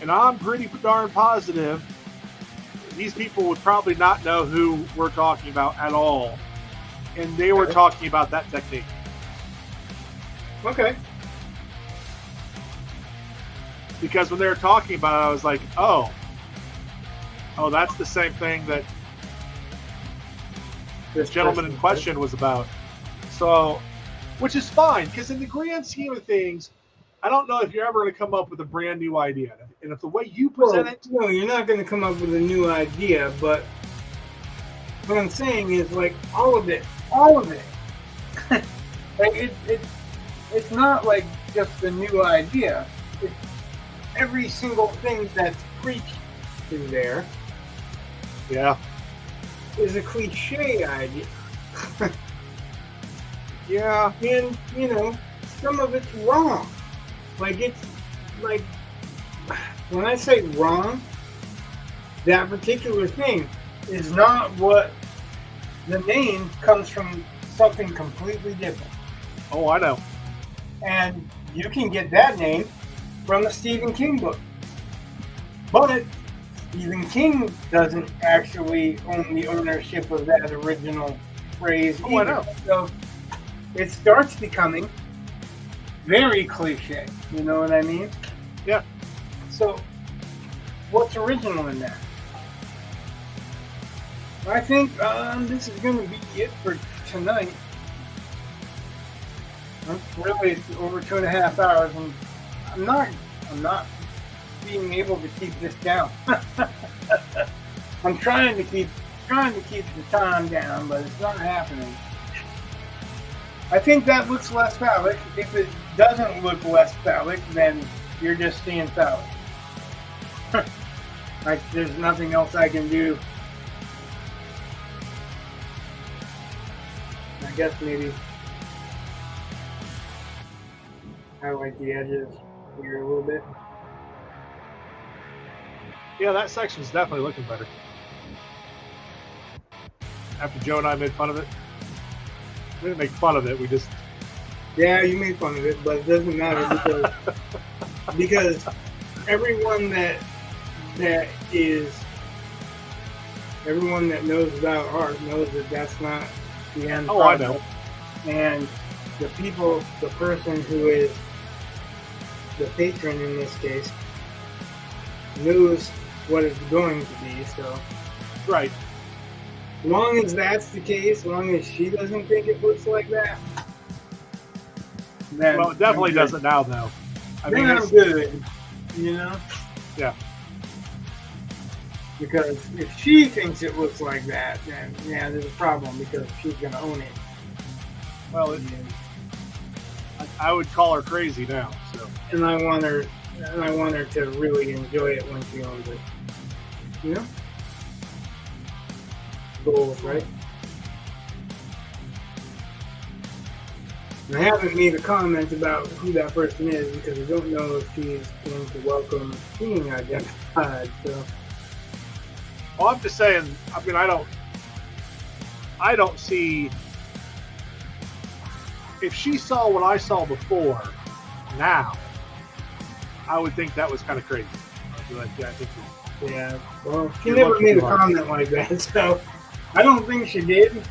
[SPEAKER 3] and I'm pretty darn positive these people would probably not know who we're talking about at all, and they were talking about that technique.
[SPEAKER 4] Okay.
[SPEAKER 3] Because when they were talking about it, I was like, oh, that's the same thing that this gentleman in question was about. So, which is fine, because in the grand scheme of things, I don't know if you're ever going to come up with a brand new idea. And if the way you present it...
[SPEAKER 4] No, you're not going to come up with a new idea, but what I'm saying is, like, all of it. Like, it's not like just a new idea. It's every single thing that's preached in there
[SPEAKER 3] Yeah.
[SPEAKER 4] is a cliche idea.
[SPEAKER 3] Yeah.
[SPEAKER 4] And, some of it's wrong. Like, it's like, when I say wrong, that particular thing is not what the name comes from something completely different.
[SPEAKER 3] Oh, I know.
[SPEAKER 4] And you can get that name from a Stephen King book. But Stephen King doesn't actually own the ownership of that original phrase
[SPEAKER 3] Oh, I
[SPEAKER 4] either.
[SPEAKER 3] know.
[SPEAKER 4] So it starts becoming very cliche. You know what I mean?
[SPEAKER 3] Yeah.
[SPEAKER 4] So what's original in that? I think this is going to be it for tonight. Really, it's over 2.5 hours, and I'm not being able to keep this down. I'm trying to keep the time down, but it's not happening. I think that looks less phallic. If it doesn't look less phallic, then you're just seeing phallic. Like, there's nothing else I can do. I guess maybe highlight the edges here a little bit.
[SPEAKER 3] Yeah, that section's definitely looking better. After Joe and I made fun of it. We didn't make fun of it, we just...
[SPEAKER 4] Yeah, you made fun of it, but it doesn't matter because everyone that knows about art knows that that's not the end
[SPEAKER 3] Oh, I
[SPEAKER 4] product.
[SPEAKER 3] know.
[SPEAKER 4] And the person who is the patron in this case knows what it's going to be. So,
[SPEAKER 3] Right.
[SPEAKER 4] as long as that's the case, as long as she doesn't think it looks like that, then
[SPEAKER 3] Well, it definitely
[SPEAKER 4] I'm good.
[SPEAKER 3] doesn't now, though. I
[SPEAKER 4] Then
[SPEAKER 3] mean,
[SPEAKER 4] I'm
[SPEAKER 3] it's,
[SPEAKER 4] good,
[SPEAKER 3] yeah.
[SPEAKER 4] Because if she thinks it looks like that, then yeah, there's a problem because she's gonna own it.
[SPEAKER 3] Well, I would call her crazy now, so...
[SPEAKER 4] And I want her to really enjoy it when she owns it. You know? Goals, right? And I haven't made a comment about who that person is because I don't know if she's going to welcome being identified. So
[SPEAKER 3] Well, I'm just saying, I mean, I don't see... If she saw what I saw before, now, I would think that was kind of crazy. I'd be like, yeah, I think
[SPEAKER 4] yeah, well, she
[SPEAKER 3] You're
[SPEAKER 4] never
[SPEAKER 3] looking
[SPEAKER 4] made a
[SPEAKER 3] too hard.
[SPEAKER 4] comment like that, so I don't think she did.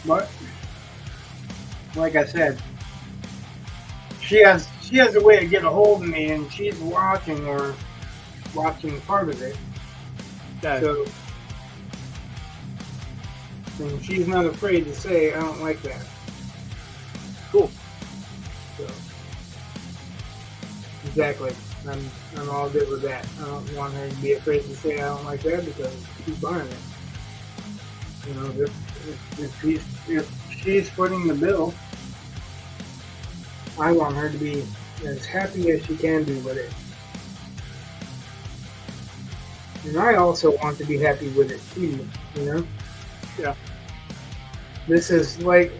[SPEAKER 4] But like I said, she has a way to get a hold of me, and she's watching part of it.
[SPEAKER 3] yeah,
[SPEAKER 4] So, and she's not afraid to say, I don't like that.
[SPEAKER 3] cool.
[SPEAKER 4] So, exactly. I'm all good with that. I don't want her to be afraid to say I don't like that because she's buying it. You know, if she's footing the bill, I want her to be as happy as she can be with it.
[SPEAKER 1] And I also want to be happy with it too, you know?
[SPEAKER 3] Yeah.
[SPEAKER 1] This is like,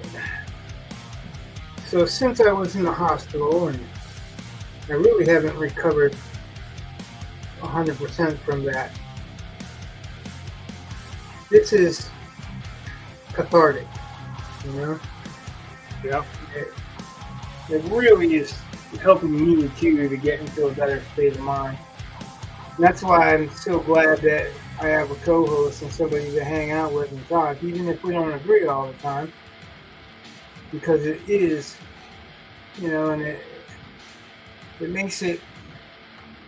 [SPEAKER 1] so since I was in the hospital and I really haven't recovered 100% from that, this is cathartic, you know?
[SPEAKER 3] Yeah.
[SPEAKER 1] It really is helping me too to get into a better state of mind. And that's why I'm so glad that I have a co-host and somebody to hang out with and talk, even if we don't agree all the time. Because it is, you know, and it makes it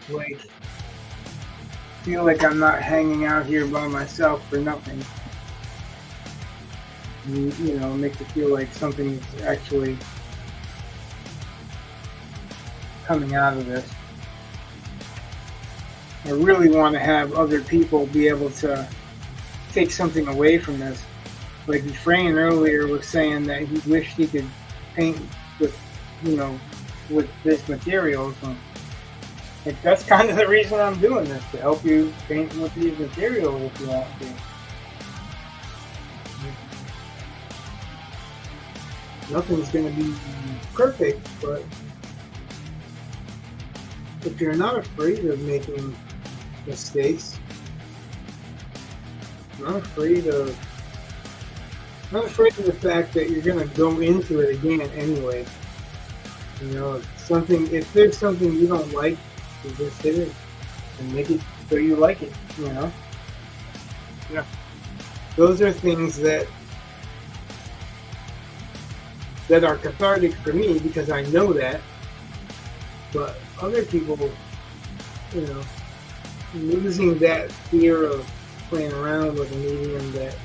[SPEAKER 1] like feel like I'm not hanging out here by myself for nothing. You know, it makes it feel like something's actually coming out of this. I really want to have other people be able to take something away from this. Like Efrain earlier was saying that he wished he could paint with, you know, with this material. So, like, that's kind of the reason I'm doing this, to help you paint with these materials if you want to. Nothing's going to be perfect, but if you're not afraid of making mistakes, not afraid of the fact that you're going to go into it again anyway. You know, if there's something you don't like, you just hit it and make it so you like it, you know?
[SPEAKER 3] Yeah.
[SPEAKER 1] Those are things that are cathartic for me because I know that. But other people, you know, losing that fear of playing around with a medium that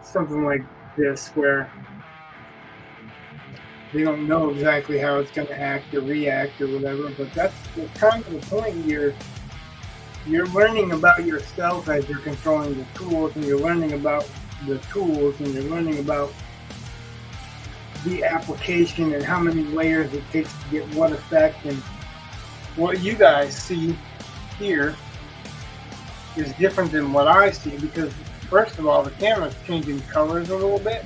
[SPEAKER 1] something like this where they don't know exactly how it's going to act or react or whatever, but that's kind of the point. You're learning about yourself as you're controlling the tools, and you're learning about the tools, and you're learning about the application and how many layers it takes to get what effect. And what you guys see here is different than what I see because, first of all, the camera's changing colors a little bit.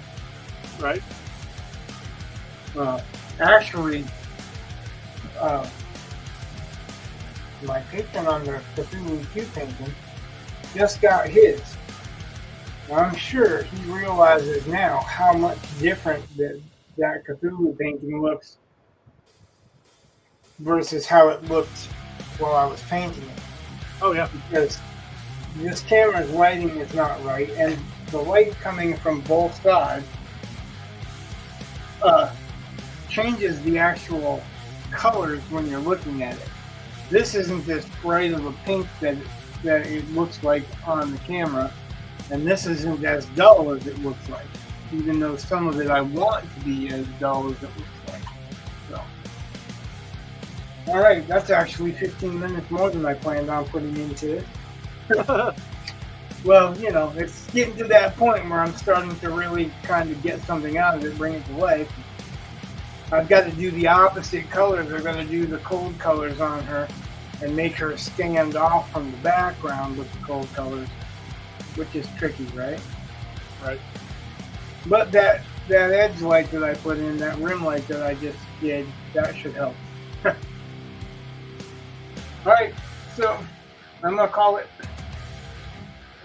[SPEAKER 3] Right.
[SPEAKER 1] Actually, my patron on the Cthulhu Q painting just got his. Now, I'm sure he realizes now how much different that Cthulhu painting looks versus how it looked while I was painting it.
[SPEAKER 3] Oh, yeah.
[SPEAKER 1] Because this camera's lighting is not right, and the light coming from both sides changes the actual colors when you're looking at it. This isn't as bright of a pink that it looks like on the camera, and this isn't as dull as it looks like, even though some of it I want to be as dull as it looks like. So, alright, that's actually 15 minutes more than I planned on putting into it. Well, you know, it's getting to that point where I'm starting to really kind of get something out of it, bring it to life. I've got to do the opposite colors. I've got to do the cold colors on her and make her stand off from the background with the cold colors, which is tricky, right?
[SPEAKER 3] Right.
[SPEAKER 1] But that edge light that I put in, that rim light that I just did, that should help. Alright, so I'm going to call it.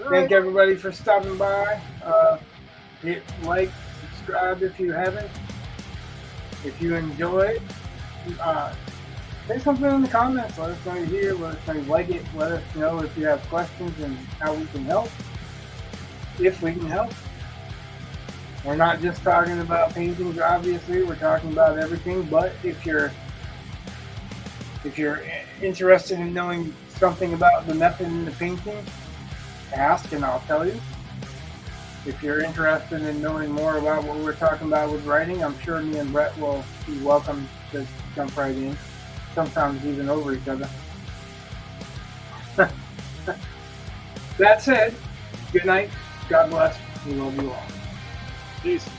[SPEAKER 1] Thank everybody for stopping by. Hit like, subscribe if you haven't. If you enjoyed, say something in the comments. Let us know you're here. Let us know you like it. Let us know if you have questions and how we can help. If we can help. We're not just talking about paintings, obviously. We're talking about everything. But if you're interested in knowing something about the method in the painting, ask and I'll tell you. If you're interested in knowing more about what we're talking about with writing, I'm sure me and Brett will be welcome to jump right in, sometimes even over each other. That said, good night, God bless, we love you all.
[SPEAKER 3] Peace.